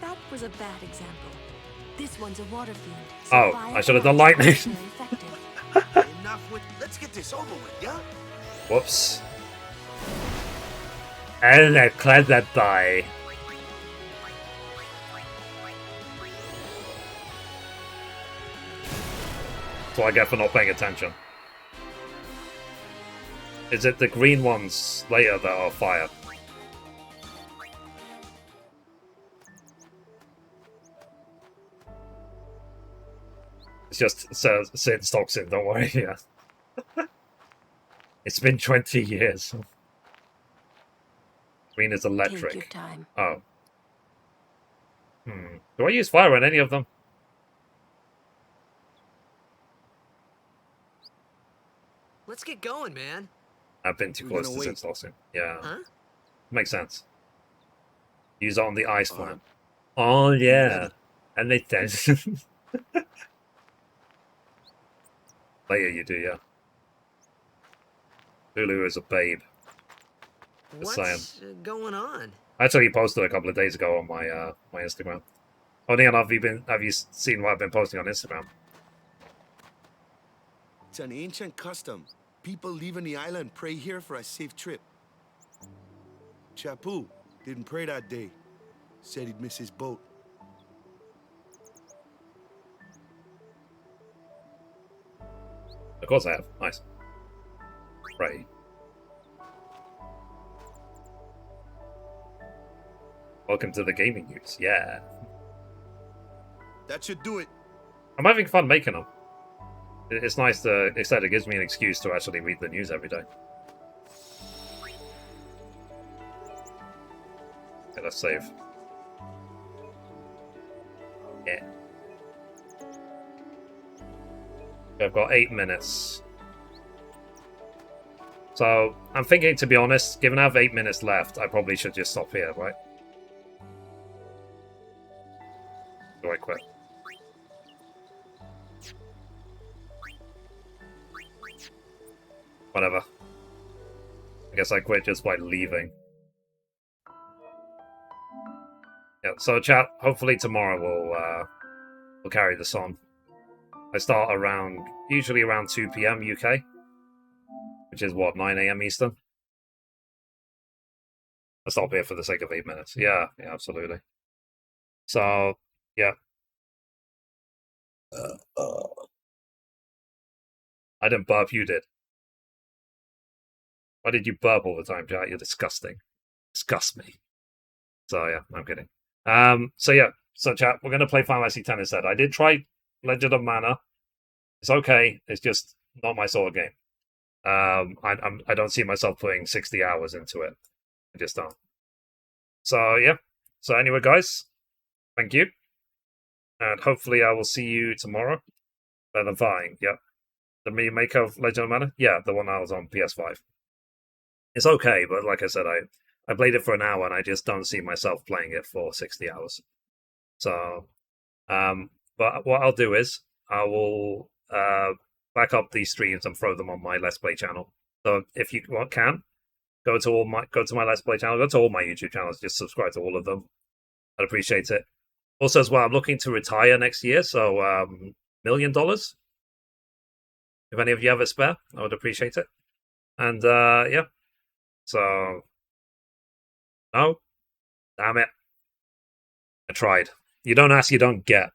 that was a bad example. This one's a water fiend. Oh, fire I should have and done ice are lightning. very effective. Enough with. Let's get this over with, yeah? Whoops. And clever boy. That's what I get for not paying attention. Is it the green ones later that are fire? It's just Sid's toxin, don't worry, yeah. It's been 20 years. Green is electric. Take your time. Oh. Do I use fire on any of them? Let's get going, man. I've been too We're close gonna to wait. Sid's toxin. Yeah. Huh? Makes sense. Use it on the ice form. Oh, yeah. That makes sense. Later you do, yeah. Lulu is a babe. Just saying. What's going on? I actually posted a couple of days ago on my my Instagram. Oh, Neon, have you seen what I've been posting on Instagram? It's an ancient custom. people leaving the island pray here for a safe trip. Chapu didn't pray that day. Said he'd miss his boat. Of course I have. Nice. Right. Welcome to the gaming news. Yeah. That should do it. I'm having fun making them. It's nice to, instead it gives me an excuse to actually read the news every day. Okay, let's save. Yeah. I've got 8 minutes. So, I'm thinking, to be honest, given I have 8 minutes left, I probably should just stop here, right? Do I quit? Whatever. I guess I quit just by leaving. Yeah, so chat, hopefully tomorrow we'll carry this on. I start usually around 2 PM UK, which is what, 9 AM Eastern? I'll stop here for the sake of 8 minutes. Yeah, absolutely. So, yeah. I didn't burp, you did. Why did you burp all the time, Jack? You're disgusting. Disgust me. So, yeah, I'm kidding. So chat, we're going to play Final Fantasy X instead. I did try Legend of Mana. It's okay. It's just not my sort of game. I don't see myself putting 60 hours into it. I just don't. So, yeah. So, anyway, guys, thank you. And hopefully I will see you tomorrow. Better than Vying, yeah. The remake of Legend of Mana? Yeah, the one that was on PS5. It's okay, but like I said, I played it for an hour and I just don't see myself playing it for 60 hours. So, but what I'll do is I will back up these streams and throw them on my Let's Play channel. So if you can, go to my Let's Play channel, go to all my YouTube channels, just subscribe to all of them. I'd appreciate it. Also, as well, I'm looking to retire next year, so $1 million. If any of you have a spare, I would appreciate it. And yeah. So, no, damn it. I tried. You don't ask, you don't get.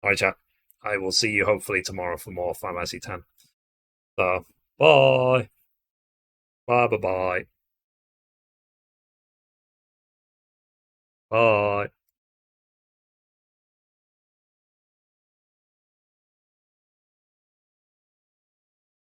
Alright, chat. I will see you hopefully tomorrow for more Final Fantasy X. So, bye. Bye. Bye.